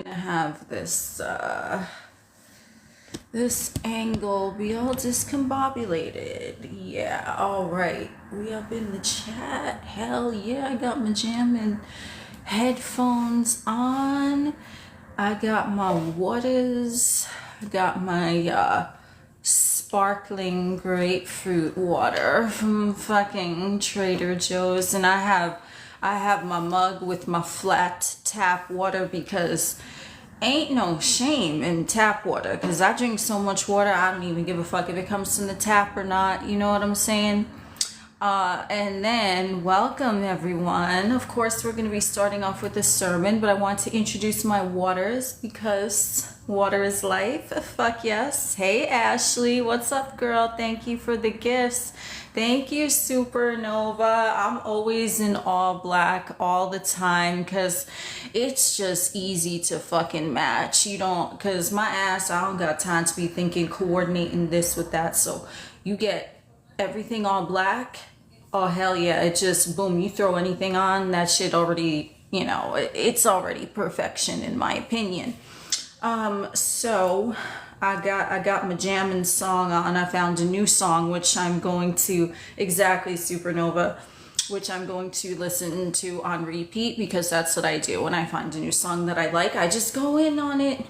Have this angle be all discombobulated. Yeah, all right, we up in the chat. Hell yeah, I got my jamming headphones on. I got my waters. I got my sparkling grapefruit water from fucking Trader Joe's, and I have my mug with my flat tap water because ain't no shame in tap water, because I drink so much water I don't even give a fuck if it comes from the tap or not, you know what I'm saying? And then welcome everyone. Of course we're going to be starting off with a sermon, but I want to introduce my waters because water is life. Fuck yes. Hey Ashley, what's up girl? Thank you for the gifts. Thank you Supernova. I'm always in all black all the time because it's just easy to fucking match. You don't, because my ass, I don't got time to be thinking coordinating this with that. So you get everything all black. Oh hell yeah, it just boom, you throw anything on, that shit already, you know, it's already perfection in my opinion. So I got my jamming song on. I found a new song which I'm going to, exactly Supernova, which I'm going to listen to on repeat because that's what I do when I find a new song that I like. I just go in on it,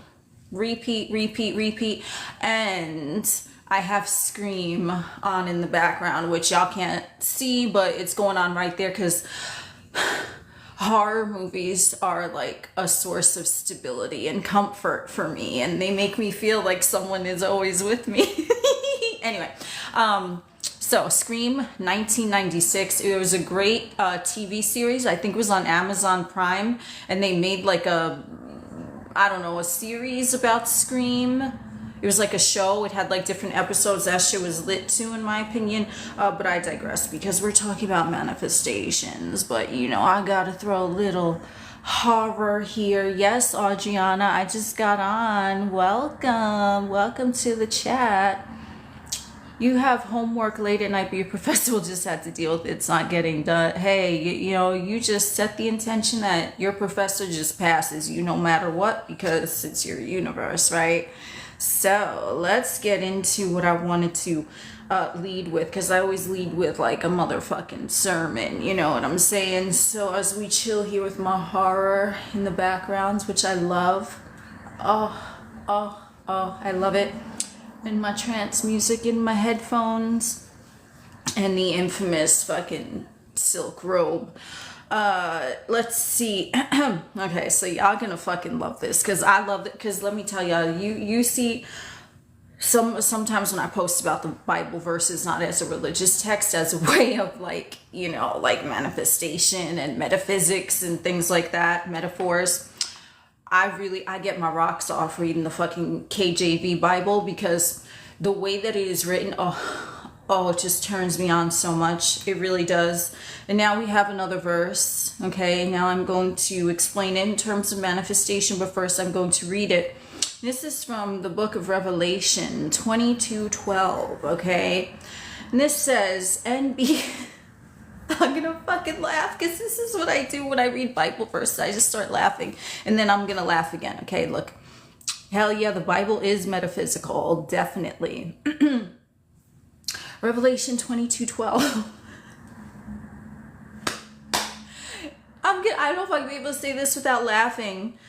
repeat, and I have Scream on in the background, which y'all can't see, but it's going on right there because horror movies are like a source of stability and comfort for me, and they make me feel like someone is always with me. Anyway, so Scream 1996, it was a great TV series. I think it was on Amazon Prime, and they made like a series about Scream. It was like a show. It had like different episodes. That shit was lit too, in my opinion. But I digress because we're talking about manifestations. But you know, I gotta throw a little horror here. Yes, Adriana, I just got on. Welcome to the chat. You have homework late at night, but your professor will just have to deal with it. It's not getting done. Hey, you know, you just set the intention that your professor just passes you no matter what because it's your universe, right? So let's get into what I wanted to lead with, because I always lead with like a motherfucking sermon, you know what I'm saying? So as we chill here with my horror in the backgrounds, which I love, I love it, and my trance music in my headphones, and the infamous fucking silk robe. Let's see. Okay, so y'all gonna fucking love this because I love it. Because let me tell y'all, you see, sometimes when I post about the Bible verses, not as a religious text, as a way of like, you know, like manifestation and metaphysics and things like that, metaphors. I get my rocks off reading the fucking KJV Bible because the way that it is written, it just turns me on so much. It really does. And now we have another verse. Okay, now I'm going to explain it in terms of manifestation, but first I'm going to read it. This is from the book of Revelation 22:12. Okay, and this says, "And be." I'm gonna fucking laugh because this is what I do when I read Bible verses. I just start laughing and then I'm gonna laugh again. Okay, look. Hell yeah, the Bible is metaphysical, definitely. Revelation 22:12. I don't know if I can be able to say this without laughing.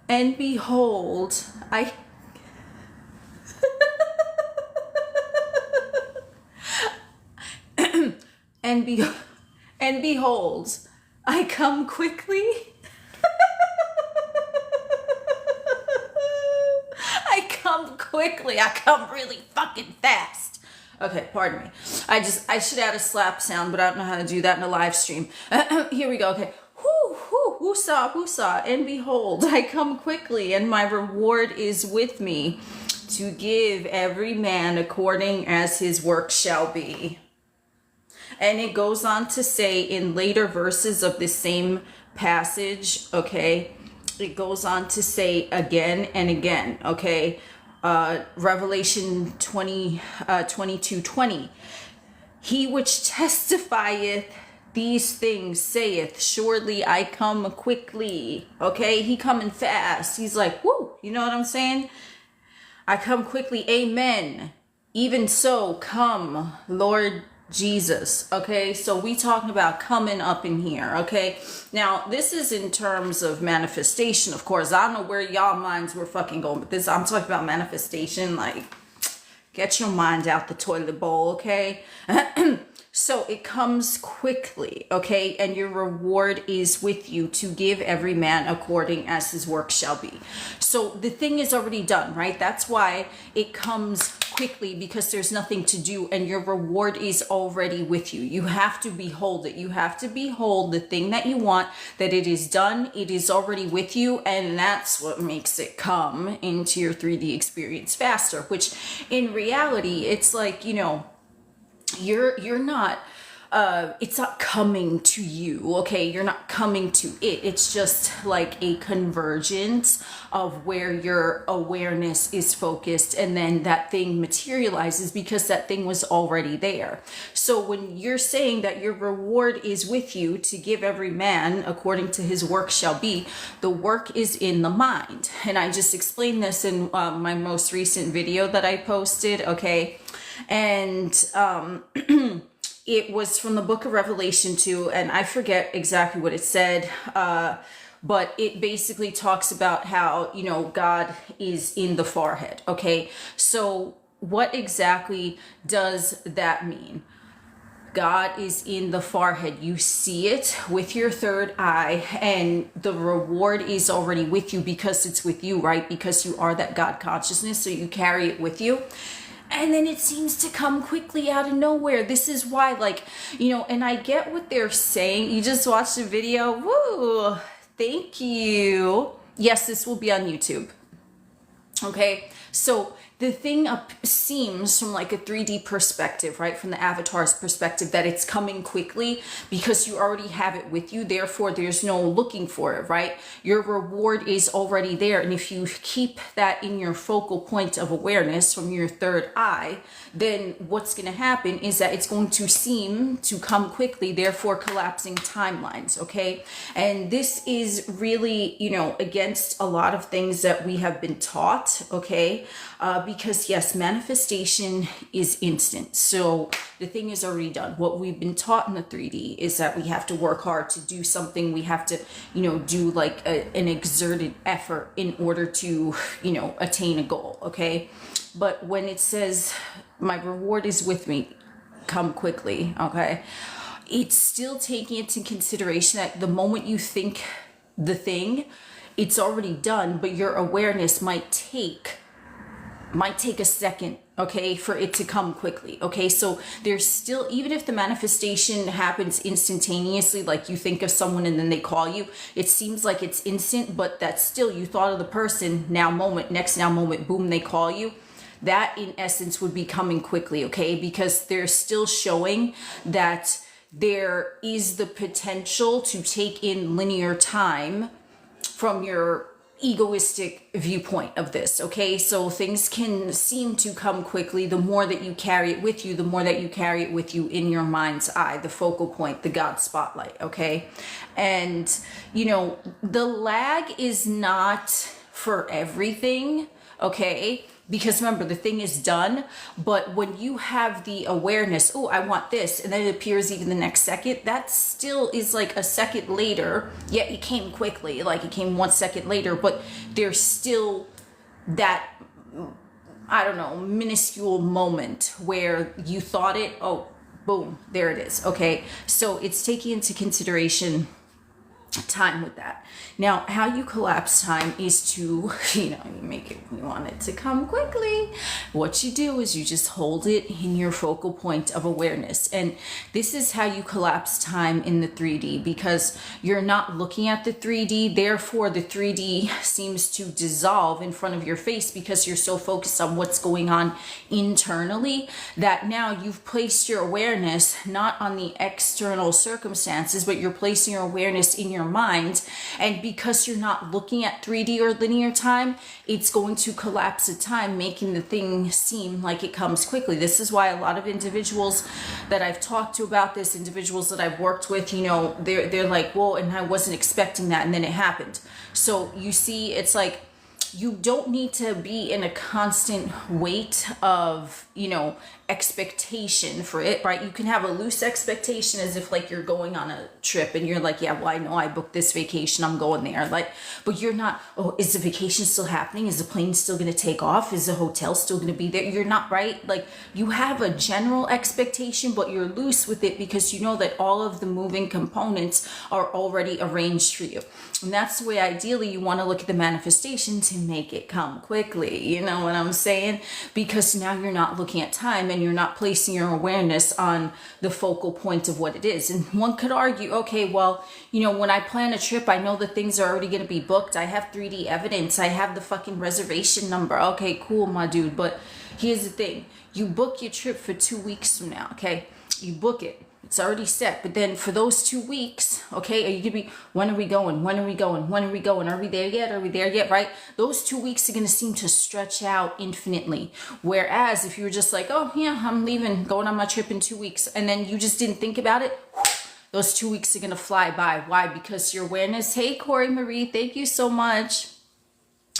And behold, and behold, I come quickly. I come quickly. I come really fucking fast. Okay, pardon me. I should add a slap sound, but I don't know how to do that in a live stream. Here we go. Okay. Whoosah. And behold, I come quickly, and my reward is with me to give every man according as his work shall be. And it goes on to say in later verses of the same passage, okay, it goes on to say again and again, okay, Revelation 22:20, he which testifieth these things saith, surely I come quickly. Okay, he coming fast. He's like, woo, you know what I'm saying? I come quickly, amen. Even so, come, Lord Jesus. Okay, so we talking about coming up in here. Okay, now this is in terms of manifestation. Of course, I don't know where y'all minds were fucking going, but this, I'm talking about manifestation. Like, get your mind out the toilet bowl. Okay. So it comes quickly, okay? And your reward is with you to give every man according as his work shall be. So the thing is already done, right? That's why it comes quickly, because there's nothing to do and your reward is already with you. You have to behold it. You have to behold the thing that you want, that it is done, it is already with you, and that's what makes it come into your 3D experience faster, which in reality, it's like, you know, you're not it's not coming to you, okay? You're not coming to it. It's just like a convergence of where your awareness is focused, and then that thing materializes because that thing was already there. So when you're saying that your reward is with you to give every man according to his work shall be, the work is in the mind. And I just explained this in my most recent video that I posted, okay? And it was from the book of Revelation 2, and I forget exactly what it said, but it basically talks about how, you know, God is in the forehead, okay? So what exactly does that mean? God is in the forehead. You see it with your third eye, and the reward is already with you because it's with you, right? Because you are that God consciousness, so you carry it with you. And then it seems to come quickly out of nowhere. This is why, like, you know, and I get what they're saying. You just watched the video. Woo! Thank you. Yes, this will be on YouTube. Okay, so the thing seems from like a 3D perspective, right? From the avatar's perspective, that it's coming quickly because you already have it with you. Therefore, there's no looking for it, right? Your reward is already there. And if you keep that in your focal point of awareness from your third eye, then what's going to happen is that it's going to seem to come quickly, therefore collapsing timelines, okay? And this is really, you know, against a lot of things that we have been taught, okay? Because yes, manifestation is instant. So the thing is already done. What we've been taught in the 3D is that we have to work hard to do something. We have to, you know, do like an exerted effort in order to, you know, attain a goal. Okay. But when it says my reward is with me, come quickly. Okay. It's still taking into consideration that the moment you think the thing, it's already done, but your awareness might take a second, okay, for it to come quickly, okay? So there's still, even if the manifestation happens instantaneously, like you think of someone and then they call you, it seems like it's instant, but that's still, you thought of the person, now moment, next now moment, boom, they call you. That in essence would be coming quickly, okay? Because they're still showing that there is the potential to take in linear time from your egoistic viewpoint of this, okay? So things can seem to come quickly. The more that you carry it with you, the more that you carry it with you in your mind's eye, the focal point, the God spotlight, okay? And, you know, the lag is not for everything, okay? Because remember, the thing is done, but when you have the awareness, oh, I want this, and then it appears even the next second, that still is like a second later, yet it came quickly, like it came 1 second later, but there's still that, I don't know, minuscule moment where you thought it, oh, boom, there it is, okay? So it's taking into consideration time with that. Now, how you collapse time is to, you know, you make it, you want it to come quickly. What you do is you just hold it in your focal point of awareness. And this is how you collapse time in the 3D, because you're not looking at the 3D. Therefore, the 3D seems to dissolve in front of your face because you're so focused on what's going on internally that now you've placed your awareness not on the external circumstances, but you're placing your awareness in your mind. And because you're not looking at 3D or linear time, it's going to collapse the time, making the thing seem like it comes quickly. This is why a lot of individuals that I've talked to about this, individuals that I've worked with, you know, they're like, whoa, and I wasn't expecting that, and then it happened. So you see, it's like, you don't need to be in a constant weight of, you know, expectation for it, right? You can have a loose expectation as if like you're going on a trip and you're like, yeah, well, I know I booked this vacation, I'm going there. Like, but you're not, oh, is the vacation still happening? Is the plane still going to take off? Is the hotel still going to be there? You're not, right? Like, you have a general expectation, but you're loose with it because you know that all of the moving components are already arranged for you. And that's the way ideally you want to look at the manifestation, to make it come quickly. You know what I'm saying? Because now you're not looking at time and you're not placing your awareness on the focal point of what it is. And one could argue, okay, well, you know, when I plan a trip, I know that things are already going to be booked. I have 3D evidence. I have the fucking reservation number. Okay, cool, my dude. But here's the thing. You book your trip for 2 weeks from now, okay? You book it. It's already set. But then for those 2 weeks, okay, are you going to be, when are we going? When are we going? When are we going? Are we there yet? Are we there yet? Right? Those 2 weeks are going to seem to stretch out infinitely. Whereas if you were just like, oh, yeah, I'm leaving, going on my trip in 2 weeks, and then you just didn't think about it, those 2 weeks are going to fly by. Why? Because your awareness, hey, Corey Marie, thank you so much.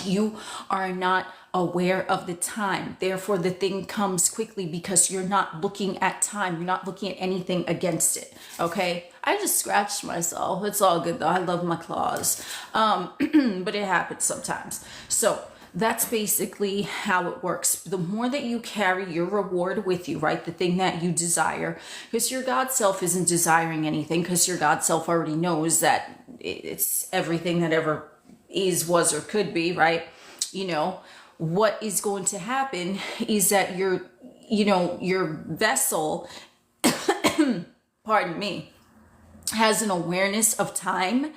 You are not aware of the time. Therefore, the thing comes quickly because you're not looking at time. You're not looking at anything against it. Okay? I just scratched myself. It's all good though. I love my claws. But it happens sometimes. So that's basically how it works. The more that you carry your reward with you, right? The thing that you desire, because your God self isn't desiring anything, because your God self already knows that it's everything that ever is, was, or could be, right? You know, what is going to happen is that your vessel, pardon me, has an awareness of time.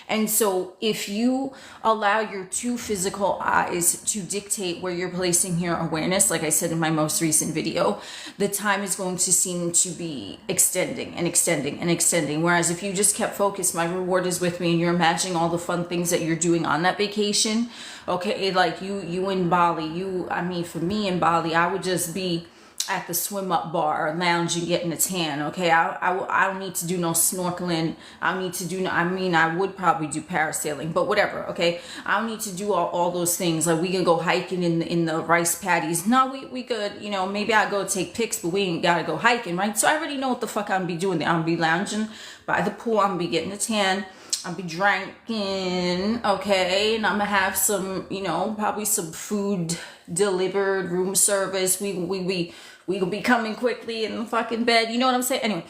And so if you allow your two physical eyes to dictate where you're placing your awareness, like I said in my most recent video, the time is going to seem to be extending and extending and extending. Whereas if you just kept focused, my reward is with me, and you're imagining all the fun things that you're doing on that vacation. Okay, like you in Bali, I mean, for me in Bali, I would just be at the swim up bar, lounging, getting a tan. Okay, I don't need to do no snorkeling. I don't need to do, I mean, I would probably do parasailing, but whatever. Okay, I don't need to do all those things. Like, we can go hiking in the rice paddies. No, we could, you know, maybe I go take pics, but we ain't gotta go hiking, right? So I already know what the fuck I'm be doing there. I'm be lounging by the pool. I'm be getting a tan. I'll be drinking, okay, and I'm gonna have some, you know, probably some food delivered, room service. We will be coming quickly in the fucking bed. You know what I'm saying? Anyway,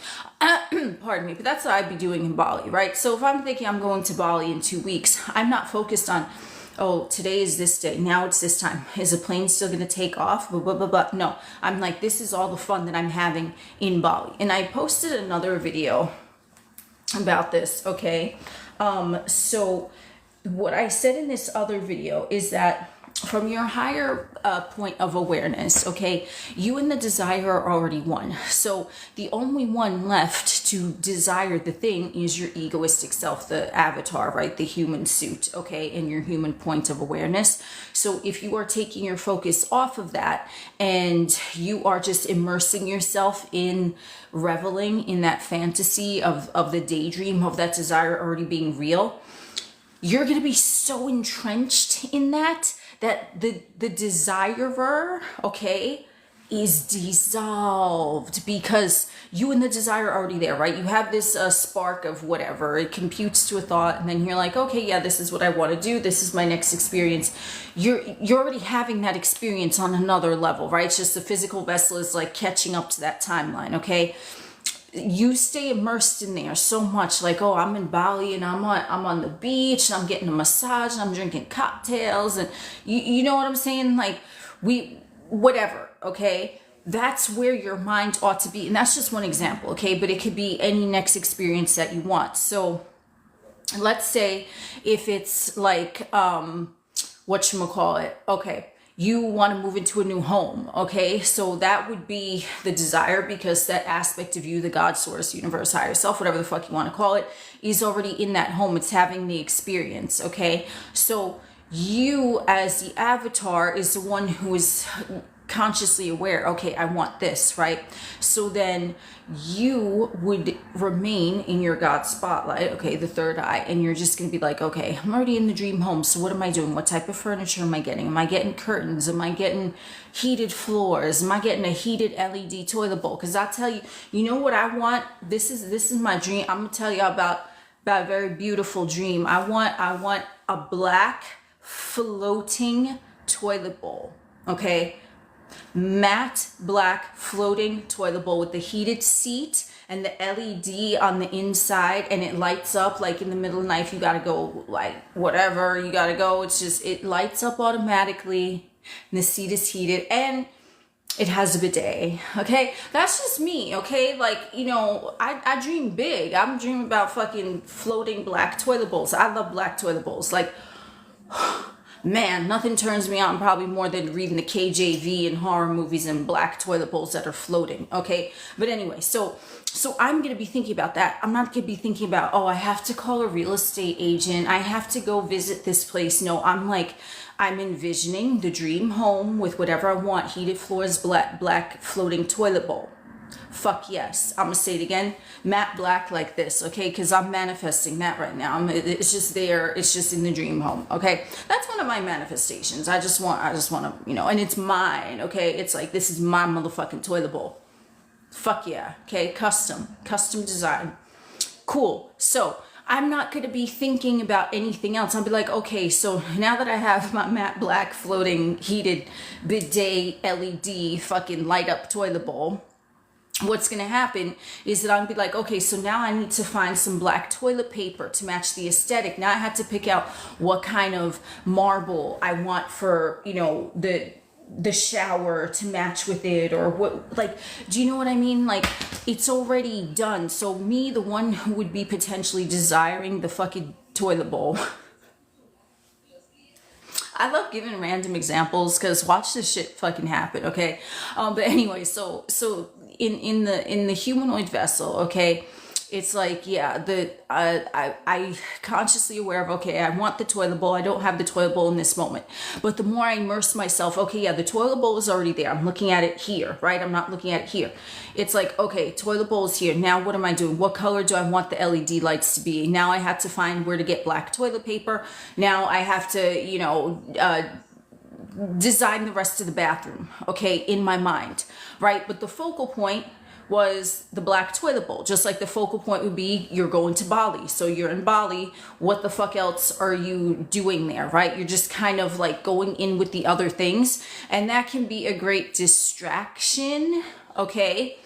pardon me, but that's what I'd be doing in Bali, right? So if I'm thinking I'm going to Bali in 2 weeks, I'm not focused on, oh, today is this day, now it's this time. Is the plane still gonna take off? Blah, blah, blah, blah. No, I'm like, this is all the fun that I'm having in Bali. And I posted another video about this, okay? So what I said in this other video is that from your higher point of awareness, okay, you and the desire are already one. So the only one left to desire the thing is your egoistic self, the avatar, right? The human suit, okay, and your human point of awareness. So if you are taking your focus off of that and you are just immersing yourself in reveling in that fantasy of the daydream of that desire already being real, you're going to be so entrenched in that the desirer, okay, is dissolved, because you and the desire are already there, right? You have this spark of whatever, it computes to a thought, and then you're like, okay, yeah, this is what I want to do, this is my next experience. You're already having that experience on another level, right? It's just the physical vessel is like catching up to that timeline, okay? You stay immersed in there so much, like, oh, I'm in Bali and I'm on the beach and I'm getting a massage and I'm drinking cocktails, and you know what I'm saying? Like, whatever, okay? That's where your mind ought to be. And that's just one example, okay? But it could be any next experience that you want. So let's say if it's like, whatchamacallit, okay, you want to move into a new home. Okay, so that would be the desire, because that aspect of you, the God, source, universe, higher self, whatever the fuck you want to call it, is already in that home. It's having the experience. Okay, so you as the avatar is the one who is consciously aware, okay, I want this, right? So then you would remain in your God spotlight, okay, the third eye, and you're just gonna be like, okay, I'm already in the dream home, so what am I doing? What type of furniture am I getting? Am I getting curtains? Am I getting heated floors? Am I getting a heated LED toilet bowl? Because I tell you, you know what I want? This is my dream. I'm gonna tell you about a very beautiful dream. I want a black floating toilet bowl, okay? Matte black floating toilet bowl with the heated seat and the LED on the inside, and it lights up like in the middle of the night. If you gotta go, like whatever you gotta go, it's just, it lights up automatically, and the seat is heated, and it has a bidet. Okay, that's just me. Okay, like, you know, I dream big. I'm dreaming about fucking floating black toilet bowls. I love black toilet bowls. Like, man, nothing turns me on probably more than reading the KJV and horror movies and black toilet bowls that are floating. Okay, but anyway, so I'm gonna be thinking about that. I'm not gonna be thinking about, oh, I have to call a real estate agent, I have to go visit this place. No, I'm envisioning the dream home with whatever I want, heated floors, black floating toilet bowl. Fuck yes. I'm gonna say it again, matte black like this, okay? Because I'm manifesting that right now. It's just there. It's just in the dream home, okay? That's one of my manifestations. I just want to, you know, and it's mine, okay? It's like, this is my motherfucking toilet bowl. Fuck yeah, okay? Custom design. Cool. So I'm not going to be thinking about anything else. I'll be like, okay, so now that I have my matte black floating heated bidet LED fucking light up toilet bowl, what's going to happen is that I'll be like, okay, so now I need to find some black toilet paper to match the aesthetic. Now I had to pick out what kind of marble I want for, you know, the shower to match with it, or what, like, do you know what I mean? Like, it's already done. So me, the one who would be potentially desiring the fucking toilet bowl. I love giving random examples because watch this shit fucking happen, okay? But anyway, so in the humanoid vessel, okay, it's like, yeah, I consciously aware of, okay, I want the toilet bowl. I don't have the toilet bowl in this moment. But the more I immerse myself, okay, yeah, the toilet bowl is already there. I'm looking at it here, right? I'm not looking at it here. It's like, okay, toilet bowl is here. Now what am I doing? What color do I want the LED lights to be? Now I have to find where to get black toilet paper. Now I have to, you know, design the rest of the bathroom, okay, in my mind, right? But the focal point was the black toilet bowl. Just like the focal point would be, you're going to Bali. So you're in Bali. What the fuck else are you doing there, right? You're just kind of like going in with the other things. And that can be a great distraction, okay,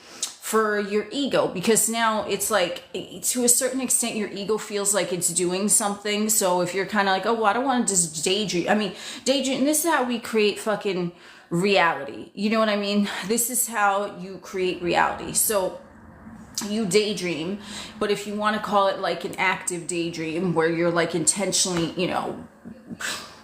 for your ego, because now it's like, to a certain extent, your ego feels like it's doing something. So if you're kind of like, oh, well, I don't want to just daydream. I mean, daydream, and this is how we create fucking reality. You know what I mean? This is how you create reality. So you daydream, but if you want to call it like an active daydream where you're like intentionally, you know,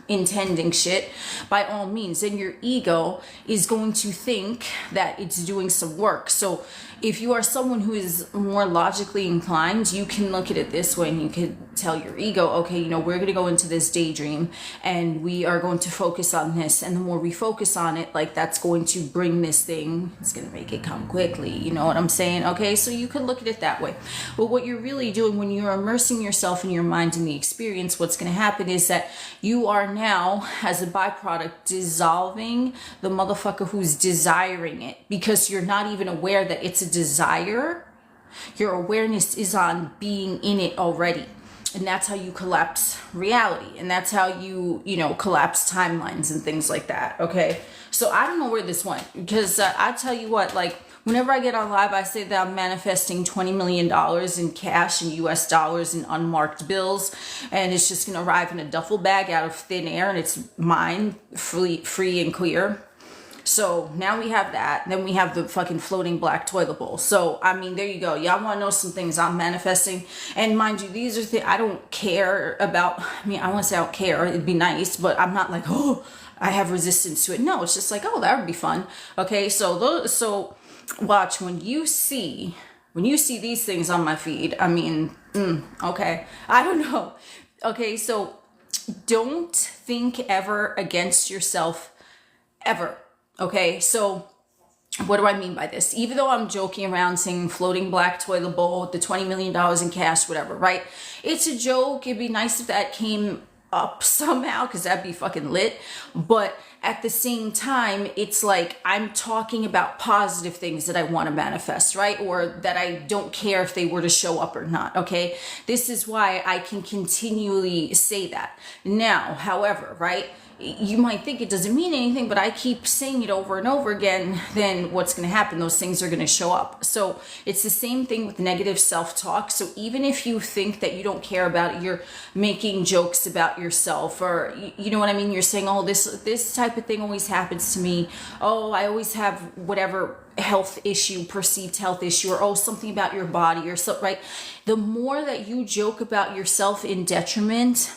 intending shit, by all means, then your ego is going to think that it's doing some work. So if you are someone who is more logically inclined, you can look at it this way, and you can tell your ego, okay, you know, we're going to go into this daydream and we are going to focus on this. And the more we focus on it, like, that's going to bring this thing, it's going to make it come quickly. You know what I'm saying? Okay, so you can look at it that way. But what you're really doing when you're immersing yourself in your mind in the experience, what's going to happen is that you are now, as a byproduct, dissolving the motherfucker who's desiring it, because you're not even aware that it's a desire. Your awareness is on being in it already. And that's how you collapse reality. And that's how you know, collapse timelines and things like that. Okay. So I don't know where this went, because I tell you what, like, whenever I get on live, I say that I'm manifesting $20 million in cash and US dollars in unmarked bills. And it's just going to arrive in a duffel bag out of thin air, and it's mine, free and clear. So now we have that. Then we have the fucking floating black toilet bowl. So, I mean, there you go. Y'all want to know some things I'm manifesting. And mind you, these are things I don't care about. I mean, I want to say I don't care. It'd be nice, but I'm not like, oh, I have resistance to it. No, it's just like, oh, that would be fun. Okay, so watch when you see these things on my feed. I mean, okay, I don't know. Okay, so don't think ever against yourself, ever. Okay, so what do I mean by this? Even though I'm joking around saying floating black toilet bowl with the $20 million in cash, whatever, right? It's a joke. It'd be nice if that came up somehow, because that'd be fucking lit. But at the same time, it's like I'm talking about positive things that I want to manifest, right? Or that I don't care if they were to show up or not, okay? This is why I can continually say that. Now, however, right? You might think it doesn't mean anything, but I keep saying it over and over again, then what's going to happen? Those things are going to show up. So it's the same thing with negative self-talk. So even if you think that you don't care about it, you're making jokes about yourself, or you know what I mean? You're saying, oh, this type of thing always happens to me. Oh, I always have whatever health issue, perceived health issue, or oh, something about your body or something, right? The more that you joke about yourself in detriment,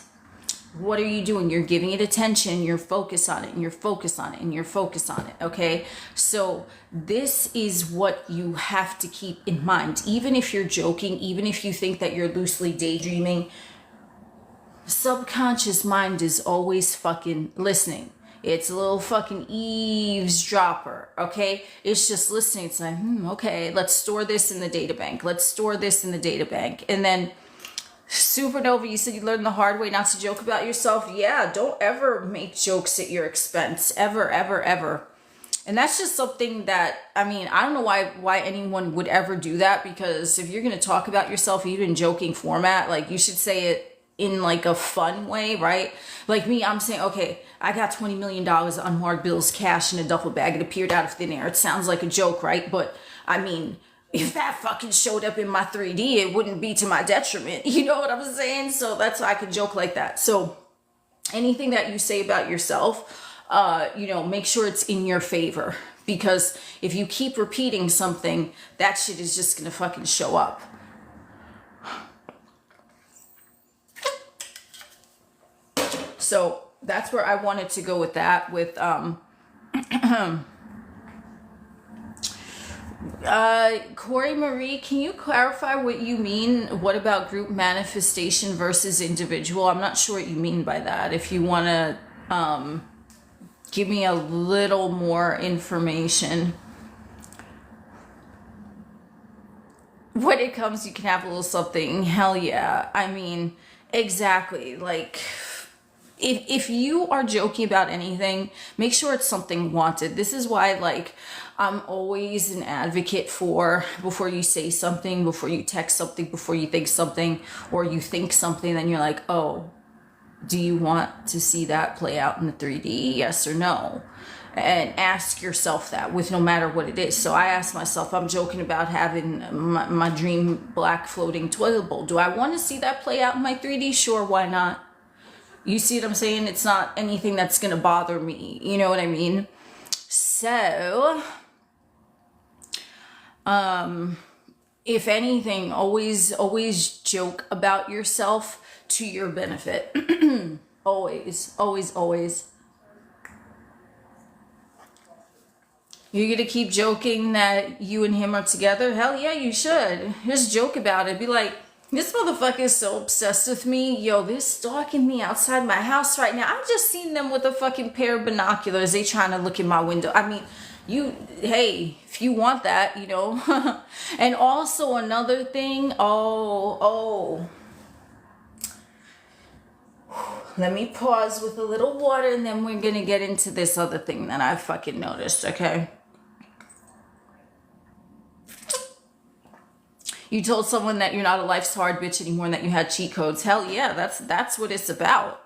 what are you doing? You're giving it attention, you're focused on it, and you're focused on it, and you're focused on it, okay? So this is what you have to keep in mind. Even if you're joking, even if you think that you're loosely daydreaming, subconscious mind is always fucking listening. It's a little fucking eavesdropper, okay? It's just listening. It's like, okay, let's store this in the data bank. Let's store this in the data bank. And then Supernova, you said you learned the hard way not to joke about yourself. Yeah, don't ever make jokes at your expense. Ever, ever, ever. And that's just something that, I mean, I don't know why anyone would ever do that, because if you're going to talk about yourself, even in joking format, like you should say it in like a fun way, right? Like me, I'm saying, okay, I got $20 million unmarked bills cash in a duffel bag. It appeared out of thin air. It sounds like a joke, right? But I mean, if that fucking showed up in my 3D, it wouldn't be to my detriment. You know what I'm saying? So that's why I can joke like that. So anything that you say about yourself, make sure it's in your favor. Because if you keep repeating something, that shit is just going to fucking show up. So that's where I wanted to go with that, with Corey Marie, can you clarify what you mean? What about group manifestation versus individual? I'm not sure what you mean by that. If you want to give me a little more information. When it comes, you can have a little something. Hell yeah. I mean, exactly. Like, if you are joking about anything, make sure it's something wanted. This is why, like, I'm always an advocate for, before you say something, before you text something, before you think something, or you think something, then you're like, oh, do you want to see that play out in the 3D? Yes or no? And ask yourself that with no matter what it is. So I ask myself, I'm joking about having my dream black floating toilet bowl. Do I want to see that play out in my 3D? Sure, why not? You see what I'm saying? It's not anything that's going to bother me. You know what I mean? So, if anything, always joke about yourself to your benefit. Always. You're going to keep joking that you and him are together? Hell yeah, you should. Just joke about it. Be like, this motherfucker is so obsessed with me. Yo, they're stalking me outside my house right now. I've just seen them with a fucking pair of binoculars. They trying to look in my window. I mean, hey, if you want that, you know. And also another thing, let me pause with a little water, and then we're going to get into this other thing that I fucking noticed, okay? You told someone that you're not a life's hard bitch anymore and that you had cheat codes. Hell yeah, that's what it's about.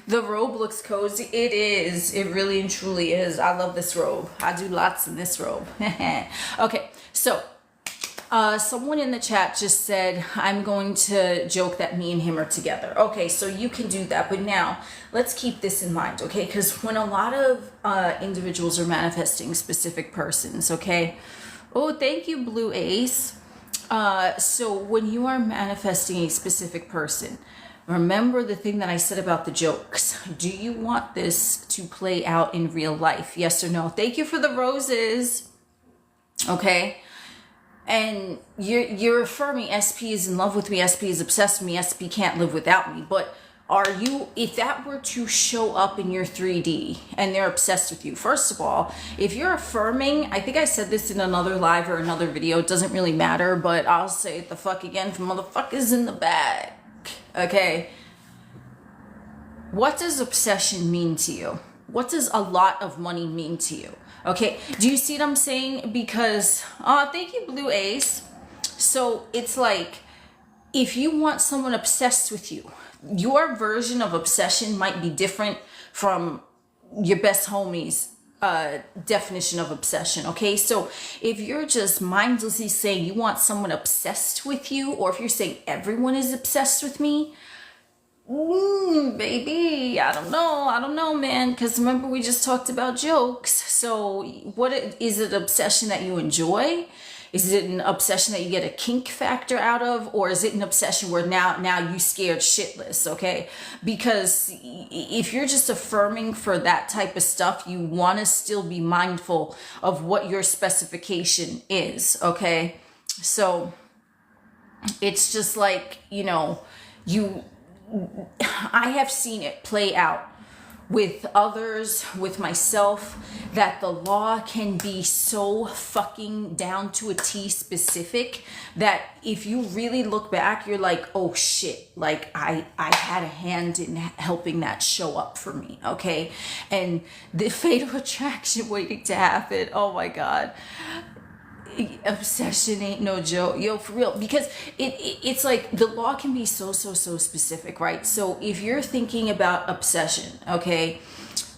The robe looks cozy. It is. It really and truly is. I love this robe. I do lots in this robe. Okay, so Someone in the chat just said, I'm going to joke that me and him are together. Okay, so you can do that. But now, let's keep this in mind, okay? Because when a lot of individuals are manifesting specific persons, okay? Oh, thank you, Blue Ace. So when you are manifesting a specific person, remember the thing that I said about the jokes. Do you want this to play out in real life? Yes or no? Thank you for the roses. Okay? And you're affirming SP is in love with me, SP is obsessed with me, SP can't live without me. But are you, if that were to show up in your 3D and they're obsessed with you, first of all, if you're affirming, I think I said this in another live or another video, it doesn't really matter, but I'll say it the fuck again for motherfuckers in the back. Okay? What does obsession mean to you? What does a lot of money mean to you? Okay, do you see what I'm saying? Because, thank you, Blue Ace. So it's like, if you want someone obsessed with you, your version of obsession might be different from your best homie's definition of obsession. Okay, so if you're just mindlessly saying you want someone obsessed with you, or if you're saying everyone is obsessed with me, baby, I don't know, man, because remember we just talked about jokes. So what is it, obsession that you enjoy? Is it an obsession that you get a kink factor out of, or is it an obsession where now you scared shitless? Okay, because if you're just affirming for that type of stuff, you want to still be mindful of what your specification is. Okay, so it's just like, I have seen it play out with others, with myself, that the law can be so fucking down to a T specific that if you really look back, you're like, oh shit, like I had a hand in helping that show up for me, okay? And the fatal attraction waiting to happen, oh my God. Obsession ain't no joke, yo, for real, because it's like the law can be so specific, right? So if you're thinking about obsession, okay,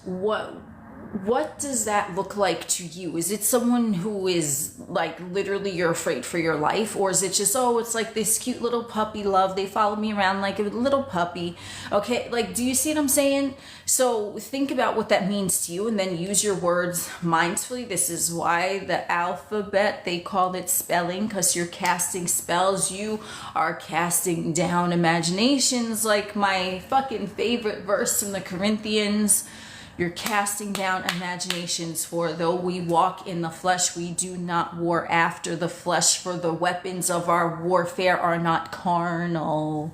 what does that look like to you? Is it someone who is like literally you're afraid for your life, or is it just, oh, it's like this cute little puppy love, they follow me around like a little puppy? Okay, like, do you see what I'm saying? So think about what that means to you, and then use your words mindfully. This is why the alphabet, they called it spelling, because you're casting spells. You are casting down imaginations, like my fucking favorite verse from the Corinthians. You're casting down imaginations, for though we walk in the flesh, we do not war after the flesh, for the weapons of our warfare are not carnal.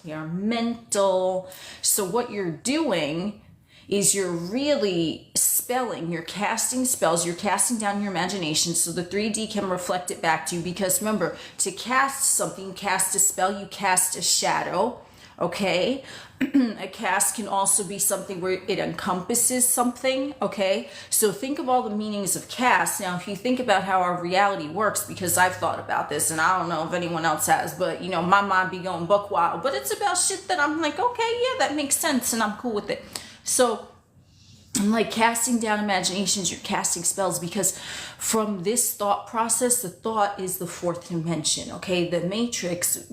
They are mental. So what you're doing is you're really spelling, you're casting spells, you're casting down your imagination so the 3D can reflect it back to you. Because remember, to cast something, cast a spell, you cast a shadow. Okay, a cast can also be something where it encompasses something. Okay, so think of all the meanings of cast. Now, if you think about how our reality works, because I've thought about this, and I don't know if anyone else has, but my mind be going buck wild, but it's about shit that I'm like, okay, yeah, that makes sense, and I'm cool with it. So I'm like, casting down imaginations, you're casting spells, because from this thought process, the thought is the fourth dimension, okay? The matrix,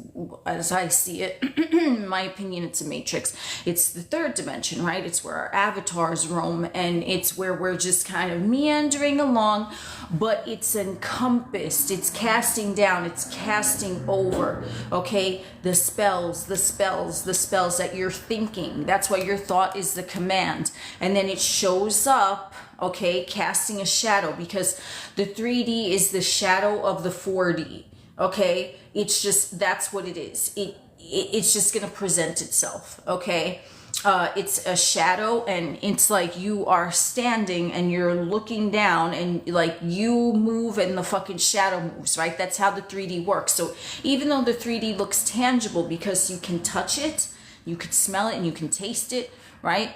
as I see it, in my opinion, it's a matrix. It's the third dimension, right? It's where our avatars roam, and it's where we're just kind of meandering along, but it's encompassed, it's casting down, it's casting over, okay? The spells that you're thinking. That's why your thought is the command. And then it shows up, okay, casting a shadow, because the 3D is the shadow of the 4D, okay? It's just, that's what it is. It's just going to present itself, okay? It's a shadow, and it's like you are standing and you're looking down, and like you move and the fucking shadow moves, right? That's how the 3D works. So even though the 3D looks tangible because you can touch it, you can smell it, and you can taste it, right?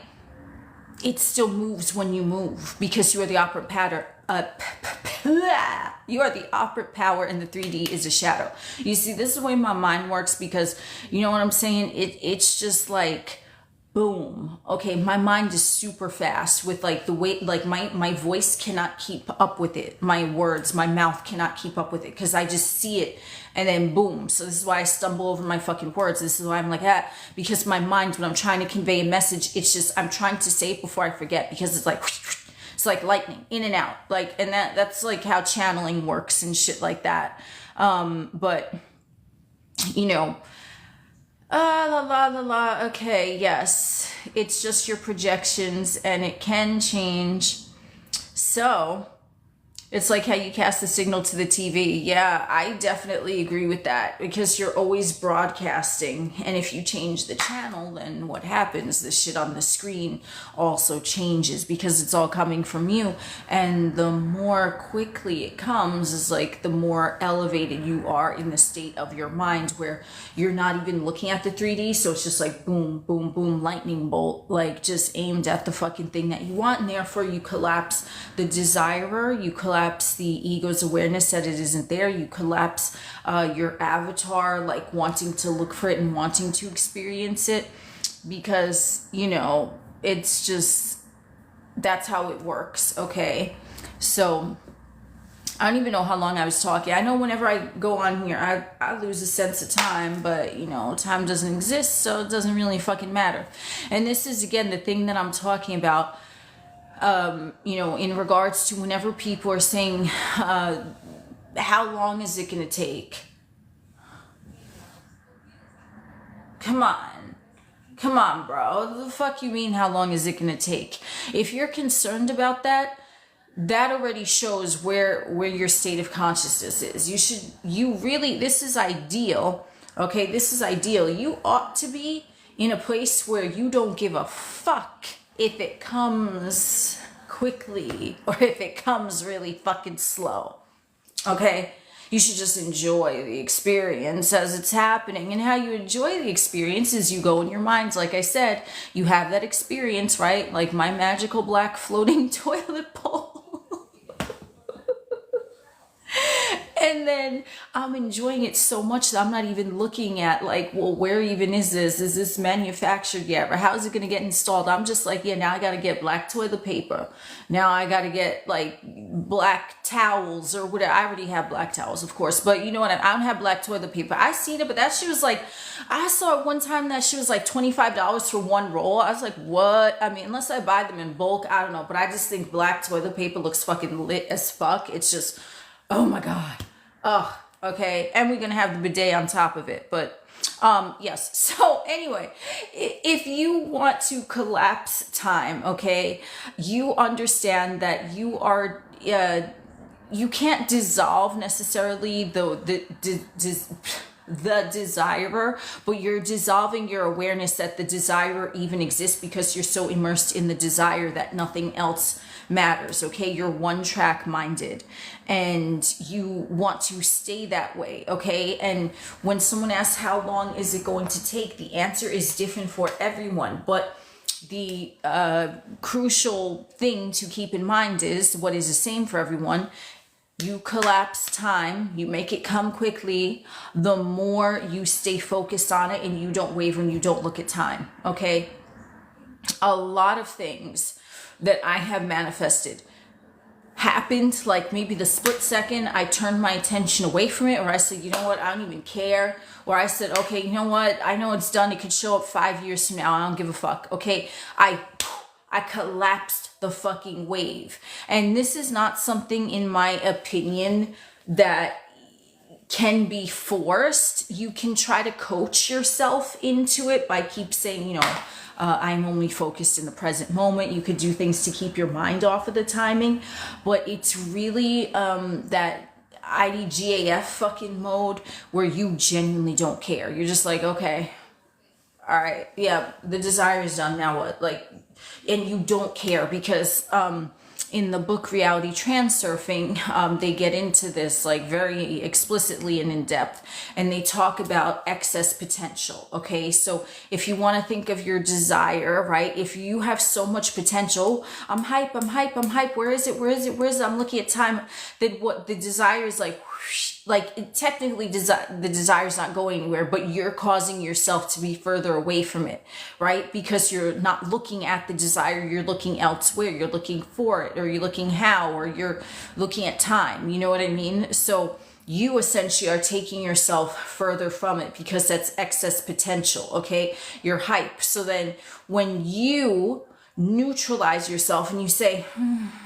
It still moves when you move, because you are the operant pattern. You are the operant power, and the 3D is a shadow. You see, this is the way my mind works, because you know what I'm saying? It's just like, boom. Okay, my mind is super fast with like the way, like my voice cannot keep up with it. My words, my mouth cannot keep up with it because I just see it and then boom. So this is why I stumble over my fucking words. This is why I'm like that, because my mind, when I'm trying to convey a message, it's just, I'm trying to say it before I forget, because it's like it's like lightning in and out, like, and that's like how channeling works and shit like that. But you know, la la la la. Okay, yes, it's just your projections and it can change. So it's like how you cast the signal to the TV. Yeah, I definitely agree with that, because you're always broadcasting. And if you change the channel, then what happens? The shit on the screen also changes, because it's all coming from you. And the more quickly it comes is like the more elevated you are in the state of your mind, where you're not even looking at the 3D. So it's just like boom, boom, boom, lightning bolt, like just aimed at the fucking thing that you want. And therefore you collapse the desirer, you collapse the ego's awareness that it isn't there, you collapse your avatar, like wanting to look for it and wanting to experience it, because you know, it's just, that's how it works. Okay, so I don't even know how long I was talking. I know whenever I go on here, I lose a sense of time, but you know, time doesn't exist, so it doesn't really fucking matter. And this is, again, the thing that I'm talking about, you know, in regards to whenever people are saying, how long is it going to take? Come on, bro. What the fuck you mean, how long is it going to take? If you're concerned about that, that already shows where your state of consciousness is. You really, this is ideal. Okay, this is ideal. You ought to be in a place where you don't give a fuck if it comes quickly or if it comes really fucking slow. Okay, you should just enjoy the experience as it's happening. And how you enjoy the experience is you go in your minds. Like I said, you have that experience, right? Like my magical black floating toilet bowl. And then I'm enjoying it so much that I'm not even looking at like, well, where even is this? Is this manufactured yet? Or how is it going to get installed? I'm just like, yeah, now I got to get black toilet paper. Now I got to get like black towels or whatever. I already have black towels, of course. But you know what? I don't have black toilet paper. I seen it, but that shit was like, I saw it one time that shit was like $25 for one roll. I was like, what? I mean, unless I buy them in bulk, I don't know. But I just think black toilet paper looks fucking lit as fuck. It's just, oh my God. Oh, okay. And we're going to have the bidet on top of it. But yes. So anyway, if you want to collapse time, okay, you understand that you are, you can't dissolve necessarily the desirer, but you're dissolving your awareness that the desirer even exists, because you're so immersed in the desire that nothing else matters. Okay, you're one track minded and you want to stay that way. Okay, and when someone asks how long is it going to take, the answer is different for everyone, but the crucial thing to keep in mind is what is the same for everyone. You collapse time, you make it come quickly, the more you stay focused on it and you don't waver and you don't look at time. Okay, a lot of things that I have manifested happened like maybe the split second I turned my attention away from it, or I said, you know what, I don't even care, or I said, okay, you know what, I know it's done, it could show up 5 years from now, I don't give a fuck. Okay, I collapsed the fucking wave. And this is not something, in my opinion, that can be forced. You can try to coach yourself into it by keep saying, you know, I'm only focused in the present moment. You could do things to keep your mind off of the timing, but it's really that IDGAF fucking mode where you genuinely don't care. You're just like, okay, all right, yeah, the desire is done, now what? Like, and you don't care, because in the book Reality Transurfing, they get into this like very explicitly and in depth, and they talk about excess potential. Okay, so if you want to think of your desire, right, if you have so much potential, I'm hype, where is it, I'm looking at time, then what the desire is like, like technically the desire's not going anywhere, but you're causing yourself to be further away from it, right? Because you're not looking at the desire, you're looking elsewhere, you're looking for it, or you're looking how, or you're looking at time, you know what I mean? So you essentially are taking yourself further from it because that's excess potential, okay? You're hype. So then when you neutralize yourself and you say,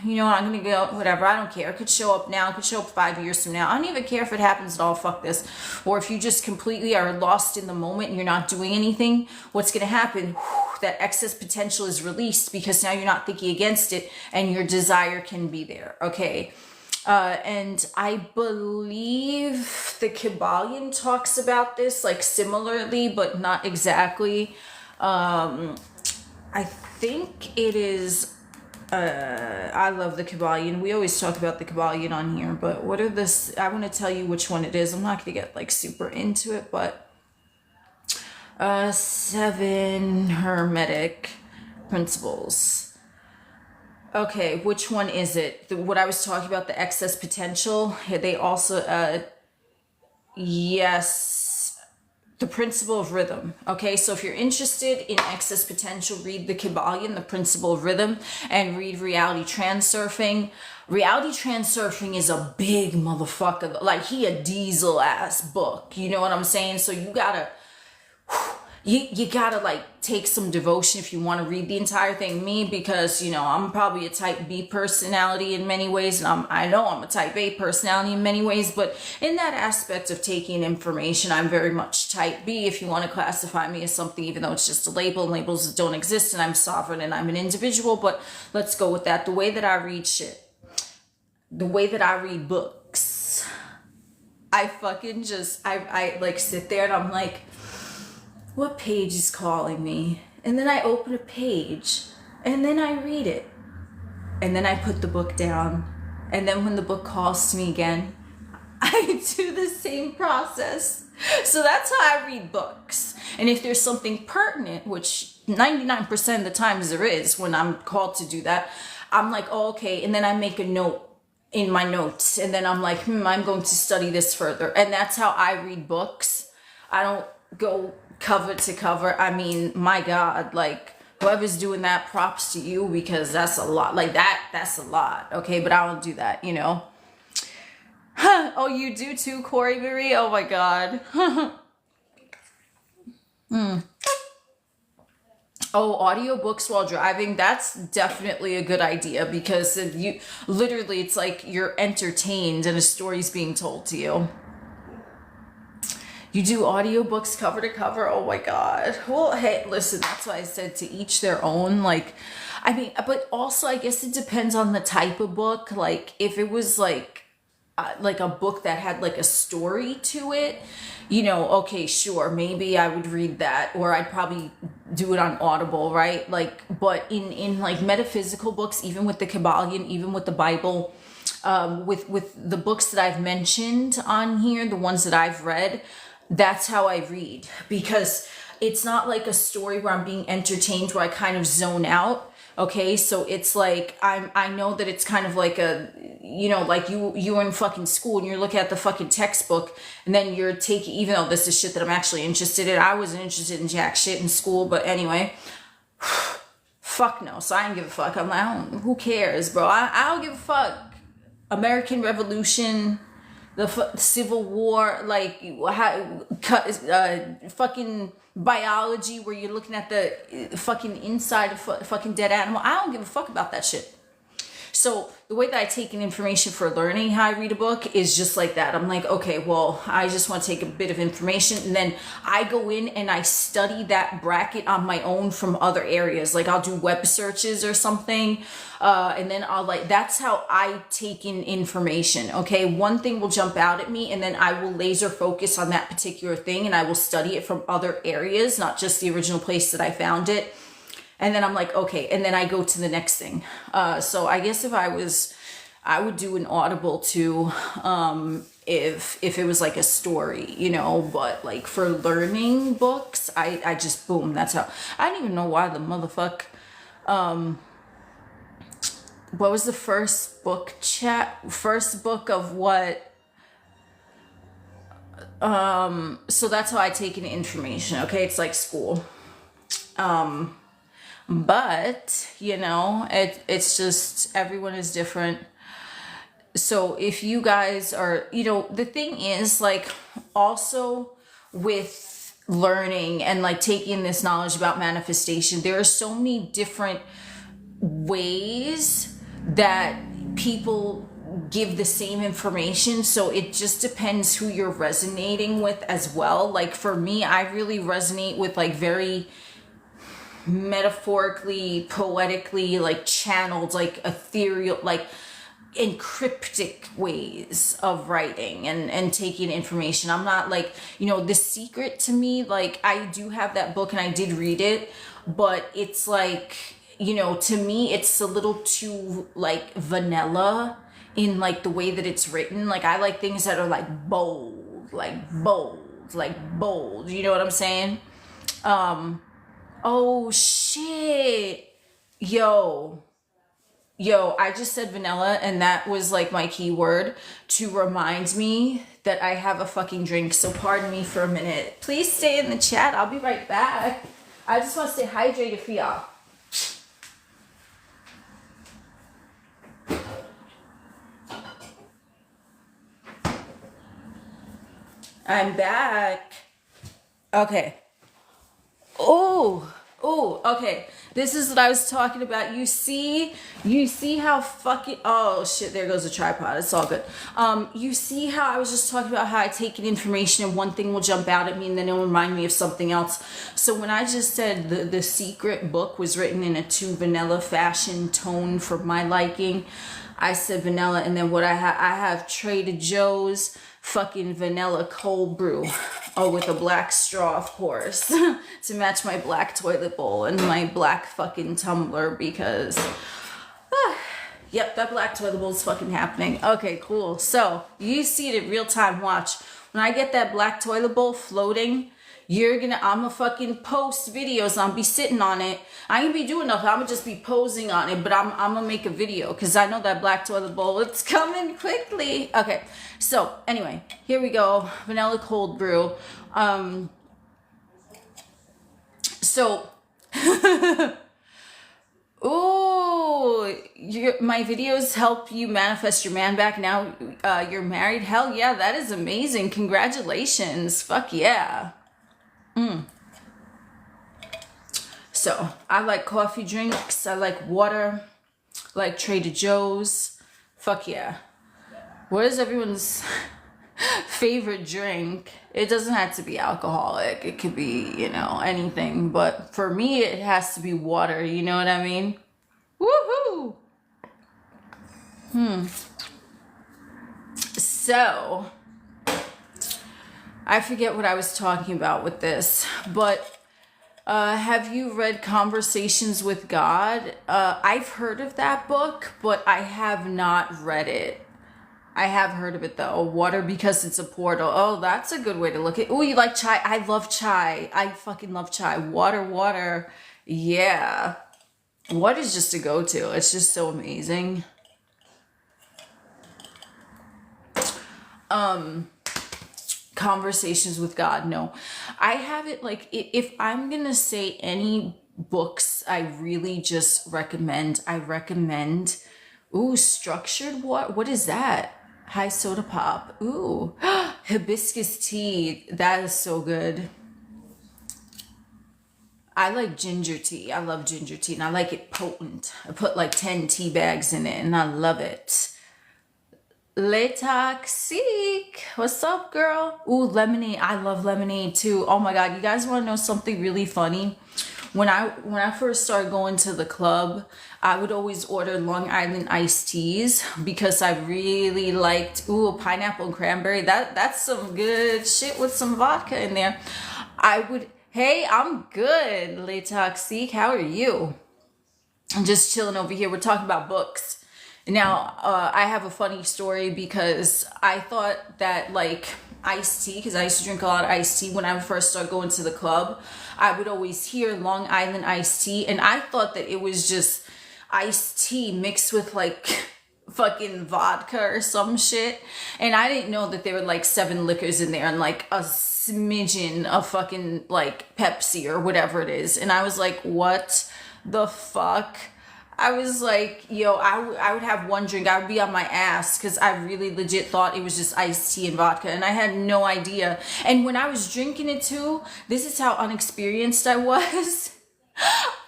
you know what, I'm gonna go, whatever, I don't care, it could show up now, it could show up 5 years from now, I don't even care if it happens at all, fuck this. Or if you just completely are lost in the moment and you're not doing anything, what's gonna happen, that excess potential is released because now you're not thinking against it and your desire can be there, okay? And I believe the Kybalion talks about this like similarly, but not exactly. I think it is, I love the Kybalion. We always talk about the Kybalion on here, but what are this? I want to tell you which one it is. I'm not going to get like super into it, but 7 Hermetic Principles. Okay, which one is it? What I was talking about, the excess potential. They also, yes. The principle of rhythm. Okay, so if you're interested in excess potential, read the Kybalion, the principle of rhythm, and read Reality Transurfing. Reality Transurfing is a big motherfucker. Like, he a diesel ass book. You know what I'm saying? So you gotta, you gotta like take some devotion if you want to read the entire thing. Me, because you know I'm probably a type B personality in many ways, and I know I'm a type A personality in many ways, but in that aspect of taking information, I'm very much type B, if you want to classify me as something, even though it's just a label and labels don't exist, and I'm sovereign and I'm an individual. But let's go with that. The way that I read shit, the way that I read books, I fucking just I like sit there and I'm like, what page is calling me? And then I open a page and then I read it and then I put the book down, and then when the book calls to me again, I do the same process. So that's how I read books. And if there's something pertinent, which 99% of the times there is when I'm called to do that, I'm like, oh, okay, and then I make a note in my notes, and then I'm like, I'm going to study this further. And that's how I read books. I don't go cover to cover. I mean, my God, like whoever's doing that, props to you, because that's a lot. Like that's a lot. Okay, but I don't do that, you know. Oh, you do too, Corey Marie? Oh my God. Oh, audiobooks while driving, that's definitely a good idea, because you literally, it's like you're entertained and a story's being told to you. You do audiobooks cover to cover? Oh my God. Well, hey, listen, that's why I said to each their own. Like, I mean, but also I guess it depends on the type of book. Like, if it was like a book that had like a story to it, you know, okay, sure, maybe I would read that, or I'd probably do it on Audible, right? Like, but in like metaphysical books, even with the Kybalion, even with the Bible, with the books that I've mentioned on here, the ones that I've read, that's how I read, because it's not like a story where I'm being entertained, where I kind of zone out. Okay, so it's like I know that it's kind of like a, you know, like you're in fucking school and you're looking at the fucking textbook, and then you're taking, even though this is shit that I'm actually interested in, I wasn't interested in jack shit in school, but anyway, fuck no. So I didn't give a fuck. I'm like, who cares, bro? I don't give a fuck. American Revolution, the Civil War, like fucking biology, where you're looking at the fucking inside of fucking dead animal. I don't give a fuck about that shit. So the way that I take in information for learning how I read a book is just like that. I'm like, okay, well, I just want to take a bit of information, and then I go in and I study that bracket on my own from other areas. Like, I'll do web searches or something, and then I'll like, that's how I take in information. Okay, one thing will jump out at me, and then I will laser focus on that particular thing, and I will study it from other areas, not just the original place that I found it. And then I'm like, okay, and then I go to the next thing. So I guess if I would do an Audible too, if it was like a story, you know. But like for learning books, I just, boom, that's how. I don't even know why the motherfuck, what was the first book of what So that's how I take in information. Okay, it's like school. But you know, it's just everyone is different. So if you guys are, you know, the thing is like also with learning and like taking this knowledge about manifestation, there are so many different ways that people give the same information, so it just depends who you're resonating with as well. Like for me, I really resonate with like very metaphorically, poetically, like channeled, like ethereal, like encryptic ways of writing and taking information. I'm not like, you know, The Secret to me, like I do have that book and I did read it, but it's like, you know, to me it's a little too like vanilla in like the way that it's written. Like I like things that are like bold, like bold, like bold, you know what I'm saying? Oh shit. Yo, I just said vanilla and that was like my keyword to remind me that I have a fucking drink. So pardon me for a minute. Please stay in the chat. I'll be right back. I just want to stay hydrated for y'all. I'm back. Okay. Oh, okay. This is what I was talking about. You see how fucking, oh shit, there goes the tripod. It's all good. You see how I was just talking about how I take in information and one thing will jump out at me and then it'll remind me of something else. So when I just said the Secret book was written in a too vanilla fashion tone for my liking, I said vanilla, and then what I have Trader Joe's fucking vanilla cold brew. Oh, with a black straw, of course, to match my black toilet bowl and my black fucking tumbler because, yep, that black toilet bowl is fucking happening. Okay, cool. So you see it in real time. Watch. When I get that black toilet bowl floating, I'ma fucking post videos. I'll be sitting on it. I ain't be doing nothing. I'ma just be posing on it, but I'm gonna make a video because I know that black toilet bowl, it's coming quickly. Okay, so anyway, here we go. Vanilla cold brew. So, ooh, my videos help you manifest your man back. Now you're married. Hell yeah, that is amazing. Congratulations. Fuck yeah. So I like coffee drinks. I like water. I like Trader Joe's. Fuck yeah. What is everyone's favorite drink? It doesn't have to be alcoholic. It could be, you know, anything. But for me, it has to be water. You know what I mean? Woohoo! So, I forget what I was talking about with this, but have you read Conversations with God? I've heard of that book, but I have not read it. I have heard of it though. Water because it's a portal. Oh, that's a good way to look at it. Oh, you like chai? I love chai. I fucking love chai. Water. Yeah. Water is just a go-to. It's just so amazing. Conversations with God. No, I haven't. Like, if I'm gonna say any books I really just recommend, I recommend, ooh, Structured What is that? High Soda Pop. Ooh, hibiscus tea. That is so good. I like ginger tea. I love ginger tea and I like it potent. I put like 10 tea bags in it and I love it. Le Toxique. What's up, girl? Ooh, lemonade. I love lemonade too. Oh my god, you guys want to know something really funny? When I first started going to the club, I would always order Long Island iced teas because I really liked pineapple and cranberry. That's some good shit with some vodka in there. Hey, I'm good, Le Toxique. How are you? I'm just chilling over here. We're talking about books. Now, I have a funny story because I thought that like iced tea, because I used to drink a lot of iced tea when I first started going to the club, I would always hear Long Island iced tea and I thought that it was just iced tea mixed with like fucking vodka or some shit. And I didn't know that there were like 7 liquors in there and like a smidgen of fucking like Pepsi or whatever it is. And I was like, what the fuck? I was like, yo, I would have one drink. I would be on my ass because I really legit thought it was just iced tea and vodka. And I had no idea. And when I was drinking it too, this is how unexperienced I was.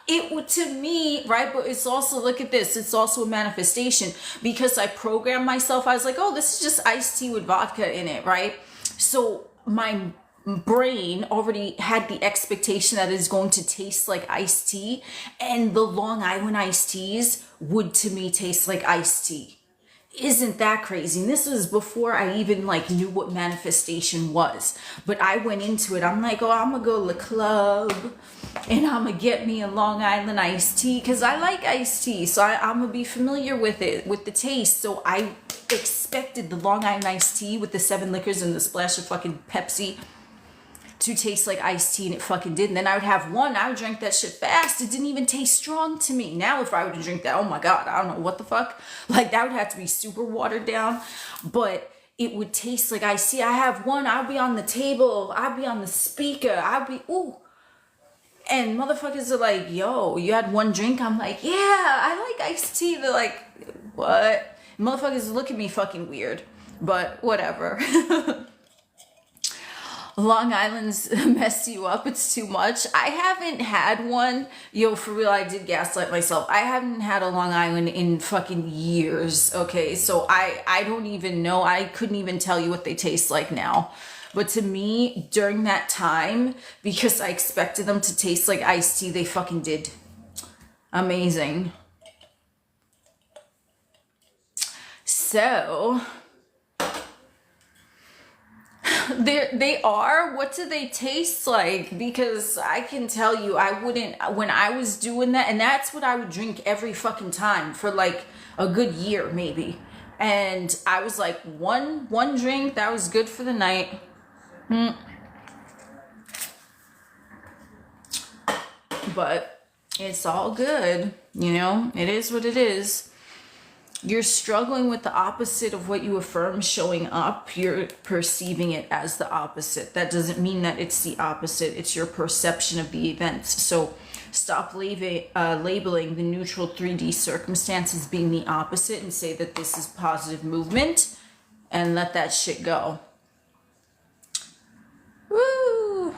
It would, to me, right? But it's also, look at this. It's also a manifestation because I programmed myself. I was like, oh, this is just iced tea with vodka in it, right? So my brain already had the expectation that it's going to taste like iced tea, and the Long Island iced teas would to me taste like iced tea. Isn't that crazy? And this was before I even like knew what manifestation was. But I went into it, I'm like, oh, I'm gonna go to the club and I'm gonna get me a Long Island iced tea because I like iced tea, so I'm gonna be familiar with it, with the taste. So I expected the Long Island iced tea with the 7 liquors and the splash of fucking Pepsi to taste like iced tea, and it fucking did. And then I would have one, I would drink that shit fast. It didn't even taste strong to me. Now if I were to drink that, oh my God, I don't know what the fuck. Like that would have to be super watered down, but it would taste like iced tea. I have one, I'll be on the table, I'll be on the speaker, I'll be, ooh. And motherfuckers are like, yo, you had one drink? I'm like, yeah, I like iced tea. They're like, what? Motherfuckers look at me fucking weird, but whatever. Long Island's mess you up. It's too much. I haven't had one. Yo, for real, I did gaslight myself. I haven't had a Long Island in fucking years. Okay, so I don't even know. I couldn't even tell you what they taste like now. But to me, during that time, because I expected them to taste like iced tea, they fucking did. Amazing. So they are. What do they taste like? Because I can tell you, I wouldn't, when I was doing that, and that's what I would drink every fucking time for like a good year maybe. And I was like, one drink, that was good for the night. But it's all good, you know. It is what it is. You're struggling with the opposite of what you affirm showing up. You're perceiving it as the opposite. That doesn't mean that it's the opposite. It's your perception of the events. So stop labeling the neutral 3D circumstances being the opposite and say that this is positive movement and let that shit go. Woo!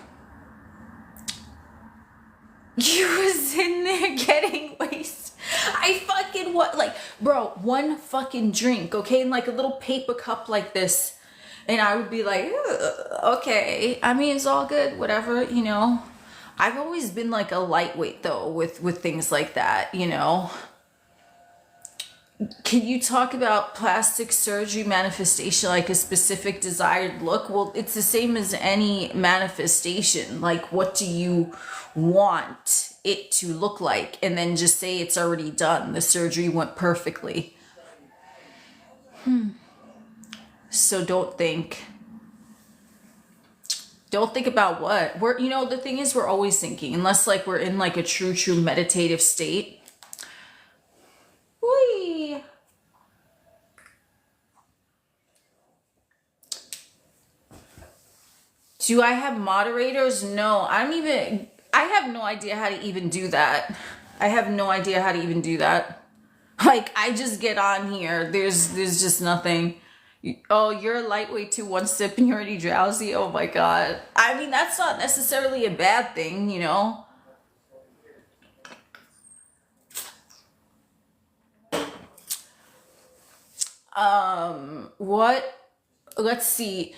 You was in there getting wasted. I fucking what, like, bro, one fucking drink, okay, in like a little paper cup like this, and I would be like, okay, I mean, it's all good, whatever, you know. I've always been like a lightweight though with things like that, you know. Can you talk about plastic surgery manifestation, like a specific desired look? Well, it's the same as any manifestation. Like, what do you want it to look like? And then just say it's already done. The surgery went perfectly. So don't think about what. We're, you know, the thing is, we're always thinking, unless like we're in like a true meditative state. Whee! Do I have moderators? No, I have no idea how to even do that. I have no idea how to even do that. Like, I just get on here. There's just nothing. Oh, you're a lightweight too. One sip and you're already drowsy. Oh my God. I mean, that's not necessarily a bad thing, you know? What? Let's see.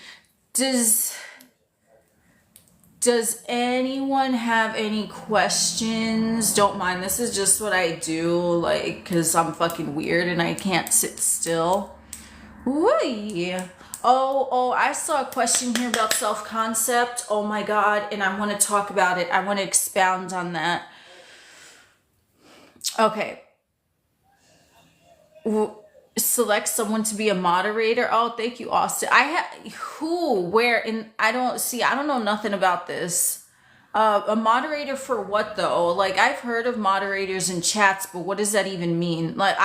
Does anyone have any questions? Don't mind. This is just what I do, like, because I'm fucking weird and I can't sit still. Whee! Oh, I saw a question here about self-concept. Oh my God. And I want to talk about it. I want to expound on that. Okay. Select someone to be a moderator. Oh, thank you, Austin. Where, and I don't know nothing about this. A moderator for what though? Like, I've heard of moderators in chats, but what does that even mean? Like,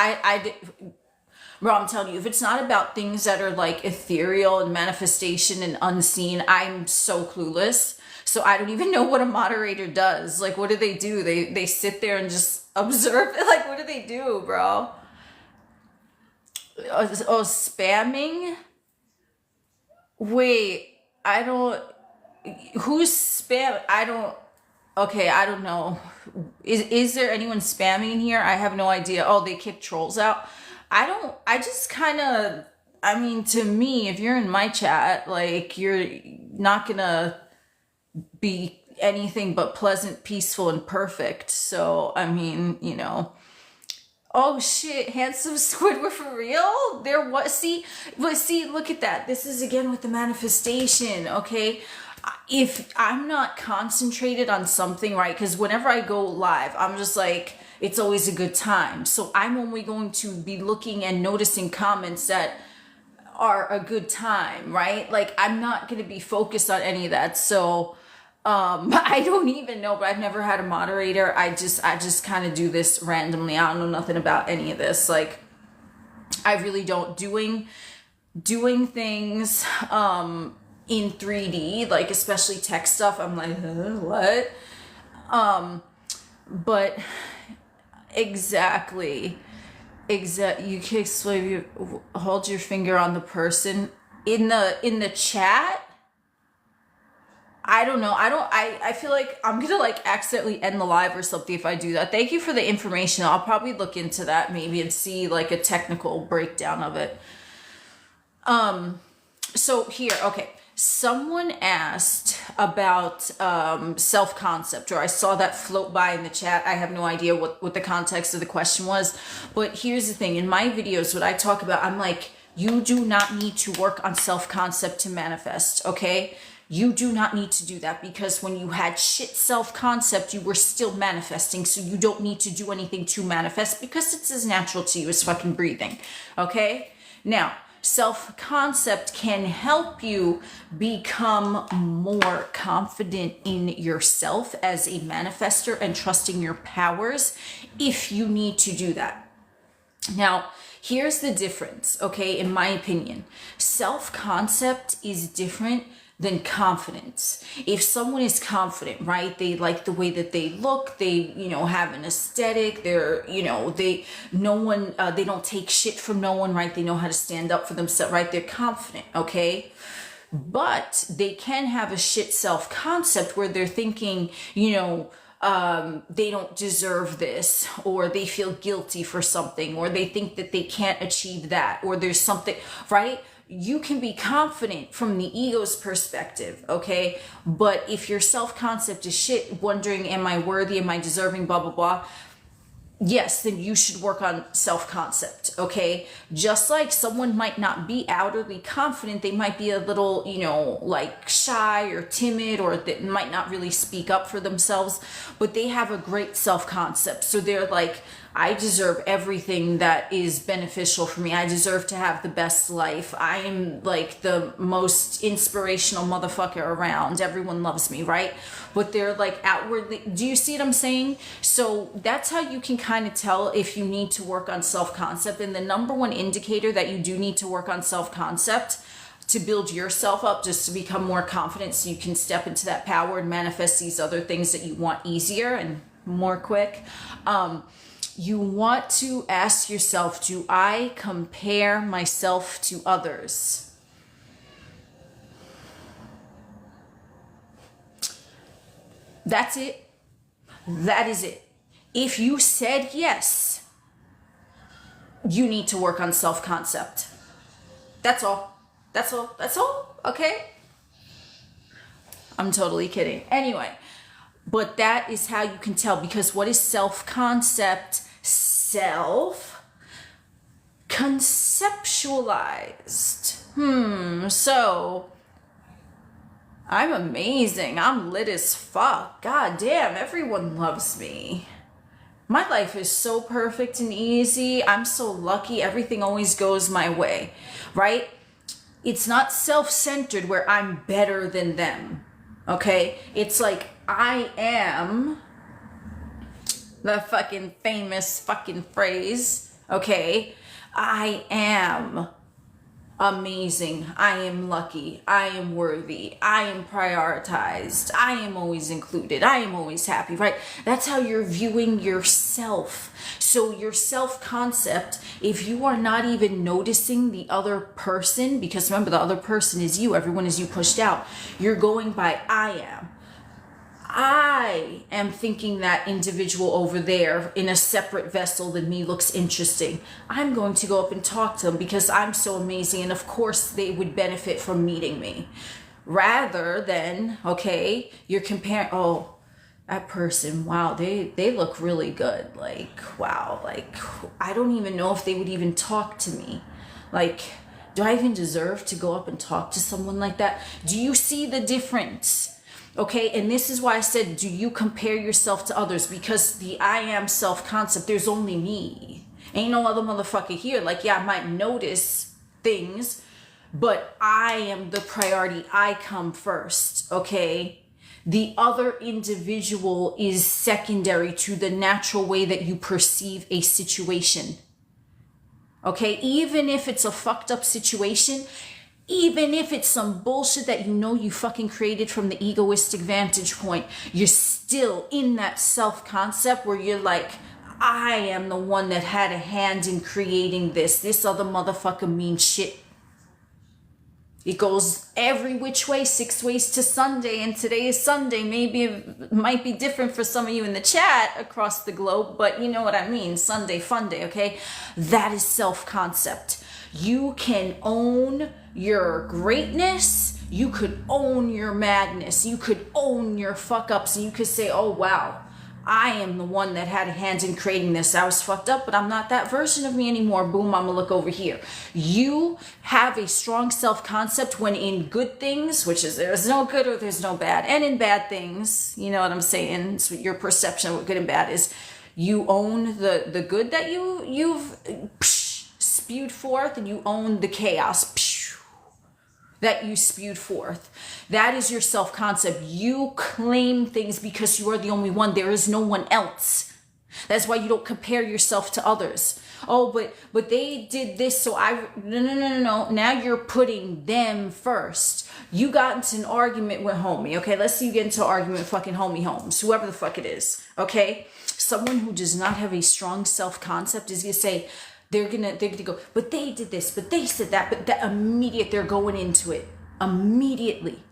Bro, I'm telling you, if it's not about things that are like ethereal and manifestation and unseen, I'm so clueless. So I don't even know what a moderator does. Like, what do? They sit there and just observe it. Like, what do they do, bro? Oh, spamming? Wait, I don't. Who's spam? I don't. Okay, I don't know. Is there anyone spamming in here? I have no idea. Oh, they kick trolls out. I don't. I just kind of. I mean, to me, if you're in my chat, like you're not gonna be anything but pleasant, peaceful, and perfect. So, I mean, you know. Oh shit, handsome Squidward for real? There was see, look at that. This is again with the manifestation, okay? If I'm not concentrated on something, right? Because whenever I go live, I'm just like, it's always a good time. So I'm only going to be looking and noticing comments that are a good time, right? Like I'm not gonna be focused on any of that. So I don't even know, but I've never had a moderator. I just kind of do this randomly. I don't know nothing about any of this. Like I really don't doing things in 3D, like especially tech stuff. I'm like, what? But exactly. You can explain, you hold your finger on the person in the chat. I don't know. I feel like I'm gonna like accidentally end the live or something if I do that. Thank you for the information. I'll probably look into that maybe and see like a technical breakdown of it. So here, okay. Someone asked about self-concept, or I saw that float by in the chat. I have no idea what the context of the question was. But here's the thing. In my videos, what I talk about, I'm like, you do not need to work on self-concept to manifest, okay? You do not need to do that because when you had shit self-concept, you were still manifesting. So you don't need to do anything to manifest because it's as natural to you as fucking breathing, okay? Now, self-concept can help you become more confident in yourself as a manifester and trusting your powers if you need to do that. Now, here's the difference, okay, in my opinion. Self-concept is different than confidence. If someone is confident, right, they like the way that they look, they, you know, have an aesthetic, they're, you know, they don't take shit from no one, right? They know how to stand up for themselves, right? They're confident, okay? But they can have a shit self-concept where they're thinking, you know, they don't deserve this, or they feel guilty for something, or they think that they can't achieve that, or there's something, right? You can be confident from the ego's perspective, okay? But if your self-concept is shit, wondering, am I worthy, am I deserving, blah, blah, blah, yes, then you should work on self-concept, okay? Just like someone might not be outwardly confident, they might be a little, you know, like shy or timid, or they might not really speak up for themselves, but they have a great self-concept. So they're like, I deserve everything that is beneficial for me. I deserve to have the best life. I am like the most inspirational motherfucker around. Everyone loves me, right? But they're like outwardly, do you see what I'm saying? So that's how you can kind of tell if you need to work on self-concept. And the number one indicator that you do need to work on self-concept to build yourself up, just to become more confident so you can step into that power and manifest these other things that you want easier and more quick. You want to ask yourself, do I compare myself to others? That's it. That is it. If you said yes, you need to work on self-concept. That's all. That's all. That's all. Okay? I'm totally kidding. Anyway, but that is how you can tell, because what is self-concept? Self-conceptualized. So I'm amazing. I'm lit as fuck. God damn, everyone loves me. My life is so perfect and easy. I'm so lucky. Everything always goes my way, right? It's not self-centered where I'm better than them, okay? It's like I am, the fucking famous fucking phrase, okay? I am amazing. I am lucky. I am worthy. I am prioritized. I am always included. I am always happy, right? That's how you're viewing yourself. So your self-concept, if you are not even noticing the other person, because remember the other person is you, everyone is you pushed out, you're going by I am. I am thinking that individual over there in a separate vessel than me looks interesting. I'm going to go up and talk to them because I'm so amazing, and of course they would benefit from meeting me. Rather than, okay, you're comparing, oh, that person, wow, they look really good. Like, wow, like, I don't even know if they would even talk to me. Like, do I even deserve to go up and talk to someone like that? Do you see the difference? Okay, and this is why I said, do you compare yourself to others? Because the I am self-concept, there's only me. Ain't no other motherfucker here. Like, yeah, I might notice things, but I am the priority. I come first, okay? The other individual is secondary to the natural way that you perceive a situation. Okay, even if it's a fucked up situation, even if it's some bullshit that you know you fucking created from the egoistic vantage point, you're still in that self-concept where you're like, I am the one that had a hand in creating this. This other motherfucker means shit. It goes every which way, 6 ways to Sunday, and today is Sunday. Maybe it might be different for some of you in the chat across the globe, but you know what I mean. Sunday, fun day, okay? That is self-concept. You can own your greatness. You could own your madness. You could own your fuck-ups, and you could say, oh, wow, I am the one that had a hand in creating this. I was fucked up, but I'm not that version of me anymore. Boom, I'm gonna look over here. You have a strong self-concept when in good things, which is there's no good or there's no bad, and in bad things, you know what I'm saying? So your perception of what good and bad is. You own the good that you've spewed forth, and you own the chaos that you spewed forth. That is your self-concept. You claim things because you are the only one. There is no one else. That's why you don't compare yourself to others. Oh, but they did this, so no. Now you're putting them first. You got into an argument with homie, okay? Let's say you get into an argument with fucking homie Holmes, whoever the fuck it is, okay? Someone who does not have a strong self-concept is gonna say, they're gonna go, but they did this, but they said that, but that immediate, they're going into it. Immediately.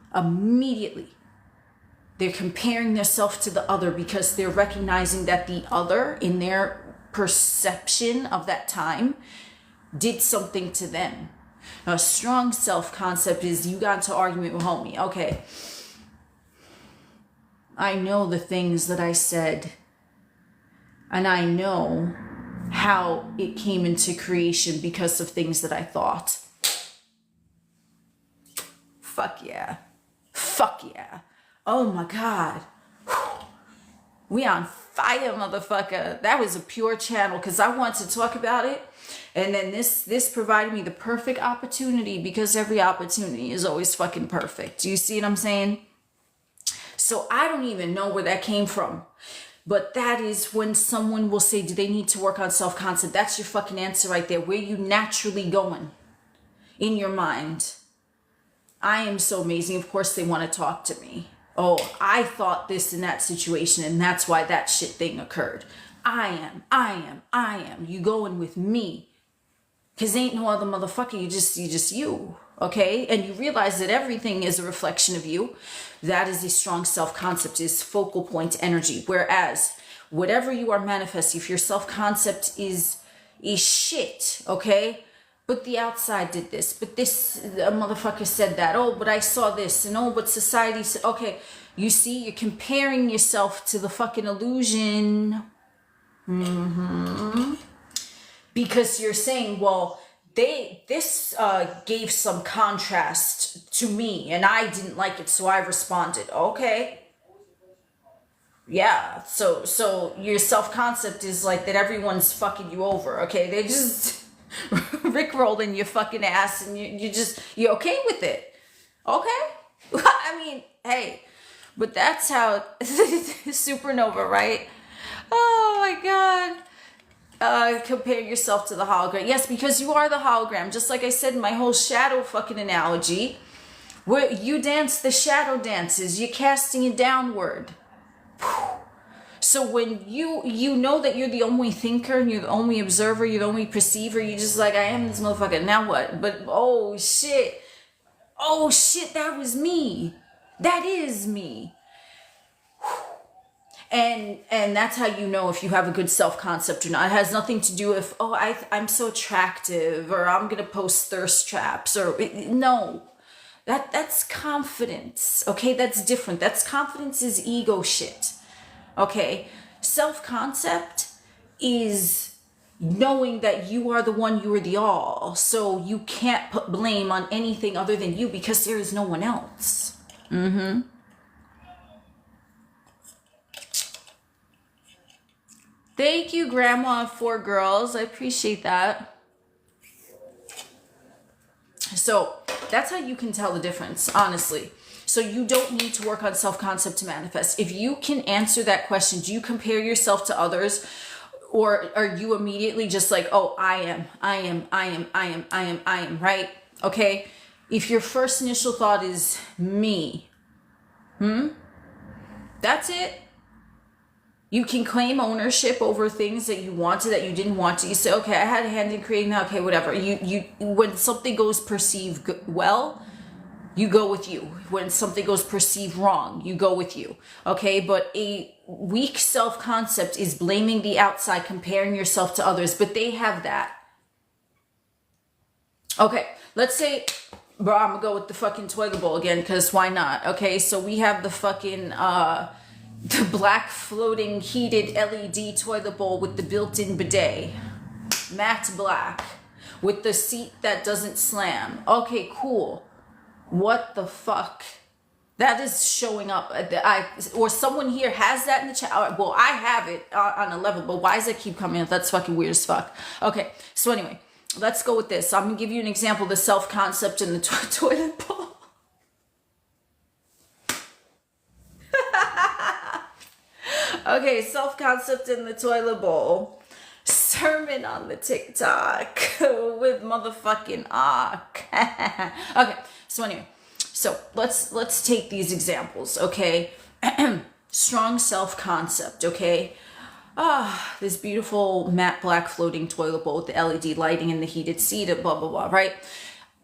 They're comparing themselves to the other because they're recognizing that the other, in their perception of that time, did something to them. A strong self-concept is you got into argument with homie. Okay. I know the things that I said, and I know how it came into creation because of things that I thought. Fuck yeah. Oh my God. We on fire, motherfucker. That was a pure channel because I want to talk about it. And then this provided me the perfect opportunity because every opportunity is always fucking perfect. Do you see what I'm saying? So I don't even know where that came from. But that is when someone will say, do they need to work on self-concept? That's your fucking answer right there. Where you naturally going in your mind? I am so amazing. Of course they want to talk to me. Oh, I thought this in that situation, and that's why that shit thing occurred. I am. You going with me. Because ain't no other motherfucker. You just you. Okay? And you realize that everything is a reflection of you. That is a strong self-concept, is focal point energy. Whereas whatever you are manifesting, if your self-concept is shit, okay? But the outside did this, but this a motherfucker said that. Oh, but I saw this, and oh, but society said, okay. You see, you're comparing yourself to the fucking illusion. Because you're saying, well, this gave some contrast to me and I didn't like it, so I responded. Okay. Yeah. So your self-concept is like that everyone's fucking you over. Okay. They just rickrolling your fucking ass and you're okay with it. Okay. I mean, hey, but that's how supernova, right? Oh my God. compare yourself to the hologram. Yes, because you are the hologram. Just like I said in my whole shadow fucking analogy, where you dance the shadow dances, you're casting it downward. So when you know that you're the only thinker and you're the only observer, you're the only perceiver, you're just like, I am this motherfucker, now what? But oh shit, that was me. That is me. And that's how you know if you have a good self-concept or not. It has nothing to do with, I'm so attractive, or I'm gonna post thirst traps, or no. That's confidence, okay? That's different. Confidence is ego shit, okay? Self-concept is knowing that you are the one, you are the all. So you can't put blame on anything other than you because there is no one else. Thank you, Grandma of 4 girls. I appreciate that. So that's how you can tell the difference, honestly. So you don't need to work on self-concept to manifest. If you can answer that question, do you compare yourself to others, or are you immediately just like, oh, I am, right? Okay. If your first initial thought is me, that's it. You can claim ownership over things that you wanted, that you didn't want to. You say, okay, I had a hand in creating that. Okay, whatever. You when something goes perceived well, you go with you. When something goes perceived wrong, you go with you. Okay, but a weak self-concept is blaming the outside, comparing yourself to others, but they have that. Okay, let's say, bro, I'm gonna go with the fucking toilet bowl again, because why not? Okay, so we have the fucking, the black floating heated LED toilet bowl with the built-in bidet. Matte black. With the seat that doesn't slam. Okay, cool. What the fuck? That is showing up. Or someone here has that in the chat. Well, I have it on a level, but why does it keep coming up? That's fucking weird as fuck. Okay, so anyway, let's go with this. I'm gonna give you an example of the self-concept in the toilet bowl. Okay, self-concept in the toilet bowl. Sermon on the TikTok with motherfucking Ak. Okay, so anyway, so let's take these examples, okay? Strong self-concept, okay? This beautiful matte black floating toilet bowl with the LED lighting and the heated seat, blah, blah, blah, right?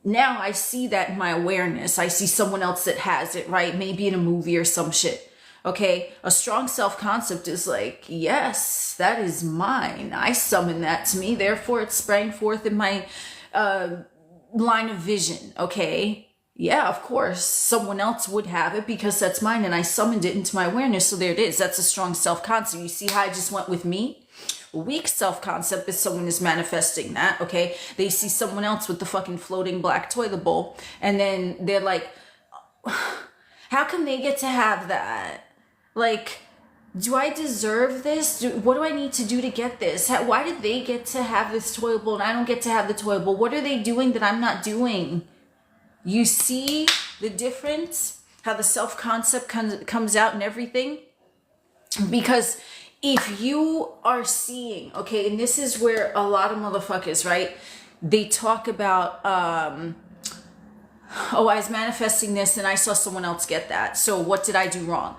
Now I see that in my awareness. I see someone else that has it, right? Maybe in a movie or some shit. Okay, a strong self-concept is like, yes, that is mine. I summoned that to me. Therefore, it sprang forth in my line of vision. Okay, yeah, of course, someone else would have it because that's mine and I summoned it into my awareness. So there it is. That's a strong self-concept. You see how I just went with me? Weak self-concept is someone is manifesting that, okay? They see someone else with the fucking floating black toilet bowl and then they're like, how come they get to have that? Like, do I deserve this? What do I need to do to get this? Why did they get to have this toilet bowl and I don't get to have the toilet bowl? What are they doing that I'm not doing? You see the difference? How the self-concept comes out and everything? Because if you are seeing, okay, and this is where a lot of motherfuckers, right? They talk about, oh, I was manifesting this and I saw someone else get that. So what did I do wrong?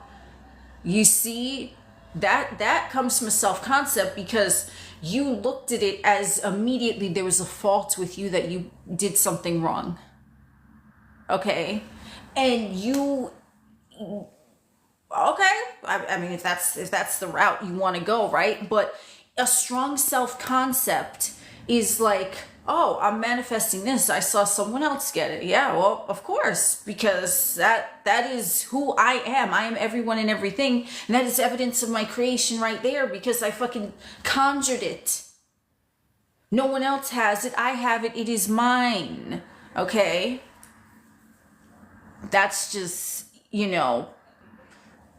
You see, that comes from a self-concept because you looked at it as immediately there was a fault with you, that you did something wrong. Okay? And you, okay, I mean, if that's the route you want to go, right? But a strong self-concept is like, oh, I'm manifesting this. I saw someone else get it. Yeah, well, of course, because that is who I am. I am everyone and everything. And that is evidence of my creation right there because I fucking conjured it. No one else has it. I have it. It is mine. Okay? That's just,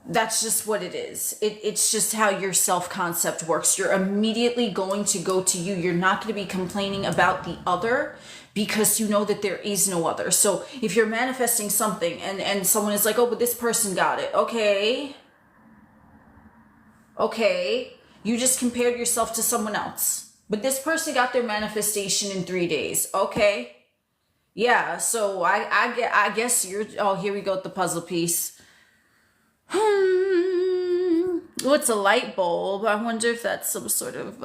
that's just what it is. It's just how your self-concept works. You're immediately going to go to you. You're not going to be complaining about the other because you know that there is no other. So if you're manifesting something and someone is like, oh, but this person got it. Okay. You just compared yourself to someone else. But this person got their manifestation in 3 days. Okay. Yeah, so I guess you're, oh, here we go with the puzzle piece. What's a light bulb? I wonder if that's some sort of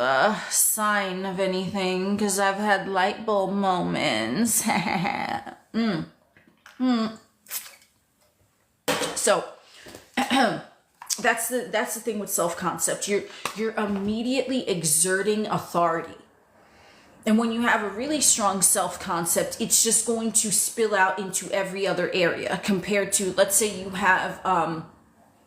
sign of anything, because I've had light bulb moments. So that's the thing with self-concept. You're immediately exerting authority. And when you have a really strong self-concept, it's just going to spill out into every other area, compared to, let's say you have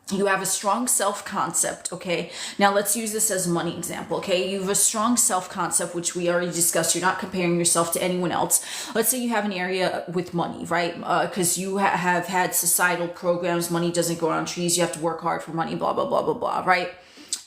a strong self-concept, okay? Now let's use this as a money example, okay? You have a strong self-concept, which we already discussed. You're not comparing yourself to anyone else. Let's say you have an area with money, right? Because you have had societal programs, money doesn't grow on trees, you have to work hard for money, blah, blah, blah, blah, blah, right?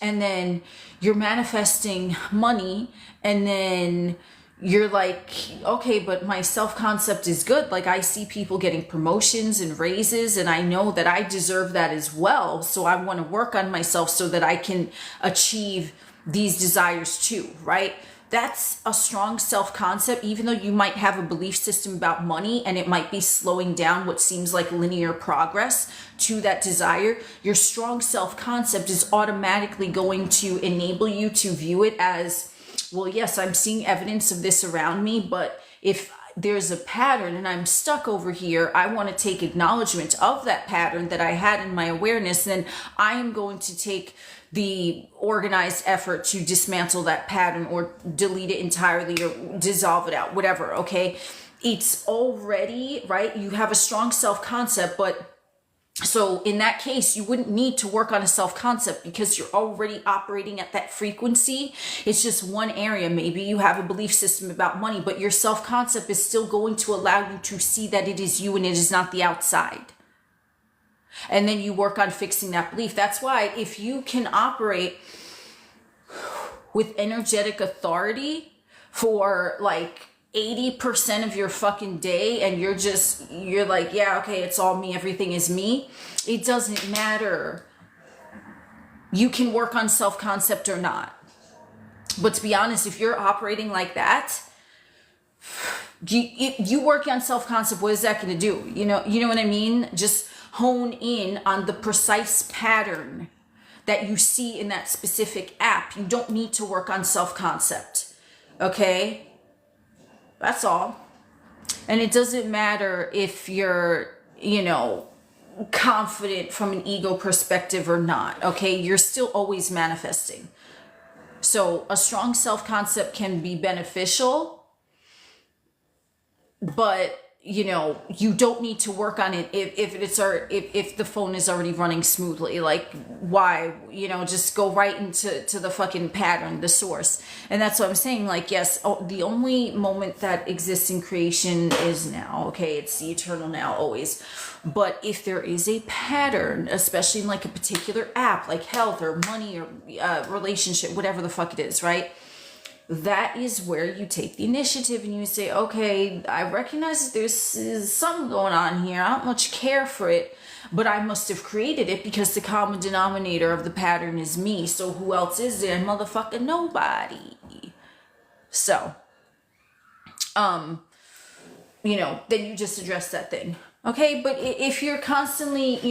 And then you're manifesting money, and then you're like, okay, but my self-concept is good. Like, I see people getting promotions and raises, and I know that I deserve that as well. So I want to work on myself so that I can achieve these desires too, right? That's a strong self-concept, even though you might have a belief system about money and it might be slowing down what seems like linear progress to that desire. Your strong self-concept is automatically going to enable you to view it as, well, yes, I'm seeing evidence of this around me, but if there's a pattern and I'm stuck over here, I want to take acknowledgement of that pattern that I had in my awareness, then I am going to take the organized effort to dismantle that pattern or delete it entirely or dissolve it out, whatever, okay? It's already, right? You have a strong self-concept, but so in that case, you wouldn't need to work on a self-concept because you're already operating at that frequency. It's just one area. Maybe you have a belief system about money, but your self-concept is still going to allow you to see that it is you and it is not the outside. And then you work on fixing that belief. That's why if you can operate with energetic authority for like 80% of your fucking day, and you're like, yeah, okay, it's all me, everything is me, it doesn't matter. You can work on self-concept or not. But to be honest, if you're operating like that, you work on self-concept, what is that going to do? You know what I mean? Just hone in on the precise pattern that you see in that specific app. You don't need to work on self-concept. Okay? That's all. And it doesn't matter if you're, confident from an ego perspective or not. Okay? You're still always manifesting. So a strong self-concept can be beneficial, but you don't need to work on it if the phone is already running smoothly. Like, why? Just go right into the fucking pattern, the source. And that's what I'm saying. Like, yes, the only moment that exists in creation is now. Okay, it's the eternal now, always. But if there is a pattern, especially in like a particular app, like health or money or relationship, whatever the fuck it is, right? That is where you take the initiative and you say, okay, I recognize that there's something going on here. I don't much care for it, but I must have created it because the common denominator of the pattern is me. So who else is there? Motherfucking nobody. So, then you just address that thing. Okay, but if you're constantly,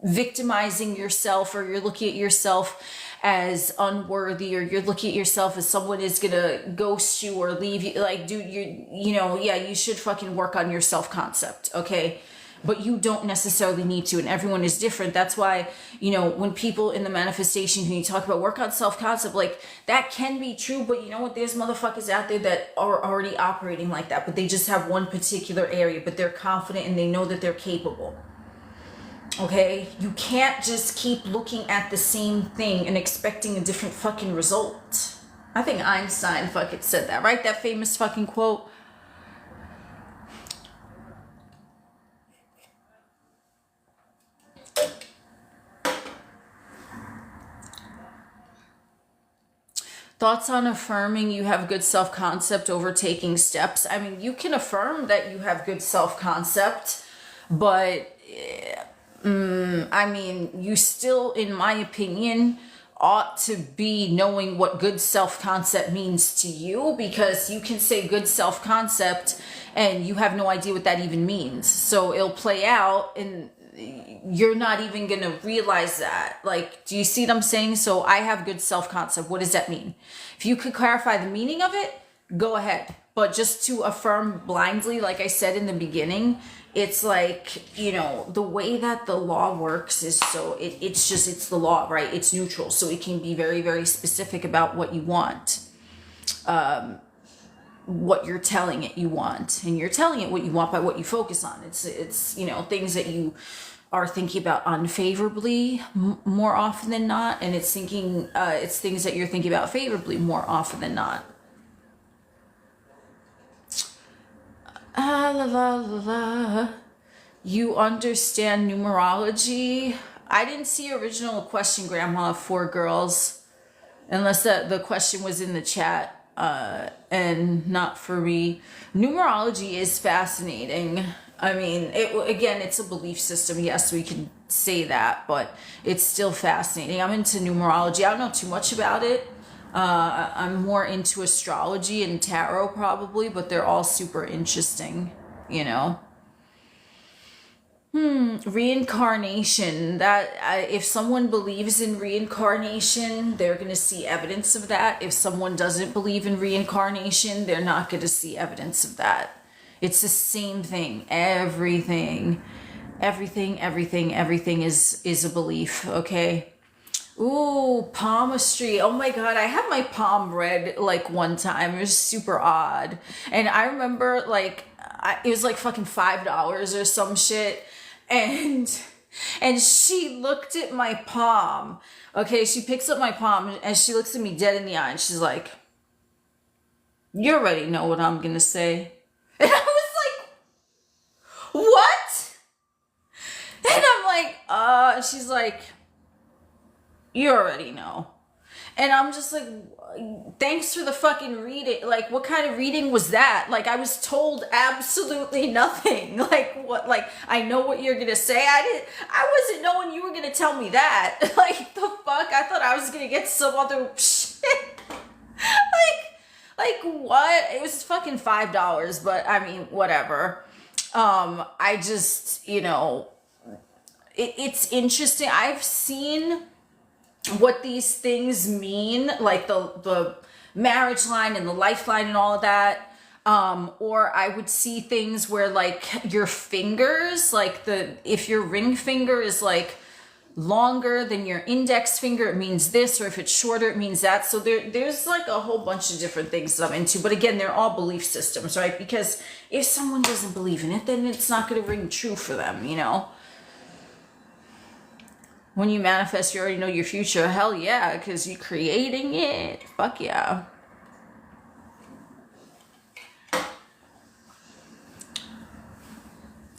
victimizing yourself, or you're looking at yourself as unworthy, or you're looking at yourself as someone is gonna ghost you or leave you, like, dude, you should fucking work on your self-concept, okay? But you don't necessarily need to, and everyone is different. That's why, when people in the manifestation community talk about work on self-concept, like, that can be true, but you know what? There's motherfuckers out there that are already operating like that, but they just have one particular area, but they're confident and they know that they're capable. Okay, you can't just keep looking at the same thing and expecting a different fucking result. I think Einstein fucking said that, right? That famous fucking quote. Thoughts on affirming you have good self-concept over taking steps? I mean, you can affirm that you have good self-concept, but you still, in my opinion, ought to be knowing what good self-concept means to you, because you can say good self-concept and you have no idea what that even means. So it'll play out and you're not even going to realize that. Like, do you see what I'm saying? So I have good self-concept. What does that mean? If you could clarify the meaning of it, go ahead. But just to affirm blindly, like I said in the beginning, it's like, you know, the way that the law works is so, it's the law, right? It's neutral. So it can be very, very specific about what you want, what you're telling it you want. And you're telling it what you want by what you focus on. It's you know, things that you are thinking about unfavorably more often than not. And it's things that you're thinking about favorably more often than not. La la la la. You understand numerology? I didn't see original question, Grandma, for girls, unless the question was in the chat, and not for me. Numerology is fascinating. I mean, it's a belief system. Yes, we can say that, but it's still fascinating. I'm into numerology. I don't know too much about it. I'm more into astrology and tarot probably, but they're all super interesting, you know. Reincarnation. That if someone believes in reincarnation, they're going to see evidence of that. If someone doesn't believe in reincarnation, they're not going to see evidence of that. It's the same thing. Everything is a belief, okay? Ooh, palmistry. Oh my God, I had my palm read like one time. It was super odd. And I remember like, it was like fucking $5 or some shit. And she looked at my palm. Okay, she picks up my palm and she looks at me dead in the eye and she's like, you already know what I'm gonna say. And I was like, what? And I'm like, she's like, you already know. And I'm just like, thanks for the fucking reading. Like, what kind of reading was that? Like, I was told absolutely nothing. Like, what? Like, I know what you're gonna say. I wasn't knowing you were gonna tell me that. Like, the fuck? I thought I was gonna get some other shit. like what? It was fucking $5, but I mean, whatever. I just, you know, it's interesting. I've seen what these things mean, like the marriage line and the lifeline and all of that. Or I would see things where like your fingers, like if your ring finger is like longer than your index finger, it means this, or if it's shorter, it means that. So there's like a whole bunch of different things that I'm into. But again, they're all belief systems, right? Because if someone doesn't believe in it, then it's not going to ring true for them, you know? When you manifest, you already know your future. Hell yeah, because you're creating it. Fuck yeah.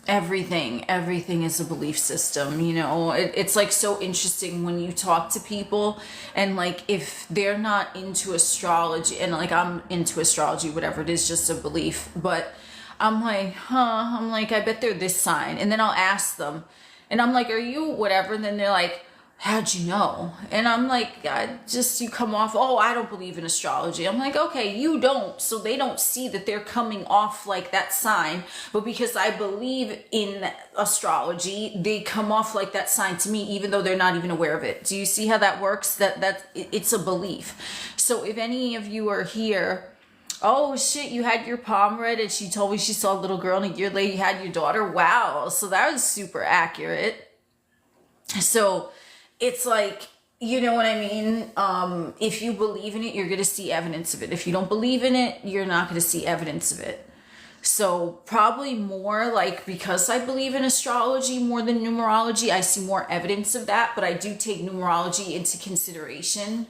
Everything is a belief system, you know. It's like so interesting when you talk to people and like if they're not into astrology, and like I'm into astrology, whatever it is, just a belief, but I'm like, I bet they're this sign. And then I'll ask them, and I'm like, are you whatever? And then they're like, how'd you know? And I'm like, you come off, oh, I don't believe in astrology. I'm like, okay, you don't. So they don't see that they're coming off like that sign. But because I believe in astrology, they come off like that sign to me, even though they're not even aware of it. Do you see how that works? It's a belief. So if any of you are here, oh shit, you had your palm read and she told me she saw a little girl and a year later you had your daughter. Wow. So that was super accurate. So it's like, you know what I mean? If you believe in it, you're going to see evidence of it. If you don't believe in it, you're not going to see evidence of it. So probably more like, because I believe in astrology more than numerology, I see more evidence of that, but I do take numerology into consideration.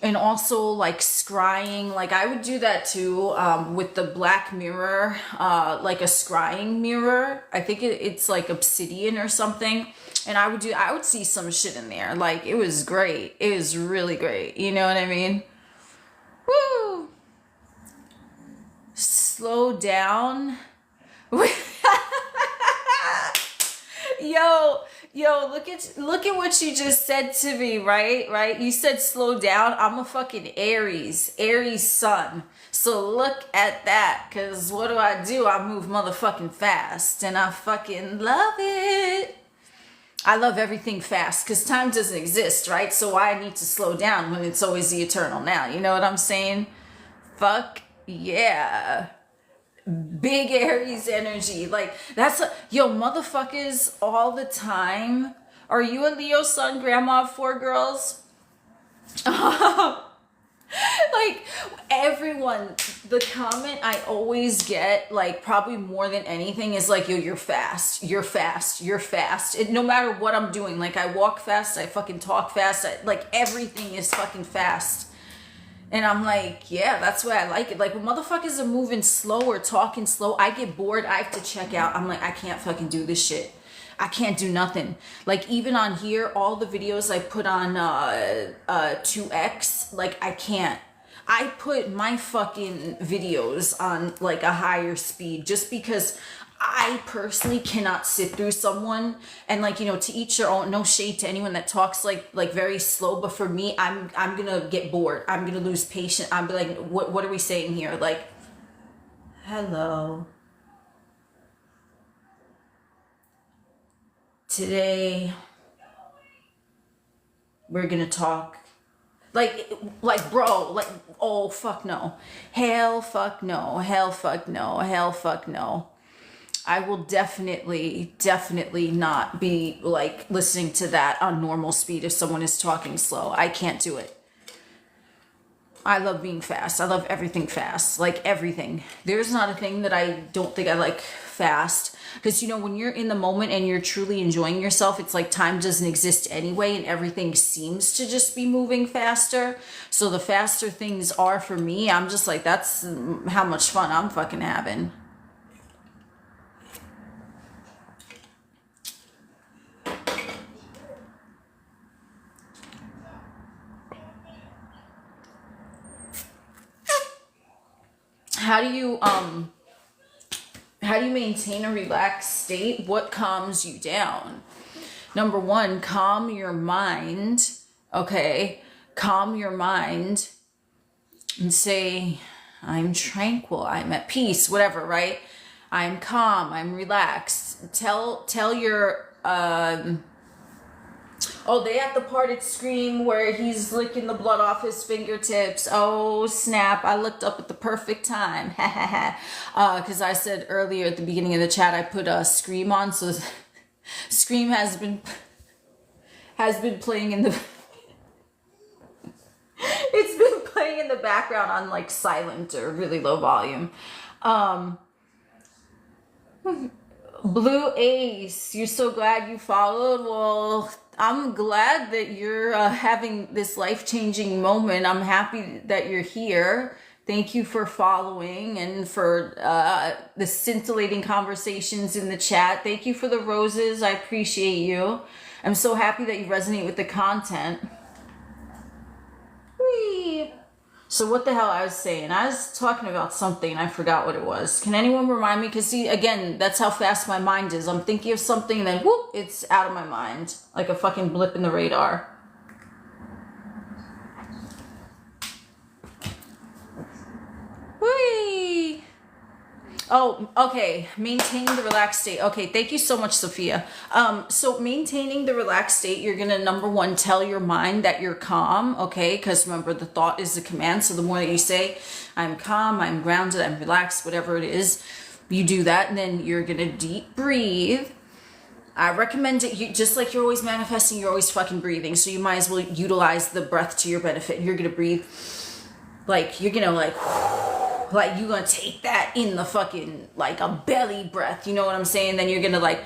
And also like scrying, like I would do that too, with the Black Mirror, like a scrying mirror. I think it's like obsidian or something. And I would see some shit in there. Like it was great. It was really great. You know what I mean? Woo! Slow down. Yo, Yo, look at what you just said to me, right? Right? You said slow down. I'm a fucking Aries sun. So look at that, cause what do? I move motherfucking fast, and I fucking love it. I love everything fast, cause time doesn't exist, right? So why I need to slow down when it's always the eternal now? You know what I'm saying? Fuck yeah. Big Aries energy. Like, yo, motherfuckers all the time. Are you a Leo sun, grandma of four girls? Like, everyone, the comment I always get, like, probably more than anything is like, yo, you're fast, you're fast, you're fast. No matter what I'm doing, like, I walk fast, I fucking talk fast, like, everything is fucking fast. And I'm like, yeah, that's why I like it. Like, when motherfuckers are moving slow or talking slow, I get bored. I have to check out. I'm like, I can't fucking do this shit. I can't do nothing. Like, even on here, all the videos I put on 2X, like, I can't. I put my fucking videos on, like, a higher speed just because I personally cannot sit through someone, and, like, you know, to each their own. No shade to anyone that talks like very slow, but for me, I'm gonna get bored. I'm gonna lose patience. I'm be like, what are we saying here? Like, hello. Today we're gonna talk like bro, like, oh fuck no, hell fuck no, hell fuck no, hell fuck no. I will definitely not be like listening to that on normal speed if someone is talking slow. I can't do it. I love being fast. I love everything fast, like everything. There's not a thing that I don't think I like fast. Because, you know, when you're in the moment and you're truly enjoying yourself, it's like time doesn't exist anyway and everything seems to just be moving faster. So the faster things are for me, I'm just like, that's how much fun I'm fucking having. How do you maintain a relaxed state? What calms you down? Number one, calm your mind. Okay, calm your mind and say, I'm tranquil, I'm at peace, whatever, right? I'm calm, I'm relaxed. Tell your oh, they at the part at Scream where he's licking the blood off his fingertips. Oh, snap. I looked up at the perfect time. Because I said earlier at the beginning of the chat, I put Scream on. So Scream has been playing in the... It's been playing in the background on like silent or really low volume. Blue Ace, you're so glad you followed. Well, I'm glad that you're having this life-changing moment. I'm happy that you're here. Thank you for following and for the scintillating conversations in the chat. Thank you for the roses. I appreciate you. I'm so happy that you resonate with the content. Whee! So what the hell I was saying? I was talking about something and I forgot what it was. Can anyone remind me? Because see, again, that's how fast my mind is. I'm thinking of something and then whoop, it's out of my mind. Like a fucking blip in the radar. Whee! Oh, okay. Maintaining the relaxed state. Okay, thank you so much, Sophia. So maintaining the relaxed state, you're gonna, number one, tell your mind that you're calm, okay? Because remember, the thought is the command. So the more that you say, I'm calm, I'm grounded, I'm relaxed, whatever it is, you do that, and then you're gonna deep breathe. I recommend it, just like you're always manifesting, you're always fucking breathing. So you might as well utilize the breath to your benefit. You're gonna breathe like, you're gonna like you're gonna take that in the fucking, like a belly breath, you know what I'm saying? Then you're gonna like,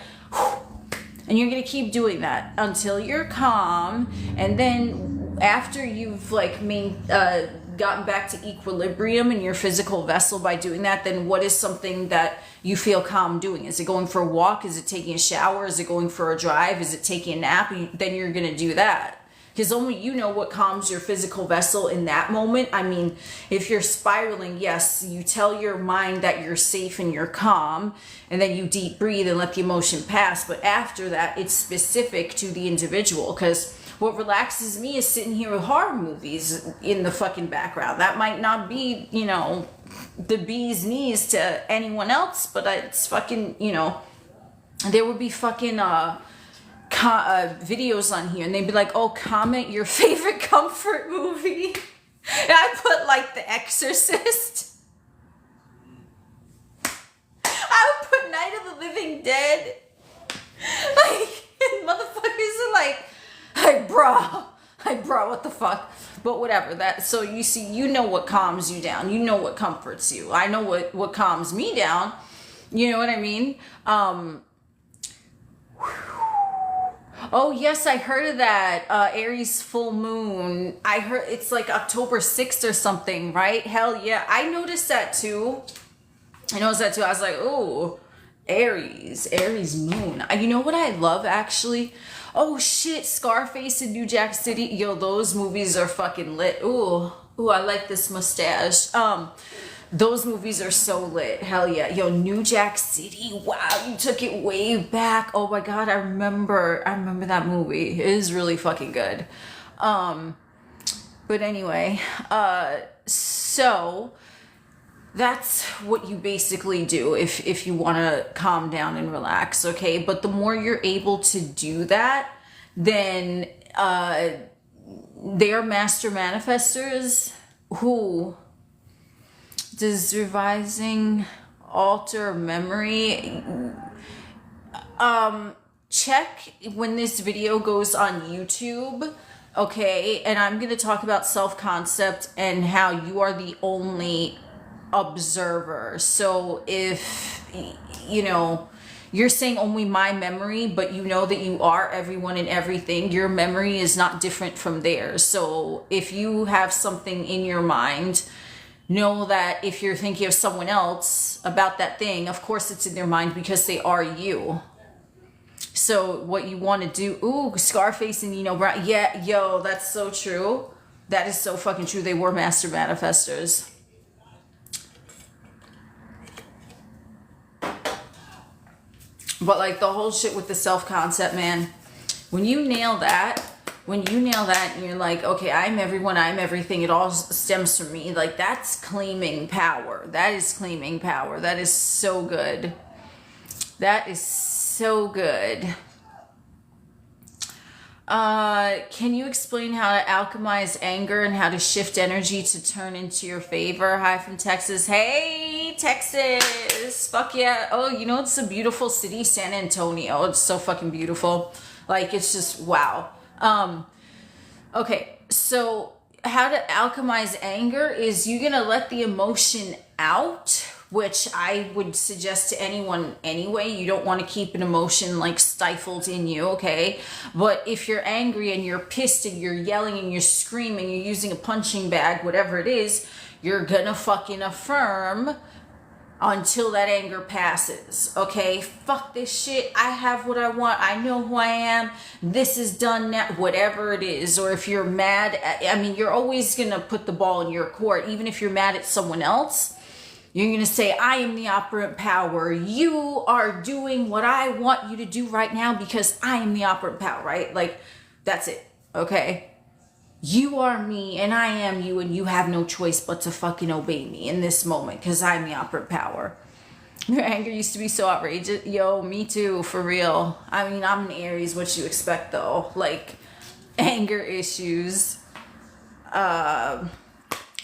and you're gonna keep doing that until you're calm. And then after you've like gotten back to equilibrium in your physical vessel by doing that, then what is something that you feel calm doing? Is it going for a walk? Is it taking a shower? Is it going for a drive? Is it taking a nap? Then you're gonna do that. because only you know what calms your physical vessel in that moment. I mean, if you're spiraling, yes, you tell your mind that you're safe and you're calm, and then you deep breathe and let the emotion pass. But after that, it's specific to the individual, because what relaxes me is sitting here with horror movies in the fucking background. That might not be, you know, the bee's knees to anyone else, but it's fucking, you know, there would be fucking videos on here, and they'd be like, oh, comment your favorite comfort movie. And I put like The Exorcist. I would put Night of the Living Dead. Like, and motherfuckers are like, bruh, what the fuck? But whatever, that, so you see, you know what calms you down, you know what comforts you. I know what calms me down, you know what I mean? Oh yes, I heard of that, Aries full moon. I heard it's like October 6th or something, right? Hell yeah, I noticed that too. I was like, oh, Aries moon. You know what I love, actually? Oh shit, Scarface in New Jack City. Yo, those movies are fucking lit. Ooh, I like this mustache. Those movies are so lit. Hell yeah. Yo, New Jack City. Wow, you took it way back. Oh my god, I remember that movie. It is really fucking good. But anyway, so that's what you basically do if you want to calm down and relax, okay? But the more you're able to do that, then they are master manifestors. Who does revising alter memory? Check when this video goes on YouTube, okay? And I'm going to talk about self-concept and how you are the only observer. So if, you know, you're saying only my memory, but you know that you are everyone and everything, your memory is not different from theirs. So if you have something in your mind, know that if you're thinking of someone else about that thing, of course it's in their mind because they are you. So what you want to do, ooh, Scarface and Nino Brown, yeah, yo, that's so true. That is so fucking true. They were master manifestors. But like the whole shit with the self-concept, man, when you nail that and you're like, okay, I'm everyone, I'm everything, it all stems from me, like that's claiming power. That is claiming power. That is so good. That is so good. Can you explain how to alchemize anger and how to shift energy to turn into your favor? Hi from Texas. Hey, Texas. Fuck yeah. Oh, you know, it's a beautiful city, San Antonio. It's so fucking beautiful. Like, it's just, wow. Okay, so how to alchemize anger is you're gonna let the emotion out, which I would suggest to anyone anyway. You don't want to keep an emotion like stifled in you, okay? But if you're angry and you're pissed and you're yelling and you're screaming, you're using a punching bag, whatever it is, you're gonna fucking affirm until that anger passes, okay? Fuck this shit. I have what I want. I know who I am. This is done now, whatever it is. Or if you're mad, I mean, you're always gonna put the ball in your court. Even if you're mad at someone else, you're going to say, I am the operant power. You are doing what I want you to do right now because I am the operant power, right? Like, that's it, okay? You are me and I am you, and you have no choice but to fucking obey me in this moment because I'm the operant power. Your anger used to be so outrageous. Yo, me too, for real. I mean, I'm an Aries. What you expect, though? Like, anger issues.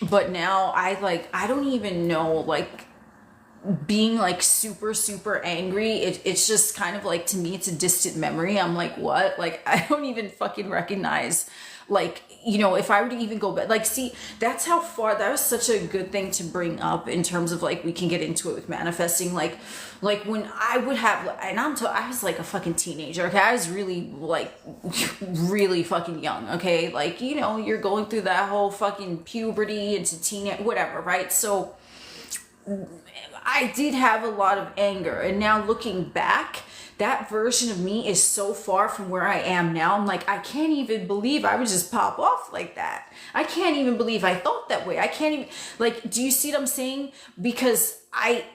But now I don't even know, like, being like super angry. It's just kind of like, to me, it's a distant memory. I'm like, what? Like, I don't even fucking recognize, like, you know, if I were to even go back, like, see, that's how far, that was such a good thing to bring up in terms of like, we can get into it with manifesting. Like when I would have, and I was like a fucking teenager, okay? I was really like, really fucking young, okay? Like, you know, you're going through that whole fucking puberty into teenage, whatever, right? So I did have a lot of anger, and now looking back, that version of me is so far from where I am now. I'm like, I can't even believe I would just pop off like that. I can't even believe I thought that way. I can't even, like, do you see what I'm saying? Because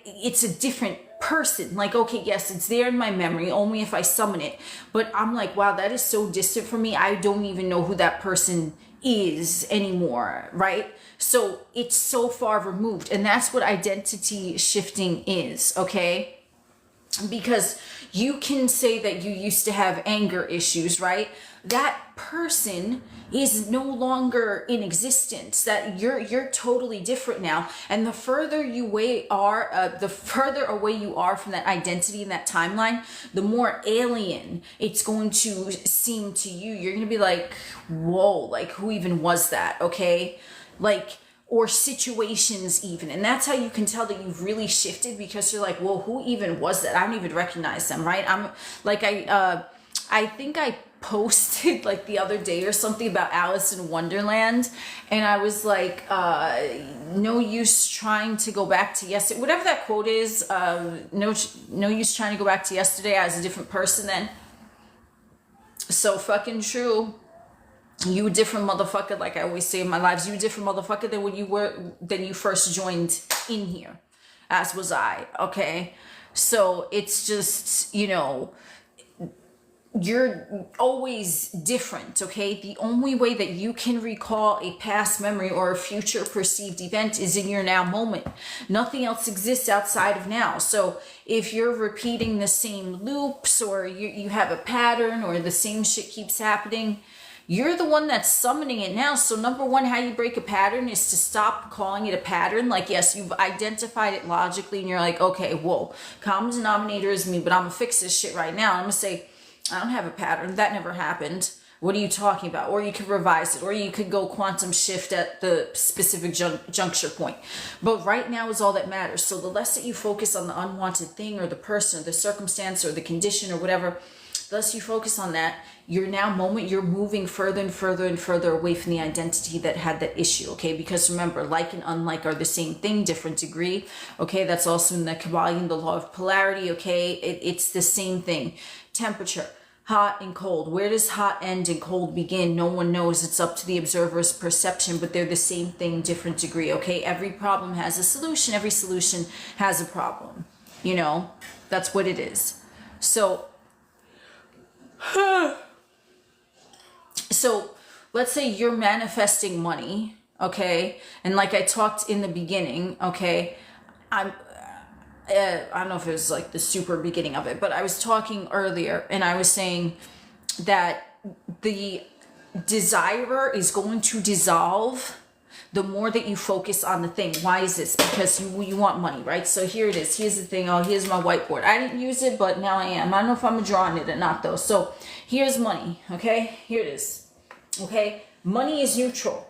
it's a different person. Like, okay, yes, it's there in my memory only if I summon it. But I'm like, wow, that is so distant from me. I don't even know who that person is anymore, right? So it's so far removed. And that's what identity shifting is, okay? Because you can say that you used to have anger issues, right? That person is no longer in existence. That you're totally different now. And the further you the further away you are from that identity and that timeline, the more alien it's going to seem to you. You're going to be like, whoa, like who even was that? Okay, like, or situations even. And that's how you can tell that you've really shifted, because you're like, well, who even was that? I don't even recognize them, right? I'm like, I think I posted like the other day or something about Alice in Wonderland, and I was like, no use trying to go back to yesterday, whatever that quote is. No use trying to go back to yesterday as a different person then. So fucking true. You a different motherfucker, like I always say in my lives. You a different motherfucker than you first joined in here, as was I, okay? So it's just, you know, you're always different, okay? The only way that you can recall a past memory or a future perceived event is in your now moment. Nothing else exists outside of now. So if you're repeating the same loops, or you have a pattern, or the same shit keeps happening, you're the one that's summoning it now. So number one, how you break a pattern is to stop calling it a pattern. Like, yes, you've identified it logically and you're like, okay, whoa, common denominator is me, but I'm gonna fix this shit right now. I'm gonna say, I don't have a pattern. That never happened. What are you talking about? Or you could revise it, or you could go quantum shift at the specific juncture point. But right now is all that matters. So the less that you focus on the unwanted thing or the person or the circumstance or the condition or whatever, the less you focus on that, your now moment, you're moving further and further and further away from the identity that had that issue, okay? Because remember, like and unlike are the same thing, different degree, okay? That's also in the Kabbalion, the law of polarity, okay? It's the same thing. Temperature, hot and cold. Where does hot end and cold begin? No one knows. It's up to the observer's perception, but they're the same thing, different degree, okay? Every problem has a solution. Every solution has a problem. You know, that's what it is. So let's say you're manifesting money, okay? And like I talked in the beginning, okay? I don't know if it was like the super beginning of it, but I was talking earlier and I was saying that the desirer is going to dissolve the more that you focus on the thing. Why is this? Because you want money, right? So here it is. Here's the thing. Oh, here's my whiteboard. I didn't use it, but now I am. I don't know if I'm drawing it or not though. So here's money, okay? Here it is, okay? Money is neutral.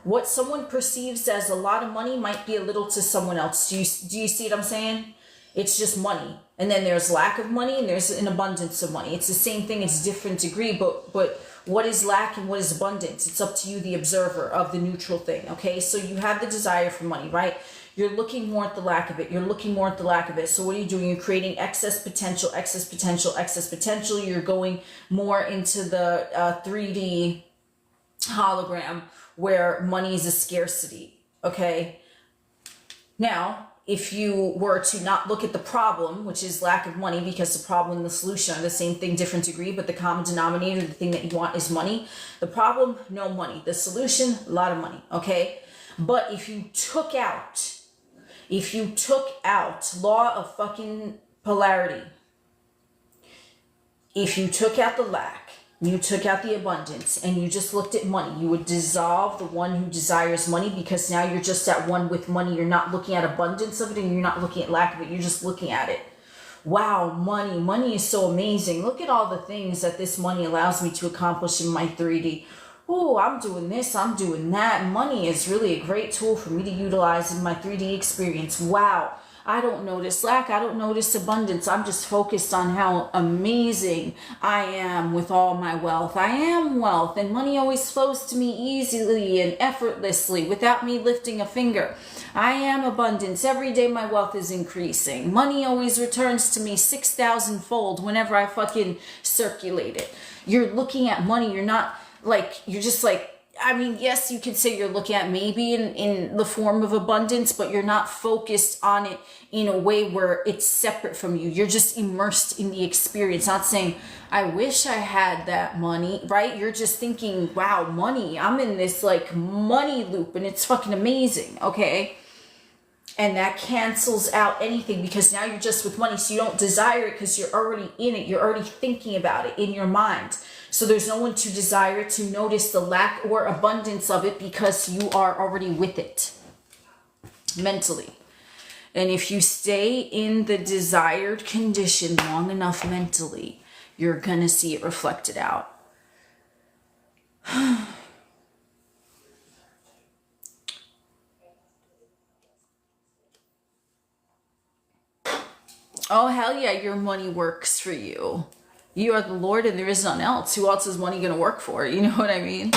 What someone perceives as a lot of money might be a little to someone else. Do you see what I'm saying? It's just money. And then there's lack of money and there's an abundance of money. It's the same thing. It's different degree, but what is lack and what is abundance? It's up to you, the observer of the neutral thing, okay? So you have the desire for money, right? You're looking more at the lack of it. You're looking more at the lack of it. So what are you doing? You're creating excess potential, excess potential, excess potential. You're going more into the 3D hologram where money is a scarcity, okay? Now, if you were to not look at the problem, which is lack of money, because the problem and the solution are the same thing, different degree, but the common denominator, the thing that you want is money. The problem, no money. The solution, a lot of money, okay? But if you took out law of fucking polarity, if you took out the lack, you took out the abundance, and you just looked at money, you would dissolve the one who desires money, because now you're just at one with money. You're not looking at abundance of it, and you're not looking at lack of it. You're just looking at it. Wow, money. Money is so amazing. Look at all the things that this money allows me to accomplish in my 3D. Oh, I'm doing this, I'm doing that. Money is really a great tool for me to utilize in my 3D experience. Wow. I don't notice lack. I don't notice abundance. I'm just focused on how amazing I am with all my wealth. I am wealth, and money always flows to me easily and effortlessly without me lifting a finger. I am abundance. Every day my wealth is increasing. Money always returns to me 6,000 fold whenever I fucking circulate it. You're looking at money. You're not like, you're just like, I mean, yes, you could say you're looking at maybe in the form of abundance, but you're not focused on it in a way where it's separate from you. You're just immersed in the experience, not saying, I wish I had that money, right? You're just thinking, wow, money. I'm in this like money loop and it's fucking amazing, okay? And that cancels out anything because now you're just with money. So you don't desire it because you're already in it. You're already thinking about it in your mind. So there's no one to desire to notice the lack or abundance of it because you are already with it mentally. And if you stay in the desired condition long enough mentally, you're going to see it reflected out. Oh, hell yeah, your money works for you. You are the Lord and there is none else. Who else is money going to work for? You know what I mean?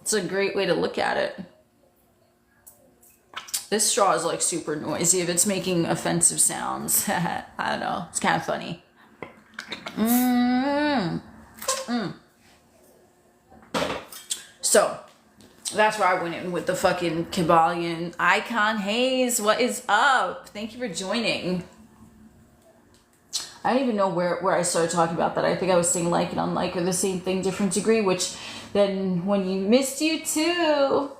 It's a great way to look at it. This straw is like super noisy if it's making offensive sounds. I don't know. It's kind of funny. So that's where I went in with the fucking Kybalion icon. Haze, what is up? Thank you for joining. I don't even know where I started talking about that. I think I was saying like and unlike are the same thing, different degree, which then when you missed you too,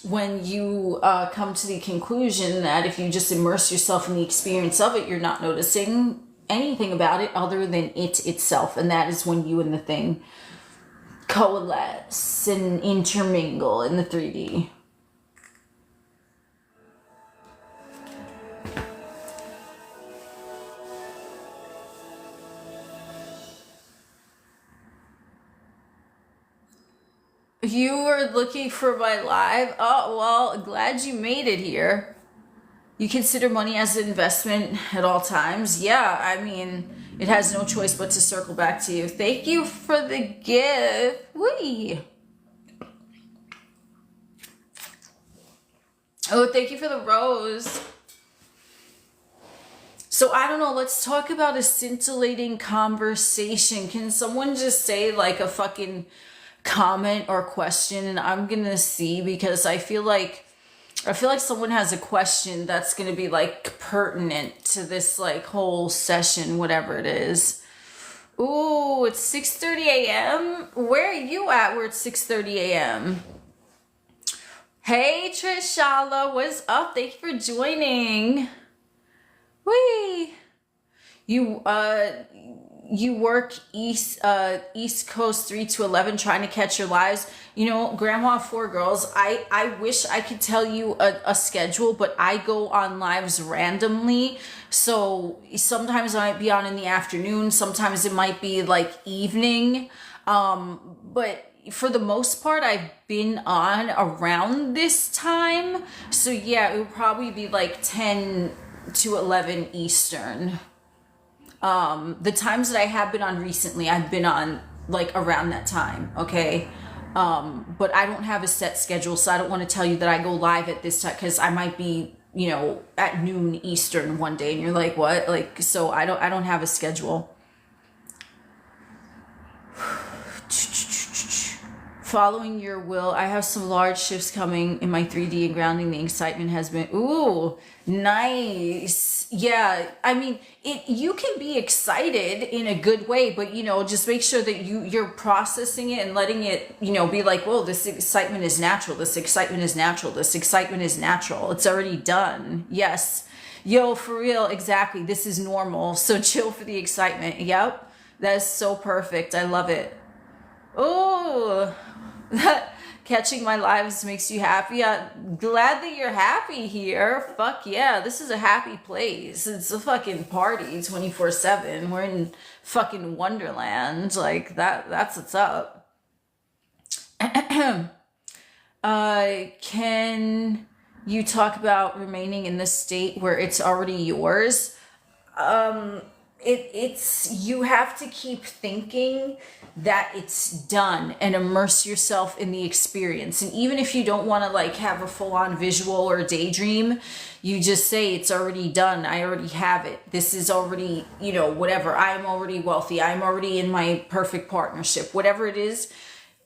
when you come to the conclusion that if you just immerse yourself in the experience of it, you're not noticing anything about it other than it itself. And that is when you and the thing coalesce and intermingle in the 3D. You were looking for my live? Oh, well, glad you made it here. You consider money as an investment at all times? Yeah, I mean, it has no choice but to circle back to you. Thank you for the gift. Whee! Oh, thank you for the rose. So I don't know, let's talk about a scintillating conversation. Can someone just say like a fucking comment or question and I'm gonna see, because I feel like someone has a question that's gonna be like pertinent to this like whole session, whatever it is. Ooh, it's 6:30 a.m. Where are you at where it's 6:30 a.m.? Hey Trishala, what's up? Thank you for joining. Whee! You work East Coast 3 to 11 trying to catch your lives. You know, Grandma of 4 girls, I wish I could tell you a schedule, but I go on lives randomly. So sometimes I might be on in the afternoon. Sometimes it might be like evening. But for the most part, I've been on around this time. So yeah, it would probably be like 10 to 11 Eastern. The times that I have been on recently, I've been on like around that time, okay? But I don't have a set schedule, so I don't want to tell you that I go live at this time, because I might be, you know, at noon Eastern one day, and you're like, what? Like, so I don't have a schedule. Following your will, I have some large shifts coming in my 3D and grounding. The excitement has been, ooh, nice. Yeah, I mean, you can be excited in a good way, but you know, just make sure that you're processing it and letting it, you know, be like, whoa, this excitement is natural. This excitement is natural. This excitement is natural. It's already done. Yes. Yo, for real, exactly. This is normal. So chill for the excitement. Yep. That is so perfect. I love it. Oh, catching my lives makes you happy. I'm glad that you're happy here. Fuck yeah, this is a happy place. It's a fucking party 24/7. We're in fucking Wonderland. Like that's what's up. Can you talk about remaining in the state where it's already yours. It's you have to keep thinking that it's done and immerse yourself in the experience. And even if you don't want to like have a full-on visual or daydream, you just say it's already done. I already have it. This is already, whatever. I am already wealthy. I'm already in my perfect partnership. Whatever it is,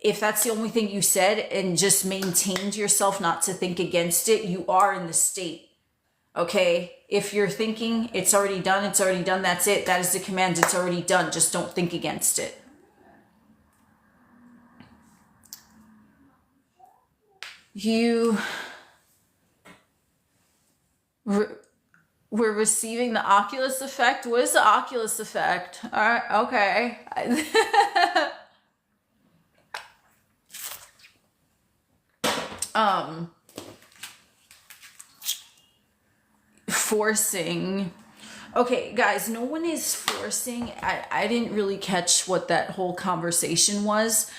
if that's the only thing you said and just maintained yourself not to think against it, you are in the state. Okay, if you're thinking it's already done, that's it. That is the command, it's already done. Just don't think against it. We're receiving the Oculus effect. What is the Oculus effect? All right, okay. Forcing. Okay, guys, no one is forcing. I didn't really catch what that whole conversation was.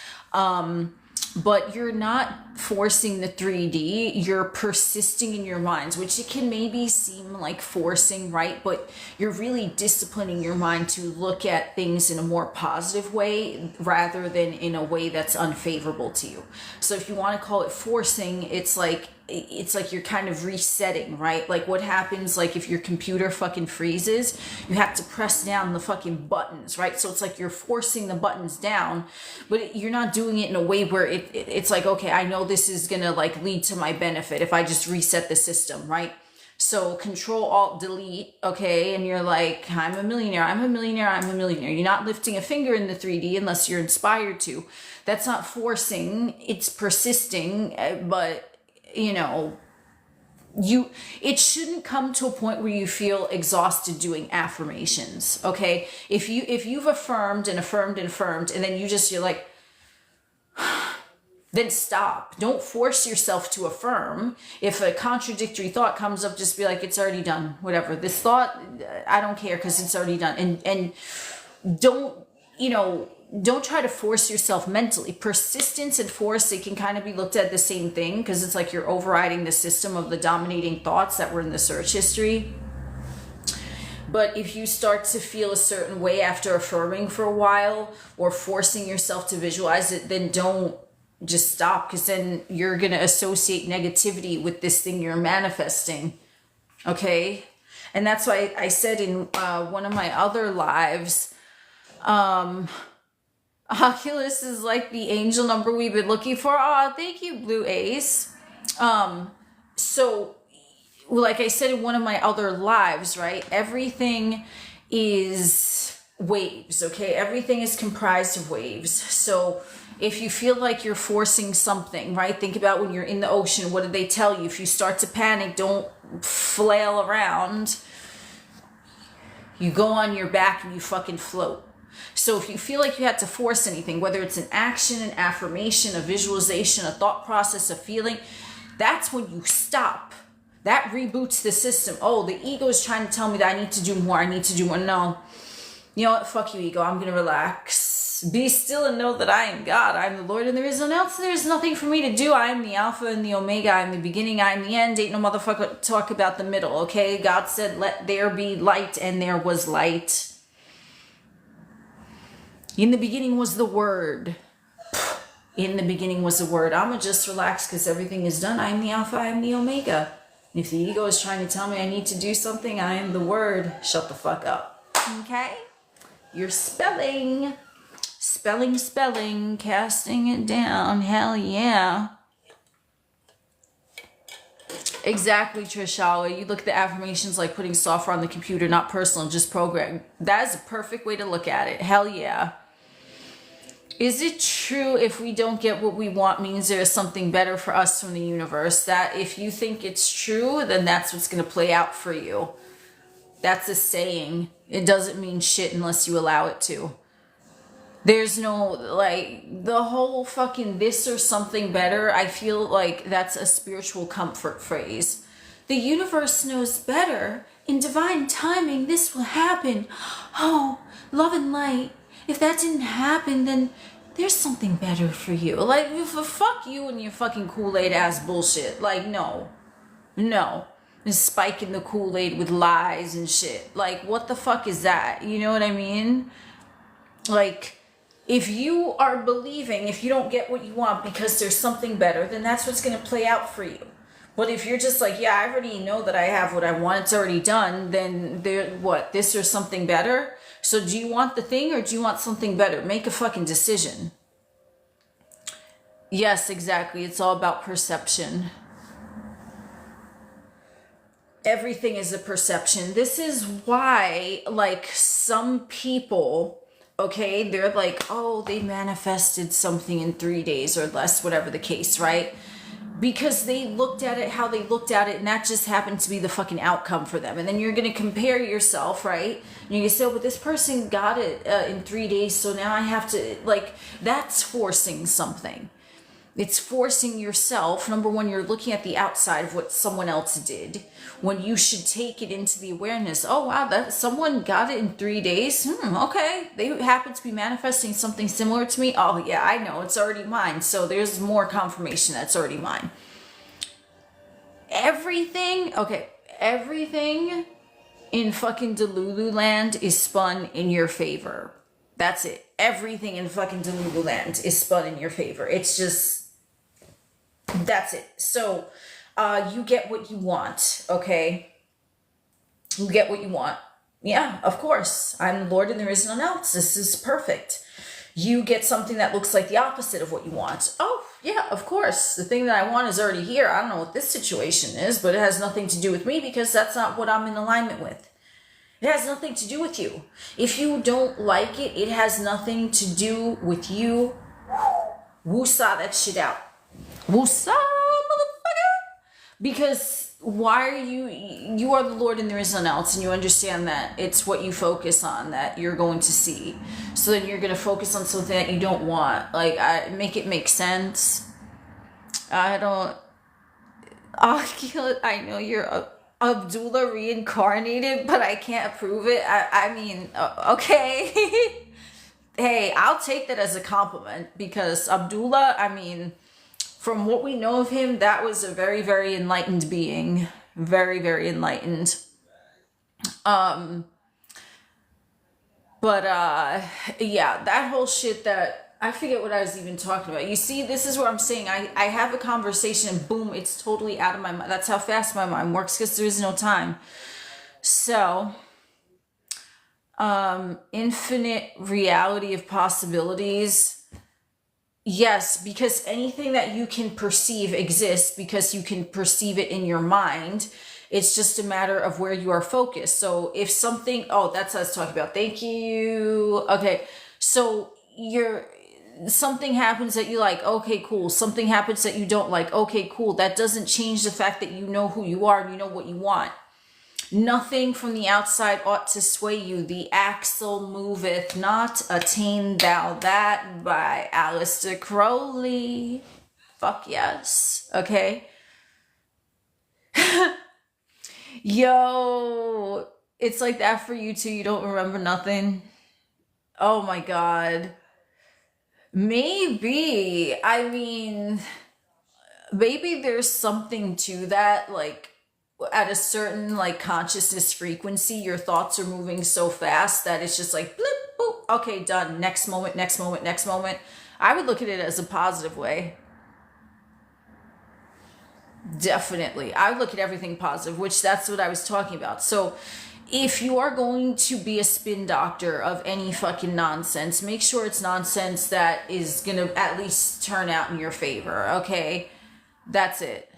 But you're not forcing the 3D, you're persisting in your minds, which it can maybe seem like forcing, right? But you're really disciplining your mind to look at things in a more positive way rather than in a way that's unfavorable to you. So if you want to call it forcing, it's like you're kind of resetting, right? Like what happens, like if your computer fucking freezes, you have to press down the fucking buttons, right? So it's like you're forcing the buttons down, but you're not doing it in a way where it's like, okay, I know this is gonna like lead to my benefit if I just reset the system, right? So Control Alt Delete, okay, and you're like, I'm a millionaire, I'm a millionaire, I'm a millionaire. You're not lifting a finger in the 3D unless you're inspired to. That's not forcing, it's persisting, but it shouldn't come to a point where you feel exhausted doing affirmations. Okay, if you've affirmed and affirmed and affirmed and then you're like, then stop. Don't force yourself to affirm. If a contradictory thought comes up, just be like, it's already done, whatever. This thought, I don't care because it's already done. And don't try to force yourself mentally. Persistence and force, they can kind of be looked at the same thing because it's like you're overriding the system of the dominating thoughts that were in the search history. But if you start to feel a certain way after affirming for a while or forcing yourself to visualize it, then don't just stop, because then you're going to associate negativity with this thing you're manifesting. Okay? And that's why I said in one of my other lives, Oculus is like the angel number we've been looking for. Oh, thank you, Blue Ace. So, like I said in one of my other lives, right? Everything is waves, okay? Everything is comprised of waves. So, if you feel like you're forcing something, right? Think about when you're in the ocean. What did they tell you? If you start to panic, don't flail around. You go on your back and you fucking float. So if you feel like you had to force anything, whether it's an action, an affirmation, a visualization, a thought process, a feeling, that's when you stop. That reboots the system. Oh, the ego is trying to tell me that I need to do more. I need to do more. No. You know what? Fuck you, ego. I'm going to relax. Be still and know that I am God. I am the Lord and there is none else. There is nothing for me to do. I am the Alpha and the Omega. I am the beginning. I am the end. Ain't no motherfucker talk about the middle, okay? God said, let there be light, and there was light. In the beginning was the Word. In the beginning was the Word. I'm going to just relax because everything is done. I am the Alpha. I am the Omega. And if the ego is trying to tell me I need to do something, I am the Word. Shut the fuck up. Okay? You're spelling, casting it down. Hell yeah. Exactly, Trishala. You look at the affirmations like putting software on the computer, not personal, just program. That is a perfect way to look at it. Hell yeah. Is it true if we don't get what we want means there is something better for us from the universe? That if you think it's true, then that's what's going to play out for you. That's a saying. It doesn't mean shit unless you allow it to. There's no, like, the whole fucking this or something better, I feel like that's a spiritual comfort phrase. The universe knows better. In divine timing, this will happen. Oh, love and light. If that didn't happen, then there's something better for you. Like, fuck you and your fucking Kool-Aid ass bullshit. Like, no. No. And spiking the Kool-Aid with lies and shit. Like, what the fuck is that? You know what I mean? Like, if you are believing, if you don't get what you want because there's something better, then that's what's going to play out for you. But if you're just like, yeah, I already know that I have what I want, it's already done, then this or something better? So do you want the thing or do you want something better? Make a fucking decision. Yes, exactly. It's all about perception. Everything is a perception. This is why, like, some people, okay, they're like, oh, they manifested something in 3 days or less, whatever the case, right? Because they looked at it how they looked at it, and that just happened to be the fucking outcome for them. And then you're going to compare yourself, right? And you say, oh, but this person got it in 3 days, so now I have to, like, that's forcing something. It's forcing yourself. Number one, you're looking at the outside of what someone else did when you should take it into the awareness. Oh, wow, that someone got it in 3 days. Okay. They happen to be manifesting something similar to me. Oh, yeah, I know. It's already mine. So there's more confirmation that's already mine. Everything in fucking Delulu land is spun in your favor. That's it. Everything in fucking Delulu land is spun in your favor. It's just... that's it. So, you get what you want, okay? You get what you want. Yeah, of course. I'm the Lord and there is none else. This is perfect. You get something that looks like the opposite of what you want. Oh, yeah, of course. The thing that I want is already here. I don't know what this situation is, but it has nothing to do with me because that's not what I'm in alignment with. It has nothing to do with you. If you don't like it, it has nothing to do with you. Woosah that shit out. Woosah, motherfucker! Because why are you are the Lord and there is none else, and you understand that it's what you focus on that you're going to see. So then you're going to focus on something that you don't want. Like, make it make sense. I know you're Abdullah reincarnated, but I can't prove it. I mean, okay. Hey, I'll take that as a compliment because Abdullah, I mean... from what we know of him, that was a very, very enlightened being. Very, very enlightened. Yeah, that whole shit that... I forget what I was even talking about. You see, this is what I'm saying. I have a conversation and boom, it's totally out of my mind. That's how fast my mind works because there is no time. So, infinite reality of possibilities... yes, because anything that you can perceive exists because you can perceive it in your mind. It's just a matter of where you are focused. So if something, oh, that's what I was talking about. Thank you. Okay. So something happens that you like. Okay, cool. Something happens that you don't like. Okay, cool. That doesn't change the fact that you know who you are and you know what you want. Nothing from the outside ought to sway you. The axle moveth not, attain thou that, by Aleister Crowley. Fuck yes. Okay. Yo, it's like that for you too. You don't remember nothing. Oh my God. Maybe. I mean, maybe there's something to that. Like, at a certain like consciousness frequency, your thoughts are moving so fast that it's just like blip, boop, okay, done. Next moment, next moment, next moment. I would look at it as a positive way. Definitely. I would look at everything positive, which that's what I was talking about. So if you are going to be a spin doctor of any fucking nonsense, make sure it's nonsense that is going to at least turn out in your favor, okay? That's it.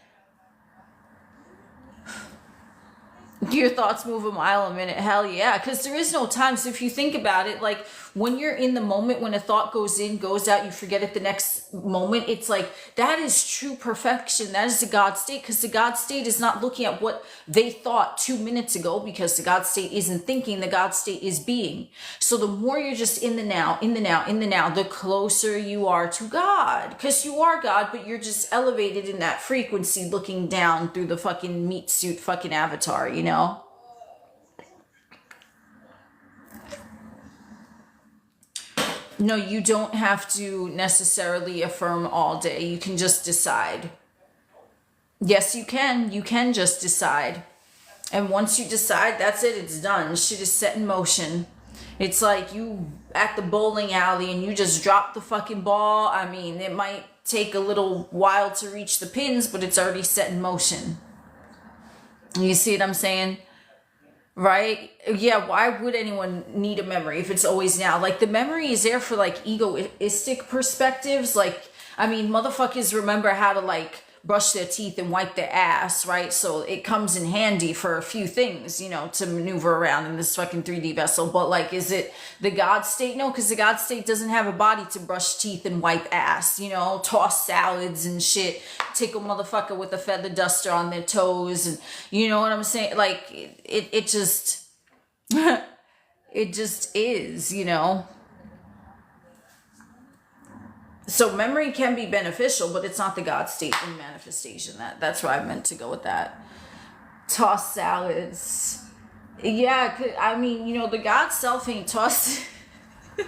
Your thoughts move a mile a minute. Hell yeah. Because there is no time. So if you think about it, like when you're in the moment, when a thought goes in, goes out, you forget it the next moment. It's like, that is true perfection. That is the God state. Because the God state is not looking at what they thought 2 minutes ago, because the God state isn't thinking. The God state is being. So the more you're just in the now, in the now, in the now, the closer you are to God. Because you are God, but you're just elevated in that frequency, looking down through the fucking meat suit fucking avatar, you know? No, you don't have to necessarily affirm all day. You can just decide. Yes, you can. You can just decide. And once you decide, that's it. It's done. Shit is set in motion. It's like you at the bowling alley and you just drop the fucking ball. I mean, it might take a little while to reach the pins, but it's already set in motion. You see what I'm saying? Right? Yeah, why would anyone need a memory if it's always now? Like, the memory is there for, like, egoistic perspectives. Like, I mean, motherfuckers remember how to, like, brush their teeth and wipe their ass, right? So it comes in handy for a few things, you know, to maneuver around in this fucking 3D vessel. But, like, is it the God state? No, because the God state doesn't have a body to brush teeth and wipe ass, you know, toss salads and shit, tickle motherfucker with a feather duster on their toes, and you know what I'm saying? Like, it just, it just is, you know? So memory can be beneficial, but it's not the God state in manifestation. That's where I meant to go with that. Toss salads. Yeah, I mean, you know, the God self ain't tossed. I'm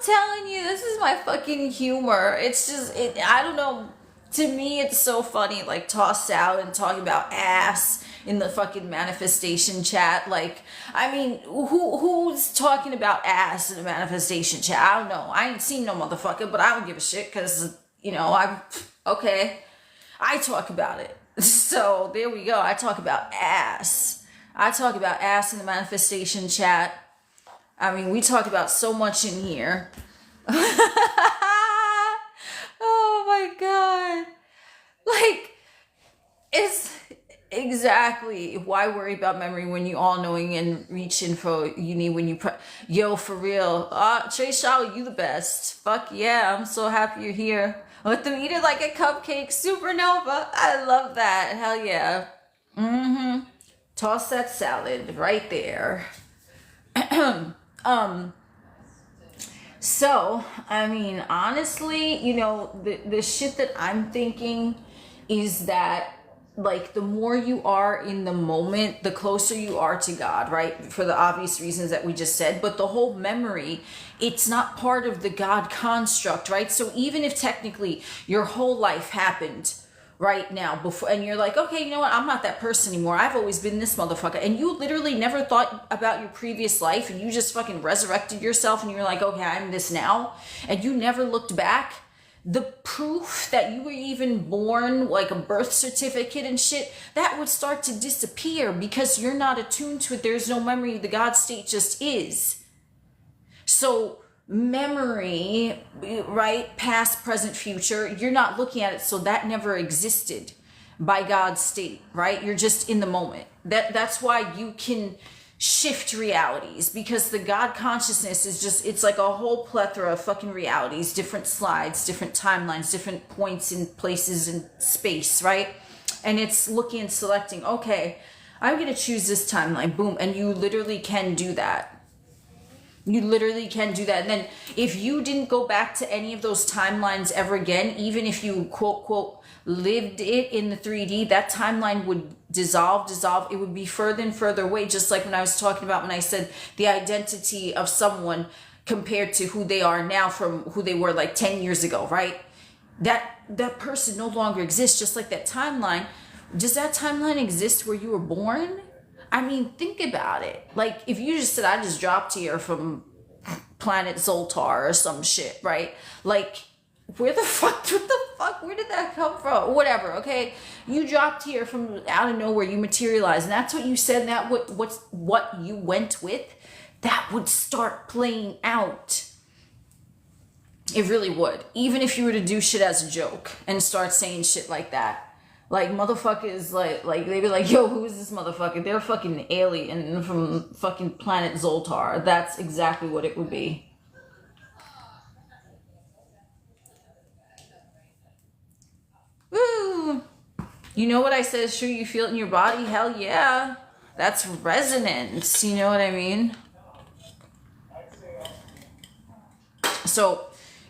telling you, this is my fucking humor. It's just, I don't know. To me, it's so funny, like, toss salad and talking about ass in the fucking manifestation chat. Like, I mean, who's talking about ass in the manifestation chat? I don't know. I ain't seen no motherfucker, but I don't give a shit because, you know, okay. I talk about it. So there we go. I talk about ass. I talk about ass in the manifestation chat. I mean, we talk about so much in here. Oh my God. Like, it's exactly why worry about memory when you all knowing and reach info you need when you yo, for real. Trey Shaw, you the best. Fuck yeah, I'm so happy you're here. Let them eat it like a cupcake. Supernova. I love that. Hell yeah. Toss that salad right there. So, I mean, honestly, you know, the shit that I'm thinking is that, like, the more you are in the moment, the closer you are to God, right? For the obvious reasons that we just said. But the whole memory, it's not part of the God construct, right? So even if technically your whole life happened right now before, and you're like, okay, you know what, I'm not that person anymore, I've always been this motherfucker, and you literally never thought about your previous life, and you just fucking resurrected yourself, and you're like, okay, I'm this now, and you never looked back, the proof that you were even born, like a birth certificate and shit, that would start to disappear because you're not attuned to it. There's no memory. The God state just is. So memory, right, past, present, future, you're not looking at it, so that never existed by God's state, right? You're just in the moment. That's why you can shift realities, because the God consciousness is just, it's like a whole plethora of fucking realities, different slides, different timelines, different points in places in space, right? And it's looking and selecting, okay, I'm gonna choose this timeline, boom, and you literally can do that. You literally can do that. And then if you didn't go back to any of those timelines ever again, even if you quote, quote, lived it in the 3D, that timeline would dissolve. It would be further and further away. Just like when I was talking about when I said the identity of someone compared to who they are now from who they were like 10 years ago, right? That person no longer exists, just like that timeline. Does that timeline exist where you were born? I mean, think about it. Like, if you just said, I just dropped here from planet Zoltar or some shit, right? Like, where the fuck, where did that come from? Whatever, okay? You dropped here from out of nowhere, you materialized, and that's what you said, that what you went with, that would start playing out. It really would. Even if you were to do shit as a joke and start saying shit like that. Like, motherfuckers, like they'd be like, yo, who is this motherfucker? They're a fucking alien from fucking planet Zoltar. That's exactly what it would be. Woo! You know what I said? Sure, you feel it in your body? Hell yeah. That's resonance. You know what I mean? So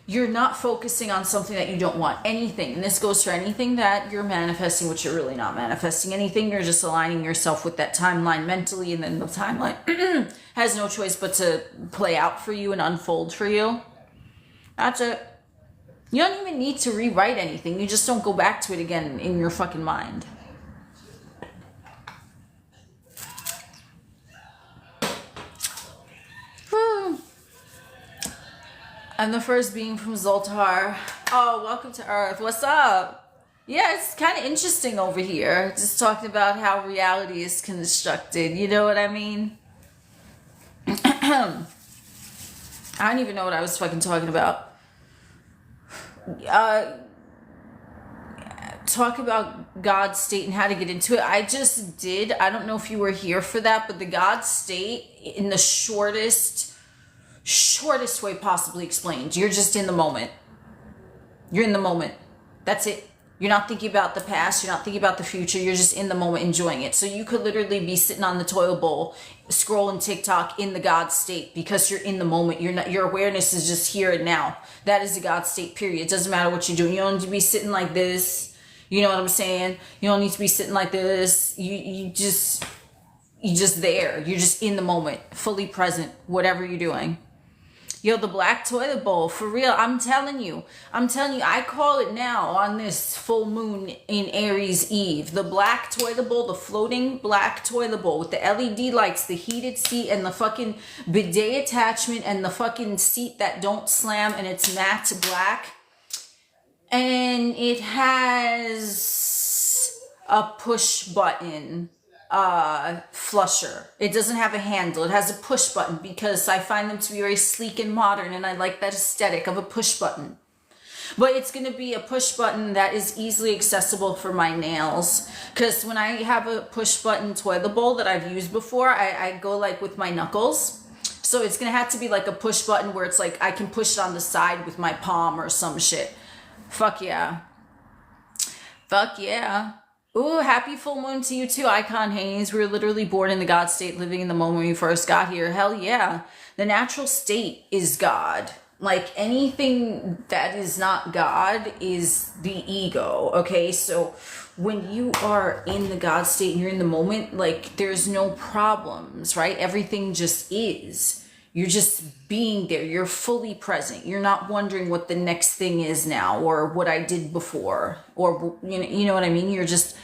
you're not focusing on something that you don't want. Anything. And this goes for anything that you're manifesting, which you're really not manifesting. Anything, you're just aligning yourself with that timeline mentally, and then the timeline has no choice but to play out for you and unfold for you. That's it. You don't even need to rewrite anything. You just don't go back to it again in your fucking mind. I'm the first being from Zoltar. Oh, welcome to Earth. What's up? Yeah, it's kind of interesting over here. Just talking about how reality is constructed. You know what I mean? I don't even know what I was fucking talking about. Talk about God's state and how to get into it. I just did. I don't know if you were here for that, but the God state in the shortest way possibly explained. You're just in the moment. You're in the moment. That's it. You're not thinking about the past. You're not thinking about the future. You're just in the moment enjoying it. So you could literally be sitting on the toilet bowl, scrolling TikTok in the God state because you're in the moment. Your awareness is just here and now. That is the God state, period. It doesn't matter what you're doing. You don't need to be sitting like this. You know what I'm saying? You don't need to be sitting like this. You just there. You're just in the moment, fully present, whatever you're doing. Yo, the black toilet bowl, for real. I'm telling you, I call it now on this full moon in Aries Eve. The black toilet bowl, the floating black toilet bowl with the LED lights, the heated seat, and the fucking bidet attachment, and the fucking seat that don't slam, and it's matte black. And it has a push button flusher. It doesn't have a handle. It has a push button because I find them to be very sleek and modern, and I like that aesthetic of a push button. But it's going to be a push button that is easily accessible for my nails, because when I have a push button toilet bowl that I've used before, I go like with my knuckles. So it's going to have to be like a push button where it's like I can push it on the side with my palm or some shit. Fuck yeah. Fuck yeah. Ooh, happy full moon to you too, Icon Haynes. We were literally born in the God state, living in the moment when we first got here. Hell yeah. The natural state is God. Like anything that is not God is the ego, okay? So when you are in the God state and you're in the moment, like there's no problems, right? Everything just is. You're just being there. You're fully present. You're not wondering what the next thing is now or what I did before, or you know what I mean? You're just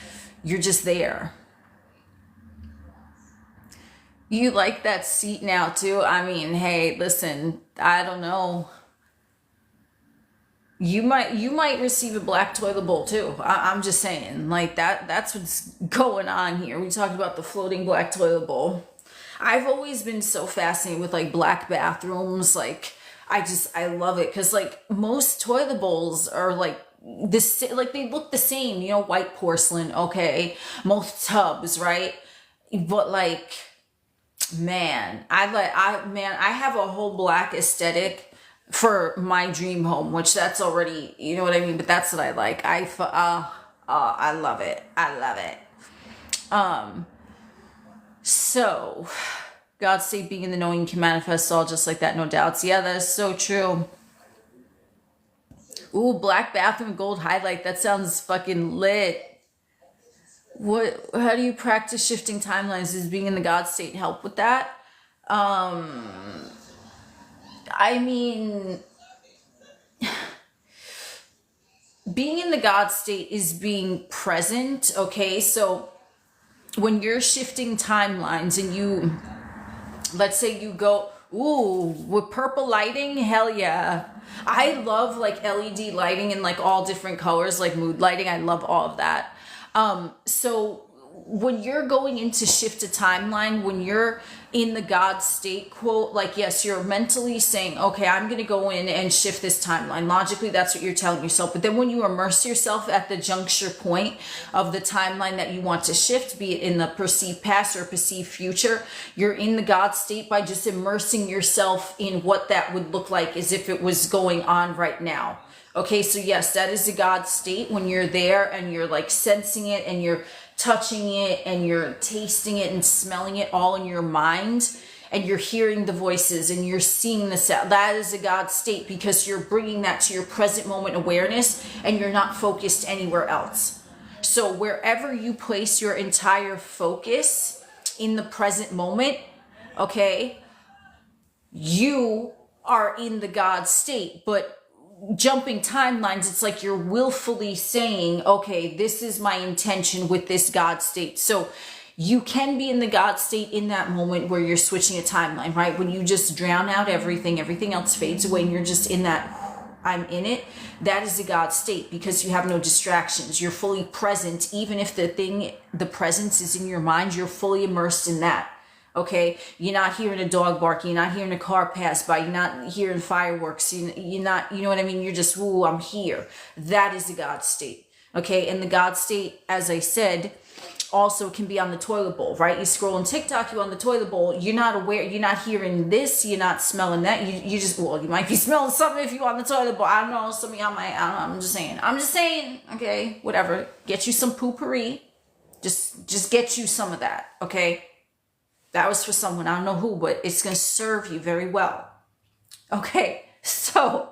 there. You like that seat now too? I mean, hey, listen, I don't know. You might receive a black toilet bowl too. I'm just saying, like that's what's going on here. We talked about the floating black toilet bowl. I've always been so fascinated with like black bathrooms. Like I love it because like most toilet bowls are like this, like they look the same, you know, white porcelain. Okay, most tubs, right? But like, man, I have a whole black aesthetic for my dream home, which that's already, you know what I mean. But that's what I like. I love it. I love it. So, God's state being in the knowing can manifest all just like that, no doubts. Yeah, that is so true. Ooh, black bathroom gold highlight. That sounds fucking lit. How do you practice shifting timelines? Does being in the God state help with that? I mean, being in the God state is being present, okay? So when you're shifting timelines and you, let's say you go, ooh, with purple lighting, hell yeah. I love like LED lighting in like all different colors, like mood lighting. I love all of that. So when you're going into shift a timeline, when you're in the God state, quote, like, yes, you're mentally saying, okay, I'm going to go in and shift this timeline. Logically, that's what you're telling yourself. But then when you immerse yourself at the juncture point of the timeline that you want to shift, be it in the perceived past or perceived future, you're in the God state by just immersing yourself in what that would look like as if it was going on right now. Okay, so yes, that is the God state when you're there and you're like sensing it and you're touching it and you're tasting it and smelling it all in your mind, and you're hearing the voices and you're seeing the sound. That is a God state because you're bringing that to your present moment awareness and you're not focused anywhere else. So wherever you place your entire focus in the present moment, okay, you are in the God state. But jumping timelines, it's like you're willfully saying, okay, this is my intention with this God state. So you can be in the God state in that moment where you're switching a timeline, right? When you just drown out everything else fades away, and you're just in that, I'm in it. That is the God state, because you have no distractions. You're fully present. Even if the presence is in your mind, you're fully immersed in that. Okay, you're not hearing a dog barking, you're not hearing a car pass by, you're not hearing fireworks, you're not, you know what I mean? You're just, ooh, I'm here. That is the God state. Okay, and the God state, as I said, also can be on the toilet bowl, right? You scroll on TikTok, you're on the toilet bowl, you're not aware, you're not hearing this, you're not smelling that, you just, well, you might be smelling something if you're on the toilet bowl. I don't know, some of y'all might, I don't know, I'm just saying, okay, whatever. Get you some poopery. Just get you some of that, okay? That was for someone, I don't know who, but it's going to serve you very well. Okay, so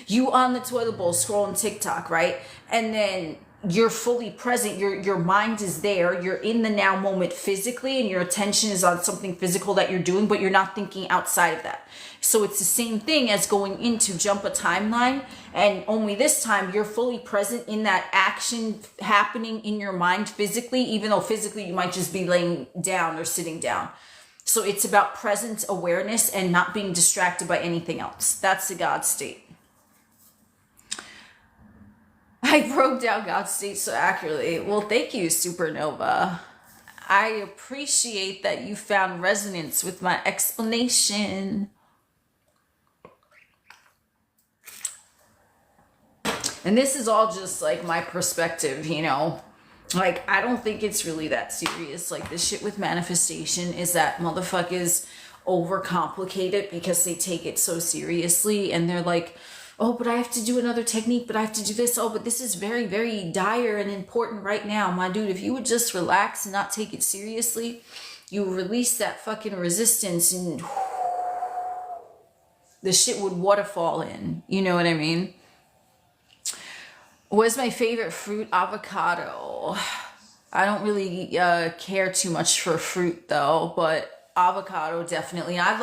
you on the toilet bowl scrolling TikTok, right? And then you're fully present. Your mind is there. You're in the now moment physically, and your attention is on something physical that you're doing, but you're not thinking outside of that. So it's the same thing as going into jump a timeline, and only this time you're fully present in that action happening in your mind physically, even though physically you might just be laying down or sitting down. So it's about present awareness and not being distracted by anything else. That's the God state. I broke down God state so accurately. Well, thank you, Supernova. I appreciate that you found resonance with my explanation. And this is all just like my perspective, you know. Like, I don't think it's really that serious. Like, this shit with manifestation is that motherfuckers overcomplicate it because they take it so seriously, and they're like, oh, but I have to do another technique, but I have to do this. Oh, but this is very, very dire and important right now. My dude, if you would just relax and not take it seriously, you release that fucking resistance, and the shit would waterfall in. You know what I mean? What's my favorite fruit? Avocado. I don't really care too much for fruit though, but avocado definitely. I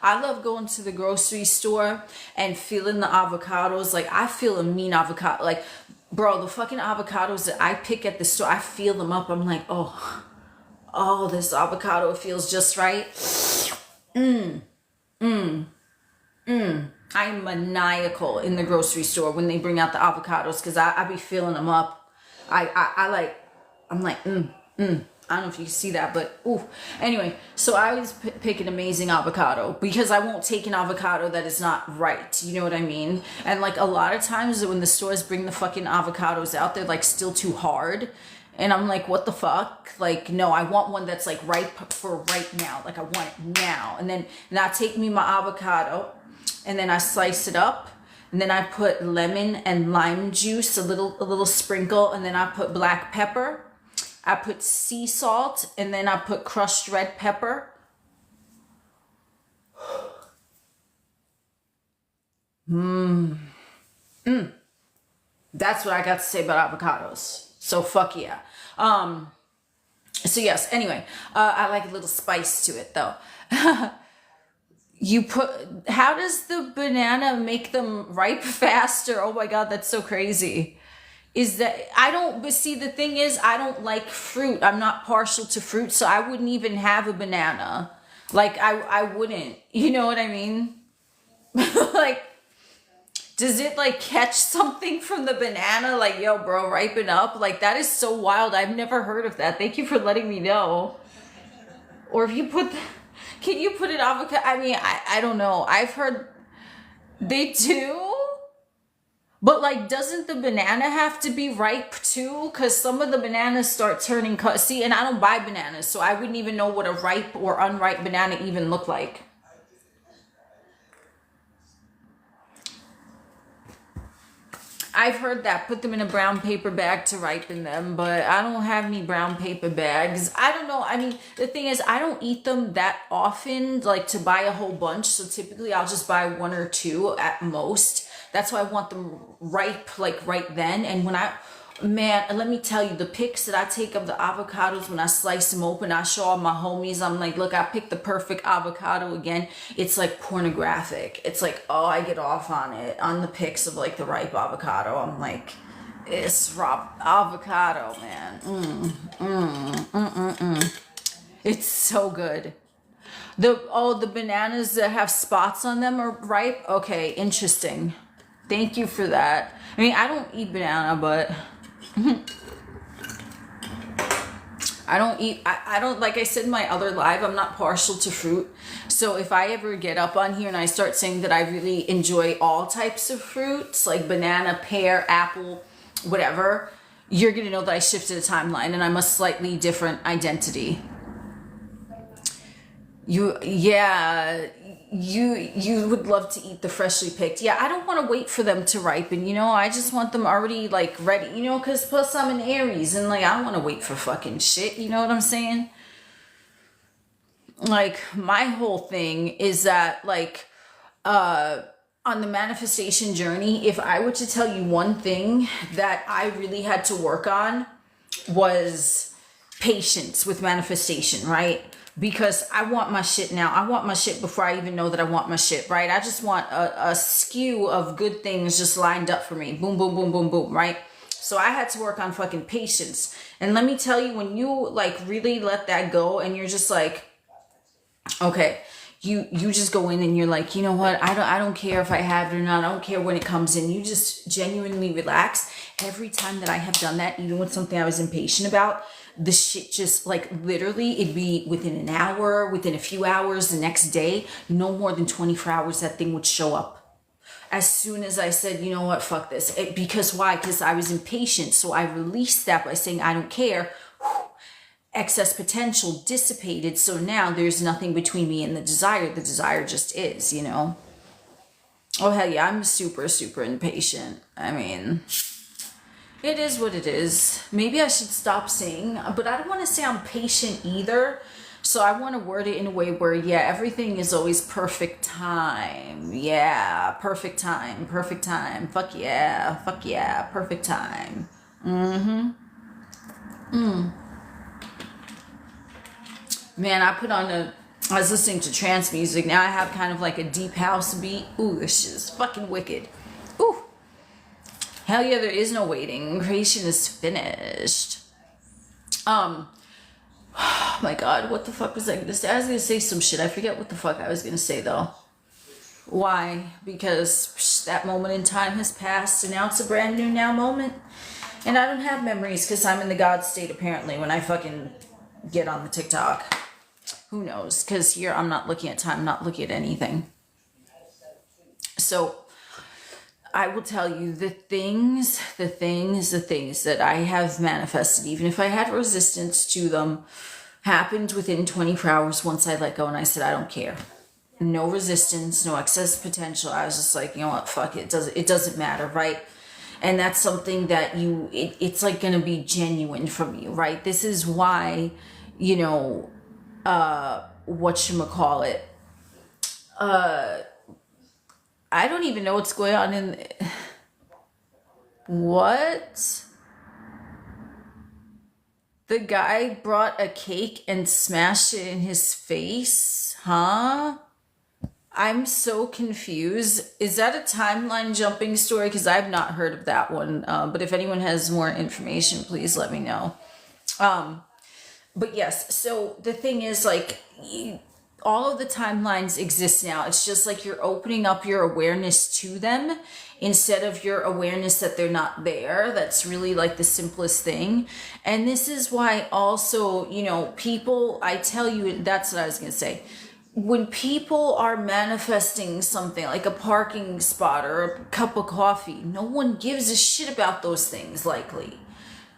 love going to the grocery store and feeling the avocados. Like, I feel a mean avocado. Like, bro, the fucking avocados that I pick at the store, I feel them up. I'm like, oh, this avocado feels just right. I'm maniacal in the grocery store when they bring out the avocados, because I be filling them up. I'm like, I don't know if you can see that, but ooh. Anyway, so I always pick an amazing avocado, because I won't take an avocado that is not right. You know what I mean? And like, a lot of times when the stores bring the fucking avocados out, they're like still too hard. And I'm like, what the fuck? Like, no, I want one that's like ripe for right now. Like, I want it now. And then I take me my avocado, and then I slice it up, and then I put lemon and lime juice, a little sprinkle, and then I put black pepper. I put sea salt, and then I put crushed red pepper. That's what I got to say about avocados. So fuck yeah. So yes, anyway, I like a little spice to it though. How does the banana make them ripe faster? Oh my God, that's so crazy. But see, the thing is, I don't like fruit. I'm not partial to fruit, so I wouldn't even have a banana. Like, I wouldn't, you know what I mean? Like, does it like catch something from the banana? Like, yo, bro, ripen up? Like, that is so wild. I've never heard of that. Thank you for letting me know. Or if you can you put an avocado? I mean, I don't know. I've heard they do. But like, doesn't the banana have to be ripe too? Because some of the bananas start turning color. See, and I don't buy bananas, so I wouldn't even know what a ripe or unripe banana even look like. I've heard that. Put them in a brown paper bag to ripen them, but I don't have any brown paper bags. I don't know. I mean, the thing is, I don't eat them that often, like to buy a whole bunch. So typically I'll just buy one or two at most. That's why I want them ripe, like right then. And Man, let me tell you, the pics that I take of the avocados when I slice them open, I show all my homies. I'm like, look, I picked the perfect avocado again. It's like pornographic. It's like, oh, I get off on it on the pics of like the ripe avocado. I'm like, it's raw avocado, man. It's so good. The bananas that have spots on them are ripe. Okay, interesting. Thank you for that. I mean, I don't eat banana, but I don't, like I said in my other live, I'm not partial to fruit. So if I ever get up on here and I start saying that I really enjoy all types of fruits, like banana, pear, apple, whatever, you're going to know that I shifted a timeline and I'm a slightly different identity. You would love to eat the freshly picked. Yeah, I don't want to wait for them to ripen, you know. I just want them already like ready, you know, because plus I'm an Aries and like I don't want to wait for fucking shit, you know what I'm saying? Like my whole thing is that like on the manifestation journey, if I were to tell you one thing that I really had to work on was patience with manifestation, right? Because I want my shit now. I want my shit before I even know that I want my shit, right? I just want a skew of good things just lined up for me. Boom, boom, boom, boom, boom, right? So I had to work on fucking patience. And let me tell you, when you like really let that go and you're just like, okay, you just go in and you're like, you know what? I don't care if I have it or not. I don't care when it comes in. You just genuinely relax. Every time that I have done that, even with something I was impatient about, the shit just like literally it'd be within an hour, within a few hours, the next day, no more than 24 hours, that thing would show up. As soon as I said, you know what, fuck this. Because why? Because I was impatient. So I released that by saying, I don't care. Excess potential dissipated. So now there's nothing between me and the desire. The desire just is, you know? Oh, hell yeah. I'm super, super impatient. I mean, it is what it is. Maybe I should stop saying, but I don't want to say I'm patient either. So I want to word it in a way where, yeah, everything is always perfect time. Yeah, perfect time, perfect time. Fuck yeah, perfect time. Man, I was listening to trance music. Now I have kind of like a deep house beat. Ooh, this shit is fucking wicked. Ooh. Hell yeah, there is no waiting. Creation is finished. Oh my god, what the fuck was I gonna say? I was gonna say some shit. I forget what the fuck I was gonna say though. Why? Because that moment in time has passed and now it's a brand new now moment. And I don't have memories because I'm in the God state apparently when I fucking get on the TikTok. Who knows? Because here I'm not looking at time, not looking at anything. So I will tell you the things that I have manifested, even if I had resistance to them, happened within 24 hours once I let go and I said, I don't care. No resistance, no excess potential. I was just like, you know what, fuck it. It doesn't matter, right? And that's something that it's like going to be genuine from you, right? This is why, you know, whatchamacallit, I don't even know what's going on in... What? The guy brought a cake and smashed it in his face? Huh? I'm so confused. Is that a timeline jumping story? Because I've not heard of that one. But if anyone has more information, please let me know. But yes, so the thing is, like, all of the timelines exist now. It's just like you're opening up your awareness to them instead of your awareness that they're not there. That's really like the simplest thing. And this is why also, you know, people, I tell you, that's what I was going to say. When people are manifesting something like a parking spot or a cup of coffee, no one gives a shit about those things likely.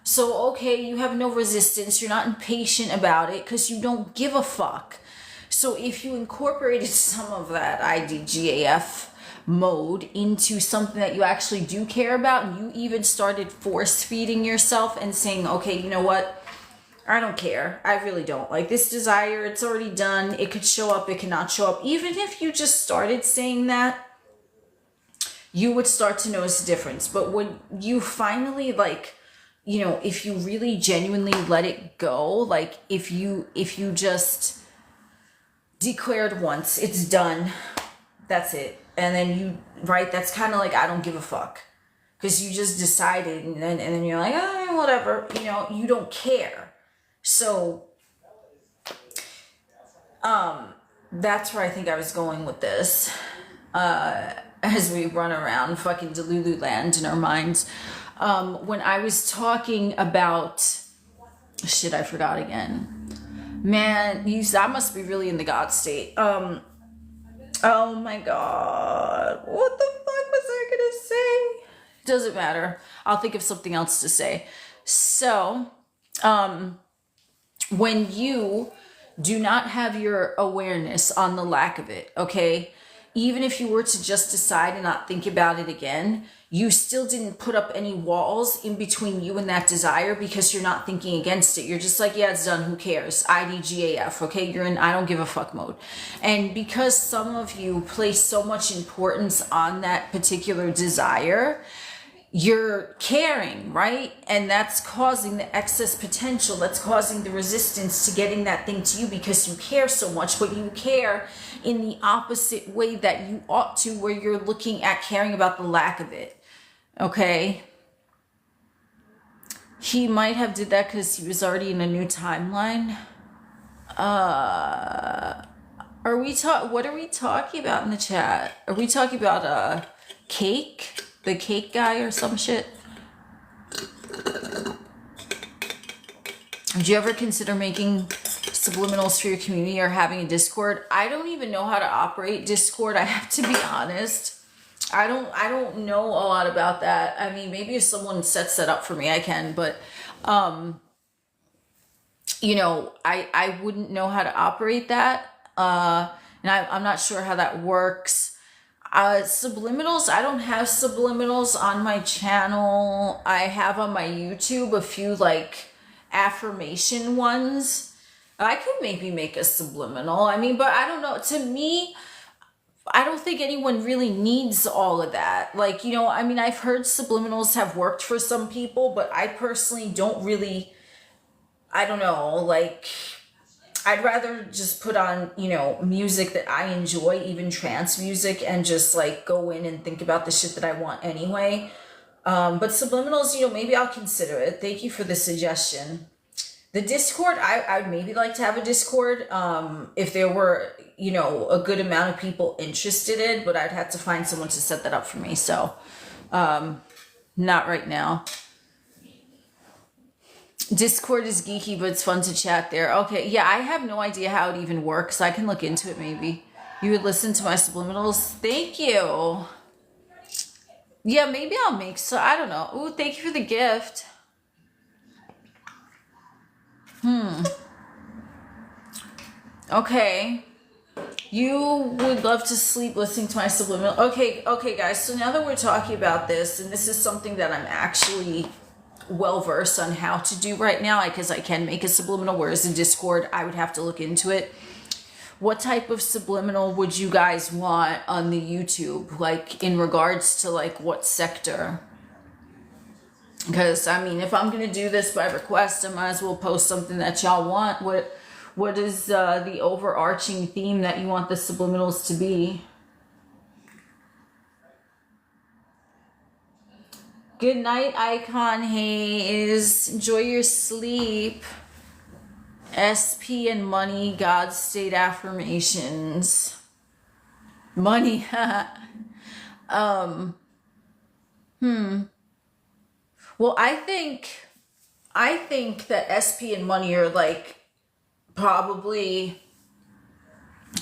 So, okay, you have no resistance. You're not impatient about it because you don't give a fuck. So if you incorporated some of that IDGAF mode into something that you actually do care about, and you even started force feeding yourself and saying, okay, you know what? I don't care. I really don't. Like this desire, it's already done. It could show up. It cannot show up. Even if you just started saying that, you would start to notice a difference. But when you finally like you know, if you really genuinely let it go, like if you just declared once, it's done, that's it. And then you, right, that's kind of like, I don't give a fuck. Because you just decided, and then you're like, oh, whatever, you know, you don't care. So, that's where I think I was going with this. As we run around fucking Delulu land in our minds. When I was talking about, shit, I forgot again. Man, I must be really in the God state. Oh my God. What the fuck was I gonna say? Doesn't matter. I'll think of something else to say. So, when you do not have your awareness on the lack of it, okay? Even if you were to just decide and not think about it again, you still didn't put up any walls in between you and that desire because you're not thinking against it. You're just like, yeah, it's done. Who cares? IDGAF. Okay. You're in I don't give a fuck mode. And because some of you place so much importance on that particular desire, you're caring, right? And that's causing the excess potential. That's causing the resistance to getting that thing to you because you care so much, but you care in the opposite way that you ought to, where you're looking at caring about the lack of it. Okay? He might have did that because he was already in a new timeline. What are we talking about in the chat? Are we talking about cake? The cake guy or some shit? Did you ever consider making subliminals for your community or having a Discord? I don't even know how to operate Discord. I have to be honest. I don't know a lot about that. I mean, maybe if someone sets that up for me, I can, but you know, I wouldn't know how to operate that. And I'm not sure how that works. Subliminals, I don't have subliminals on my channel. I have on my YouTube a few like affirmation ones. I could maybe make a subliminal. I mean, but I don't know. To me, I don't think anyone really needs all of that. Like, you know, I mean, I've heard subliminals have worked for some people, but I personally don't really, I don't know, like, I'd rather just put on, you know, music that I enjoy, even trance music, and just like go in and think about the shit that I want anyway. But subliminals, you know, maybe I'll consider it. Thank you for the suggestion. The Discord, I'd maybe like to have a Discord if there were, you know, a good amount of people interested in, but I'd have to find someone to set that up for me. So, not right now. Discord is geeky, but it's fun to chat there. Okay, yeah, I have no idea how it even works. I can look into it maybe. You would listen to my subliminals? Thank you. Yeah, maybe I'll make so. I don't know. Ooh, thank you for the gift. Okay. You would love to sleep listening to my subliminal. Okay, guys. So now that we're talking about this, and this is something that I'm actually well versed on how to do right now, because I can make a subliminal, whereas in Discord I would have to look into it. What type of subliminal would you guys want on the YouTube, like in regards to like what sector? Because I mean, if I'm gonna do this by request, I might as well post something that y'all want. What is the overarching theme that you want the subliminals to be? Good night, Icon Haze. Enjoy your sleep. SP and money, God state affirmations. Money. Well, I think that SP and money are like probably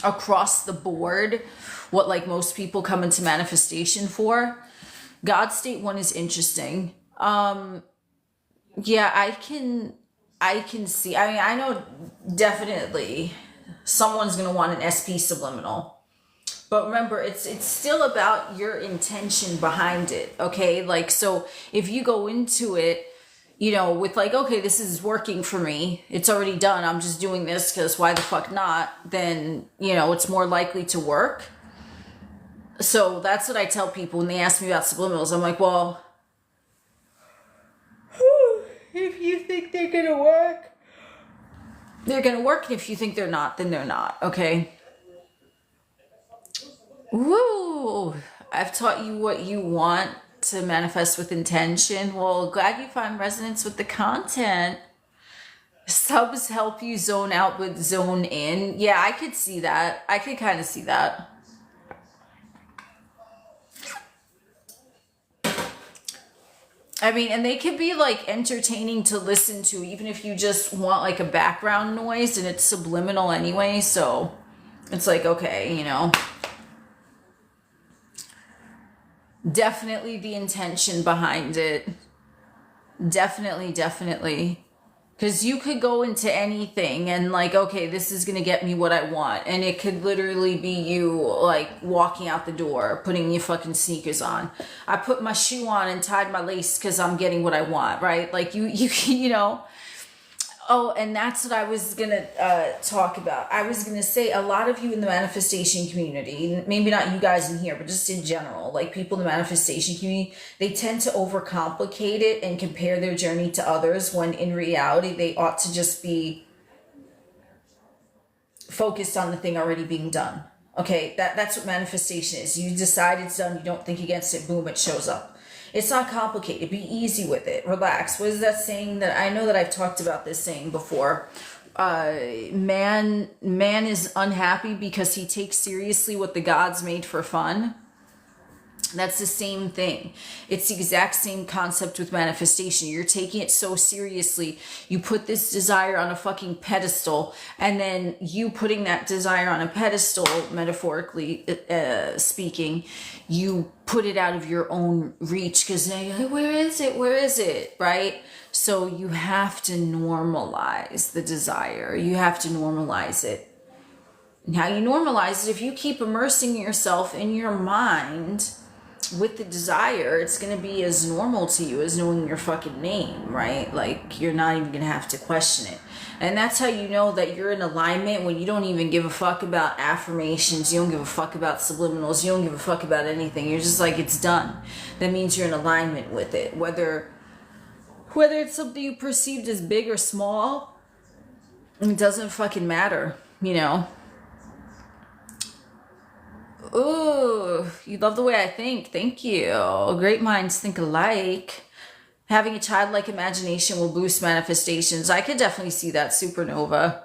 across the board what like most people come into manifestation for. God state one is interesting. Yeah, I can see. I mean, I know definitely someone's gonna want an SP subliminal, but remember, it's still about your intention behind it. Okay, like, so if you go into it, you know, with like, okay, this is working for me, it's already done, I'm just doing this because why the fuck not, then, you know, it's more likely to work. So that's what I tell people when they ask me about subliminals. I'm like, well, If you think they're gonna work, they're gonna work. And if you think they're not, then they're not. Okay. Woo! I've taught you what you want to manifest with intention. Well, glad you find resonance with the content. Subs help you zone out but zone in. Yeah, I could see that. I could kind of see that. I mean, and they could be like entertaining to listen to, even if you just want like a background noise and it's subliminal anyway. So it's like, okay, you know. Definitely the intention behind it. Definitely. Because you could go into anything and like, okay, this is going to get me what I want. And it could literally be you like walking out the door, putting your fucking sneakers on. I put my shoe on and tied my lace because I'm getting what I want, right? Like you know. Oh, and that's what I was going to talk about. I was going to say a lot of you in the manifestation community, maybe not you guys in here, but just in general, like people in the manifestation community, they tend to overcomplicate it and compare their journey to others when in reality, they ought to just be focused on the thing already being done. Okay, that's what manifestation is. You decide it's done, you don't think against it, boom, it shows up. It's not complicated. Be easy with it. Relax. What is that saying that I know that I've talked about this saying before? Man is unhappy because he takes seriously what the gods made for fun. That's the same thing. It's the exact same concept with manifestation. You're taking it so seriously. You put this desire on a fucking pedestal, and then you putting that desire on a pedestal, metaphorically speaking, you put it out of your own reach because now you're like, where is it? Right? So you have to normalize the desire. You have to normalize it. And how you normalize it, if you keep immersing yourself in your mind with the desire, it's going to be as normal to you as knowing your fucking name, right? Like you're not even going to have to question it. And that's how you know that you're in alignment, when you don't even give a fuck about affirmations, you don't give a fuck about subliminals, you don't give a fuck about anything. You're just like, it's done. That means you're in alignment with it. Whether it's something you perceived as big or small, it doesn't fucking matter, you know? Ooh, you love the way I think. Thank you. Great minds think alike. Having a childlike imagination will boost manifestations. I could definitely see that, Supernova.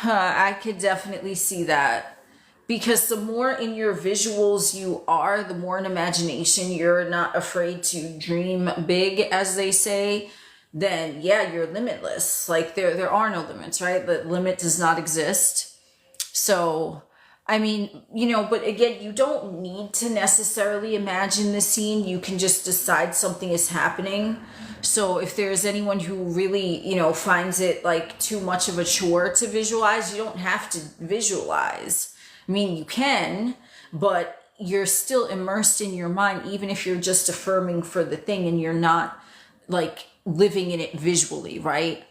I could definitely see that. Because the more in your visuals you are, the more in imagination you're not afraid to dream big, as they say, then yeah, you're limitless. Like there are no limits, right? The limit does not exist. So I mean, you know, but again, you don't need to necessarily imagine the scene. You can just decide something is happening. So if there's anyone who really, you know, finds it like too much of a chore to visualize, you don't have to visualize. I mean, you can, but you're still immersed in your mind, even if you're just affirming for the thing and you're not like living in it visually, right?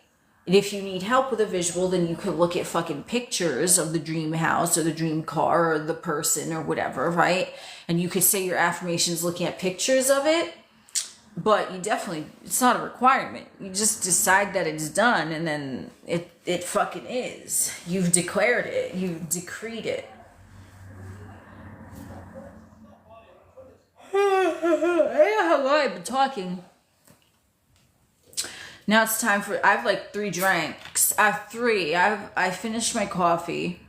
And if you need help with a visual, then you could look at fucking pictures of the dream house or the dream car or the person or whatever, right? And you could say your affirmations looking at pictures of it, but you definitely, it's not a requirement. You just decide that it's done, and then it fucking is. You've declared it. You've decreed it. Hello, I've been talking. Now it's time for, I have like 3 drinks. I have 3. I finished my coffee,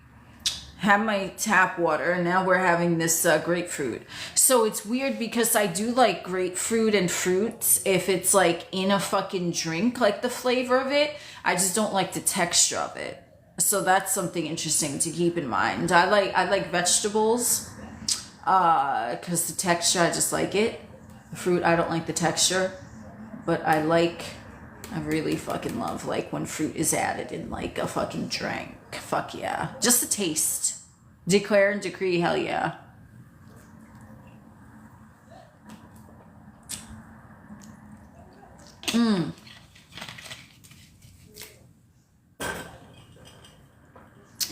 had my tap water, and now we're having this grapefruit. So it's weird because I do like grapefruit and fruits if it's like in a fucking drink, like the flavor of it. I just don't like the texture of it. So that's something interesting to keep in mind. I like vegetables because the texture, I just like it. The fruit, I don't like the texture, but I really fucking love like when fruit is added in like a fucking drink. Fuck yeah. Just the taste. Declare and decree, hell yeah.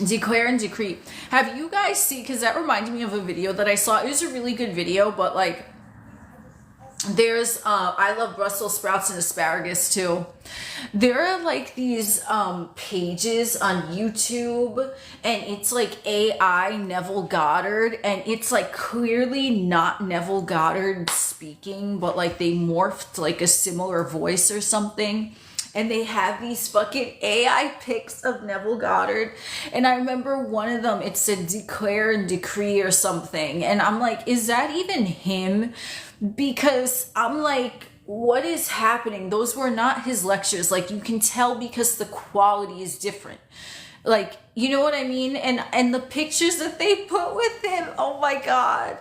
Declare and decree. Have you guys seen, because that reminded me of a video that I saw. It was a really good video, but like There's I love Brussels sprouts and asparagus too. There are like these pages on YouTube, and it's like AI Neville Goddard, and it's like clearly not Neville Goddard speaking, but like they morphed like a similar voice or something. And they have these fucking AI pics of Neville Goddard. And I remember one of them, it said declare and decree or something. And I'm like, is that even him? Because I'm like, what is happening? Those were not his lectures. Like, you can tell because the quality is different. Like, you know what I mean? And the pictures that they put with him, oh my God.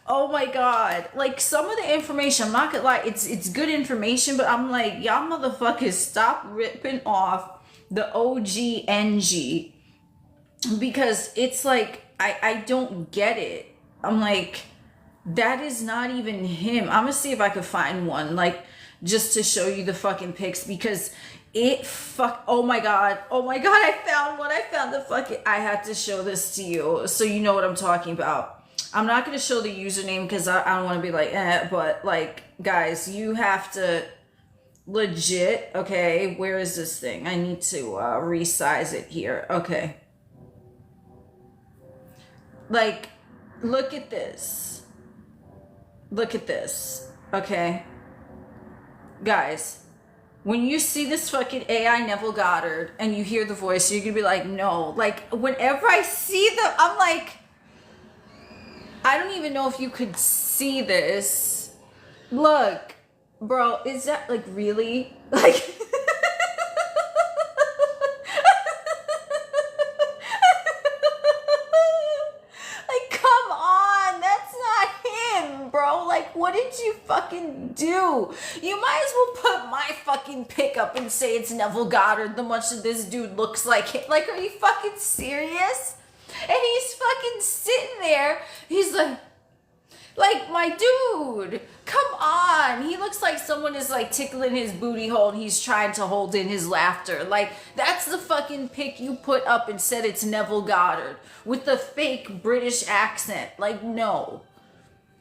Oh my God. Like, some of the information, I'm not gonna lie, it's good information, but I'm like, y'all motherfuckers, stop ripping off the OG NG, because it's like, I don't get it. I'm like, that is not even him. I'm gonna see if I could find one, like, just to show you the fucking pics, because oh my God, I found the fucking, I had to show this to you so you know what I'm talking about. I'm not going to show the username because I don't want to be like, but like, guys, you have to legit, okay, where is this thing? I need to resize it here. Okay. Like, look at this. Look at this. Okay. Guys, when you see this fucking AI Neville Goddard and you hear the voice, you're going to be like, no. Like, whenever I see them, I'm like, I don't even know if you could see this. Look, bro, is that like really? Like, like, come on, that's not him, bro. Like, what did you fucking do? You might as well put my fucking pick up and say it's Neville Goddard, the much that this dude looks like him. Like, are you fucking serious? And he's fucking sitting there. He's like, my dude, come on. He looks like someone is like tickling his booty hole and he's trying to hold in his laughter. Like, that's the fucking pic you put up and said it's Neville Goddard with the fake British accent. Like, no.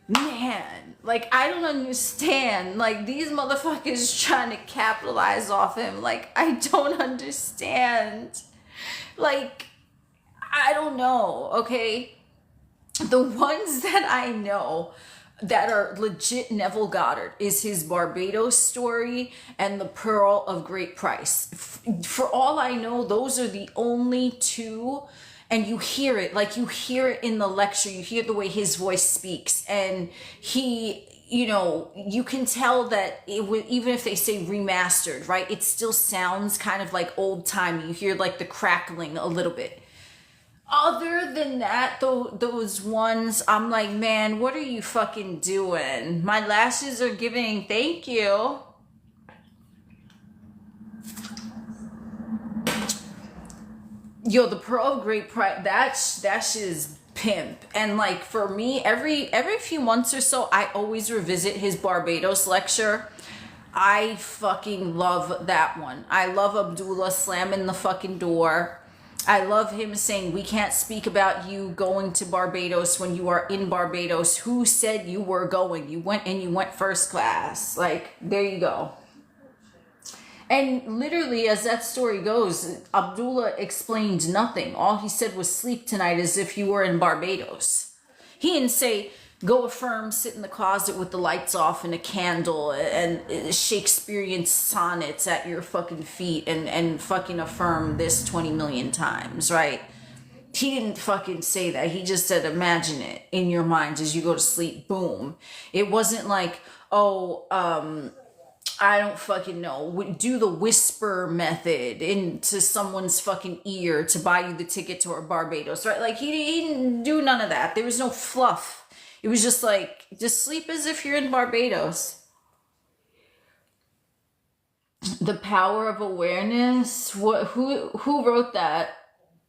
Man, like, I don't understand. Like, these motherfuckers trying to capitalize off him. Like, I don't understand. Like, I don't know, okay? The ones that I know that are legit Neville Goddard is his Barbados story and the Pearl of Great Price. For all I know, those are the only two, and you hear it, like you hear it in the lecture, you hear the way his voice speaks, and he, you know, you can tell that it would, even if they say remastered, right, it still sounds kind of like old timey. You hear like the crackling a little bit. Other than that, those ones, I'm like, man, what are you fucking doing? My lashes are giving, thank you. Yo, the Pearl of Great Price, that shit is pimp. And like, for me, every few months or so, I always revisit his Barbados lecture. I fucking love that one. I love Abdullah slamming the fucking door. I love him saying, we can't speak about you going to Barbados when you are in Barbados. Who said you were going? You went first class. Like, there you go. And literally, as that story goes, Abdullah explained nothing. All he said was sleep tonight as if you were in Barbados. He didn't say, go affirm, sit in the closet with the lights off and a candle and Shakespearean sonnets at your fucking feet and fucking affirm this 20 million times, right? He didn't fucking say that. He just said, imagine it in your mind as you go to sleep. Boom. It wasn't like, oh, I don't fucking know, do the whisper method into someone's fucking ear to buy you the ticket to Barbados, right? Like, he didn't do none of that. There was no fluff. It was just like, just sleep as if you're in Barbados. The Power of Awareness. Who wrote that?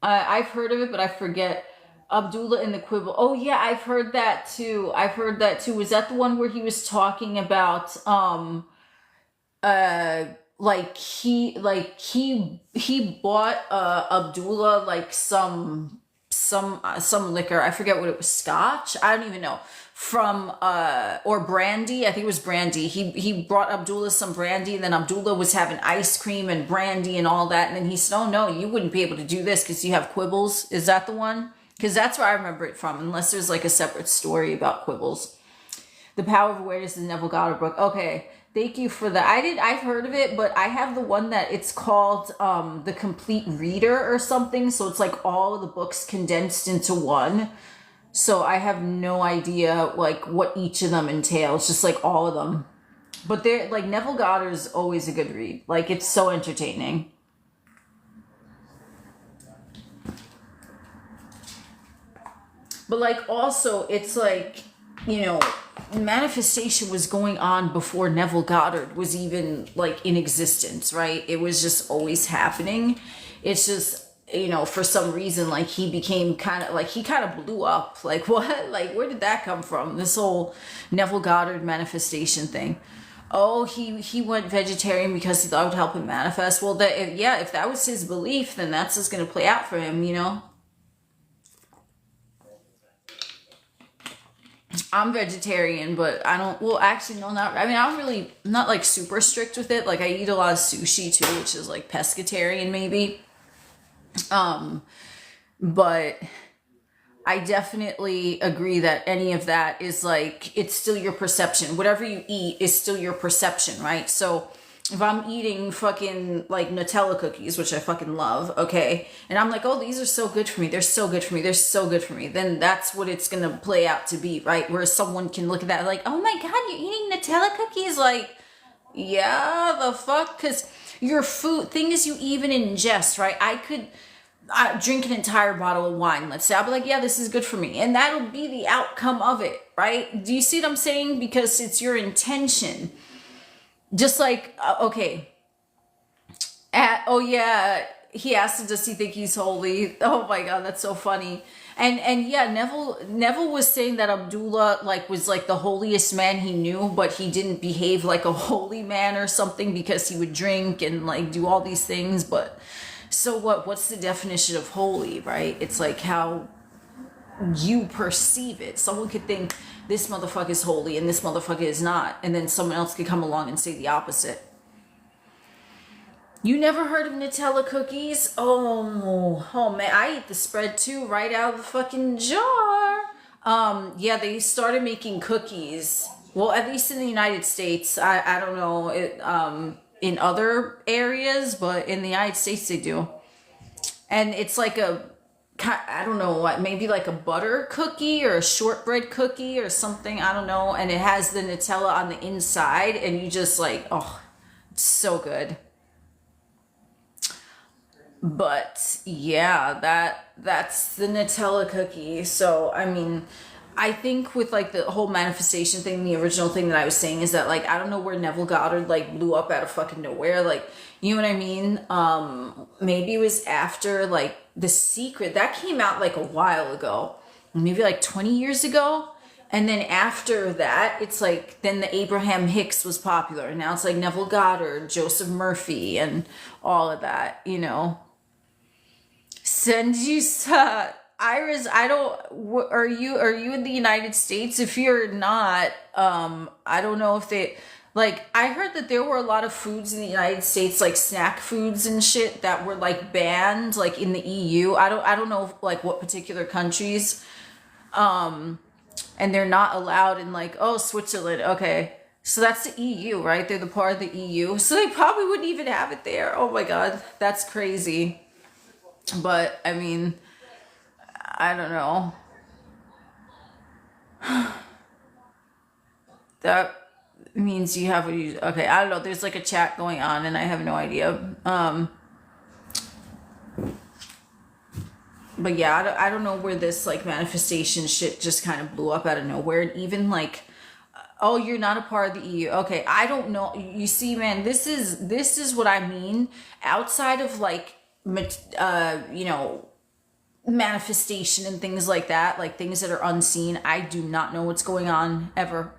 I've heard of it, but I forget. Abdullah in the Quibble. Oh yeah, I've heard that too. Was that the one where he was talking about he bought Abdullah like some liquor. I forget what it was, scotch. I don't even know. from or brandy. I think it was brandy. He brought Abdullah some brandy, and then Abdullah was having ice cream and brandy and all that, and then he said, oh no, you wouldn't be able to do this because you have quibbles. Is that the one? Because that's where I remember it from, unless there's like a separate story about quibbles. The Power of Awareness is Neville Goddard book. Okay, thank you for that. I've heard of it, but I have the one that it's called The Complete Reader or something. So it's like all of the books condensed into one. So I have no idea like what each of them entails, just like all of them. But they're like Neville Goddard is always a good read. Like it's so entertaining. But like also it's like, you know, manifestation was going on before Neville Goddard was even like in existence, right? It was just always happening. It's just, you know, for some reason, like he became kind of like, he kind of blew up. Like what? Like where did that come from? This whole Neville Goddard manifestation thing. Oh, he went vegetarian because he thought it would help him manifest. Well, that, yeah, if that was his belief, then that's just going to play out for him, you know? I'm vegetarian, but I don't, well, actually, no, not, I mean, I'm not like super strict with it. Like I eat a lot of sushi too, which is like pescatarian maybe. But I definitely agree that any of that is like, it's still your perception. Whatever you eat is still your perception, right? So if I'm eating fucking like Nutella cookies, which I fucking love, okay, and I'm like, oh, these are so good for me, they're so good for me, they're so good for me, then that's what it's gonna play out to be, right? Where someone can look at that like, oh my god, you're eating Nutella cookies, like, yeah, the fuck, because your food, things you even ingest, right? I could drink an entire bottle of wine, let's say, I'll be like, yeah, this is good for me, and that'll be the outcome of it, right? Do you see what I'm saying? Because it's your intention. Just like, okay, oh yeah, he asked him, does he think he's holy? Oh my god, that's so funny. And yeah, Neville was saying that Abdullah like was like the holiest man he knew, but he didn't behave like a holy man or something because he would drink and like do all these things. But so what's the definition of holy, right? It's like how you perceive it. Someone could think this motherfucker is holy and this motherfucker is not, and then someone else could come along and say the opposite. You never heard of Nutella cookies? Oh man, I eat the spread too, right out of the fucking jar. Yeah, they started making cookies. Well, at least in the United States. I don't know it in other areas, but in the United States they do. And it's like I don't know what, maybe like a butter cookie or a shortbread cookie or something, I don't know, and it has the Nutella on the inside, and you just like, oh, it's so good. But yeah, that's the Nutella cookie. So I mean, I think with like the whole manifestation thing, the original thing that I was saying is that like, I don't know where Neville Goddard like blew up out of fucking nowhere, like, you know what I mean? Maybe it was after like The Secret that came out like a while ago, maybe like 20 years ago. And then after that, it's like, then the Abraham Hicks was popular. And now it's like Neville Goddard, Joseph Murphy, and all of that, you know. Send you, Iris, I don't, are you in the United States? If you're not, I don't know if they, like, I heard that there were a lot of foods in the United States, like snack foods and shit that were like banned, like in the EU. I don't know like what particular countries, and they're not allowed in like, oh, Switzerland. Okay. So that's the EU, right? They're the part of the EU. So they probably wouldn't even have it there. Oh my God. That's crazy. But I mean, I don't know. That means you have, okay, I don't know. There's like a chat going on and I have no idea. But yeah, I don't know where this like manifestation shit just kind of blew up out of nowhere. And even like, oh, you're not a part of the EU. Okay, I don't know. You see, man, this is what I mean. Outside of like, you know, manifestation and things like that, like things that are unseen, I do not know what's going on ever.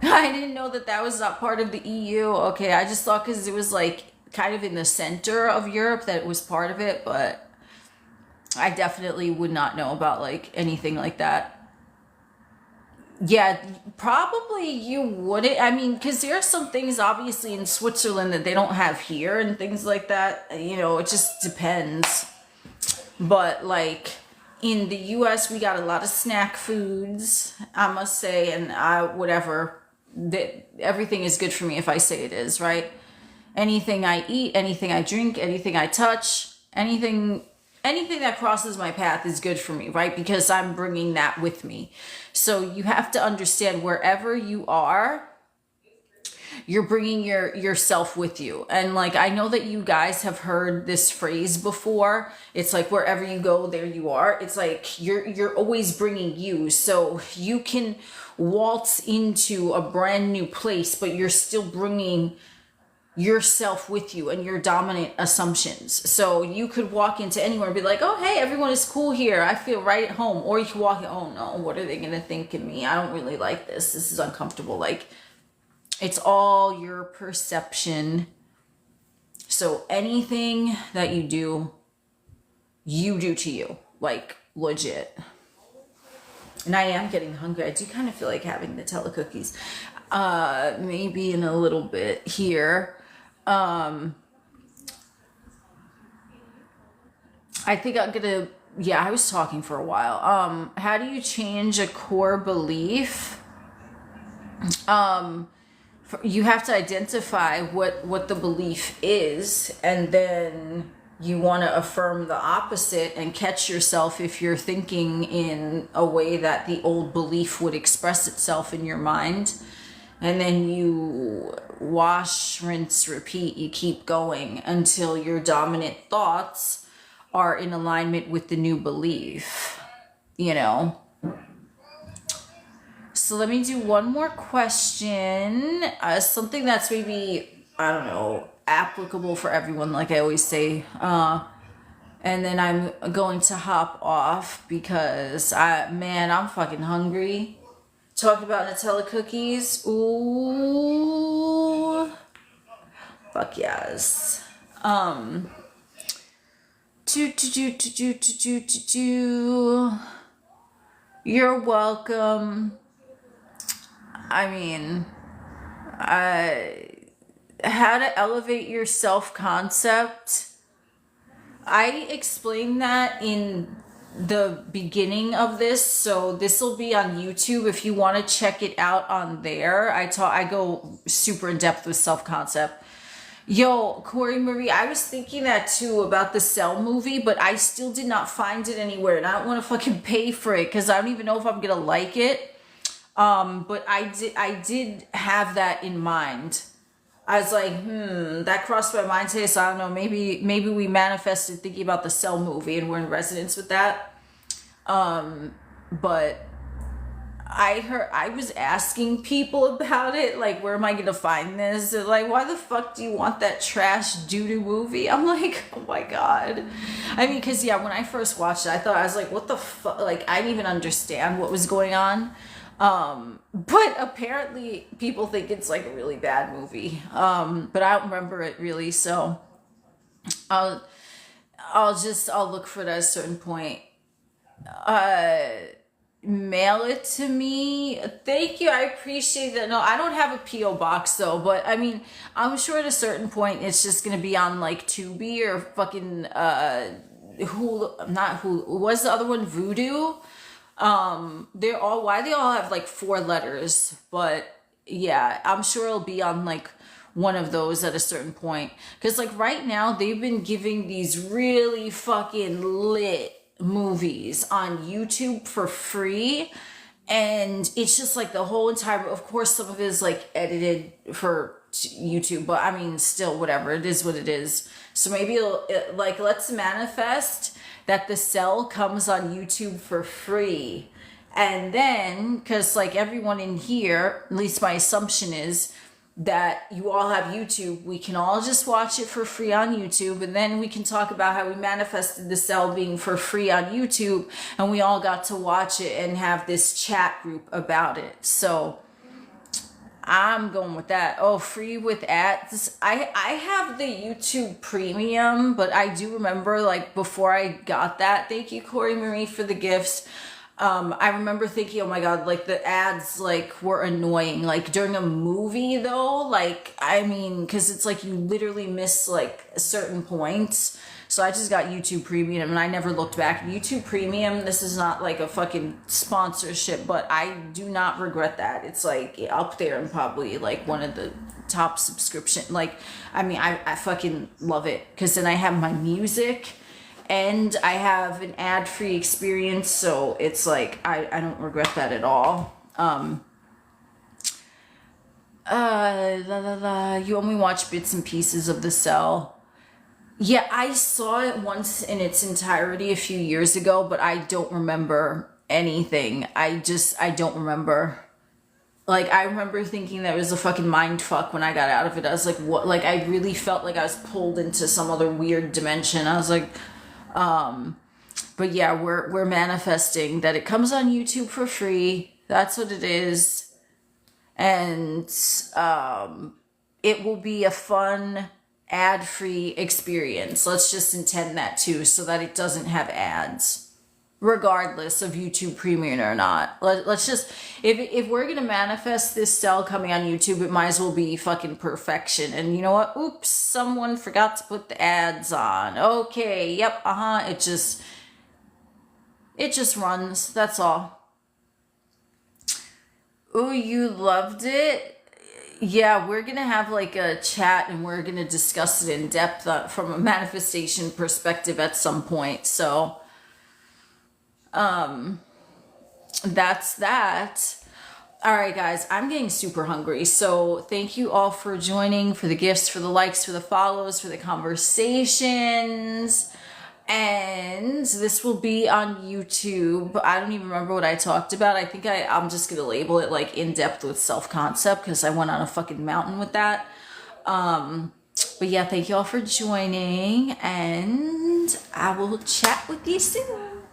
I didn't know that was not part of the EU. Okay, I just thought because it was like kind of in the center of Europe that it was part of it, but I definitely would not know about like anything like that. Yeah, probably you wouldn't. I mean, because there are some things obviously in Switzerland that they don't have here and things like that. You know, it just depends. But like in the US, we got a lot of snack foods, I must say, and whatever. That everything is good for me if I say it is, right? Anything I eat, anything I drink, anything I touch, anything that crosses my path is good for me, right? Because I'm bringing that with me. So you have to understand wherever you are, you're bringing yourself with you. And like, I know that you guys have heard this phrase before. It's like wherever you go, there you are. It's like you're always bringing you. So you can waltz into a brand new place, but you're still bringing yourself with you and your dominant assumptions. So you could walk into anywhere and be like, oh, hey, everyone is cool here. I feel right at home. Or you can walk in, oh no, what are they going to think of me? I don't really like this. This is uncomfortable. Like, it's all your perception. So anything that you do to you, like legit. And I am getting hungry. I do kind of feel like having Nutella cookies. Maybe in a little bit here. I think I'm gonna, yeah, I was talking for a while. How do you change a core belief? You have to identify what the belief is, and then you want to affirm the opposite and catch yourself if you're thinking in a way that the old belief would express itself in your mind. And then you wash, rinse, repeat. You keep going until your dominant thoughts are in alignment with the new belief, you know? So let me do one more question. Something that's maybe, I don't know, applicable for everyone, like I always say. And then I'm going to hop off because I'm fucking hungry. Talk about Nutella cookies. Ooh. Fuck yes. You're welcome. I mean, how to elevate your self-concept. I explained that in the beginning of this, so this will be on YouTube if you want to check it out on there. I go super in depth with self-concept. Yo, Corey Marie, I was thinking that too about the Cell movie, but I still did not find it anywhere, and I don't want to fucking pay for it because I don't even know if I'm gonna like it. But I did have that in mind. I was like, that crossed my mind today, so I don't know, maybe we manifested thinking about the Cell movie and we're in resonance with that. But I was asking people about it, like, where am I gonna find this? They're like, why the fuck do you want that trash doo-doo movie? I'm like, oh my god. I mean, because yeah, when I first watched it, I was like, what the fuck? Like, I didn't even understand what was going on. But apparently people think it's like a really bad movie. But I don't remember it really, so I'll look for it at a certain point. Mail it to me. Thank you. I appreciate that. No, I don't have a P.O. box though, but I mean, I'm sure at a certain point it's just gonna be on like Tubi or fucking Hulu, not Hulu. What's the other one? Vudu. They're all, why they all have like 4 letters, but yeah, I'm sure it'll be on like one of those at a certain point. Because like right now they've been giving these really fucking lit movies on YouTube for free, and it's just like the whole entire, of course some of it is like edited for YouTube, but I mean still, whatever, it is what it is. So maybe like, let's manifest that the Cell comes on YouTube for free, and then, because like everyone in here, at least my assumption is that you all have YouTube, we can all just watch it for free on YouTube, and then we can talk about how we manifested the Cell being for free on YouTube, and we all got to watch it and have this chat group about it. So I'm going with that. Oh, free with ads. I have the YouTube Premium, but I do remember like before I got that, thank you Corey Marie for the gifts, I remember thinking, oh my God, like the ads like were annoying. Like during a movie though, like, I mean, cause it's like you literally miss like certain points. So I just got YouTube Premium and I never looked back. YouTube Premium, this is not like a fucking sponsorship, but I do not regret that. It's like up there and probably like one of the top subscription. Like, I mean, I fucking love it because then I have my music and I have an ad-free experience, so it's like I don't regret that at all. You only watch bits and pieces of The Cell. Yeah, I saw it once in its entirety a few years ago, but I don't remember anything. I don't remember. Like, I remember thinking that it was a fucking mind fuck when I got out of it. I was like, what? Like, I really felt like I was pulled into some other weird dimension. I was like, but yeah, we're manifesting that it comes on YouTube for free. That's what it is. And it will be a fun ad-free experience. Let's just intend that too, so that it doesn't have ads regardless of YouTube Premium or not. Let's just, if we're gonna manifest this cell coming on YouTube, it might as well be fucking perfection. And you know what? Oops, someone forgot to put the ads on. Okay, yep, it just runs. That's all. Ooh, you loved it? Yeah, we're gonna have like a chat and we're gonna discuss it in depth from a manifestation perspective at some point. So that's that. All right, guys, I'm getting super hungry. So thank you all for joining, for the gifts, for the likes, for the follows, for the conversations. And this will be on YouTube. I don't even remember what I talked about. I think I'm just going to label it like in depth with self-concept because I went on a fucking mountain with that. But yeah, thank you all for joining and I will chat with you soon.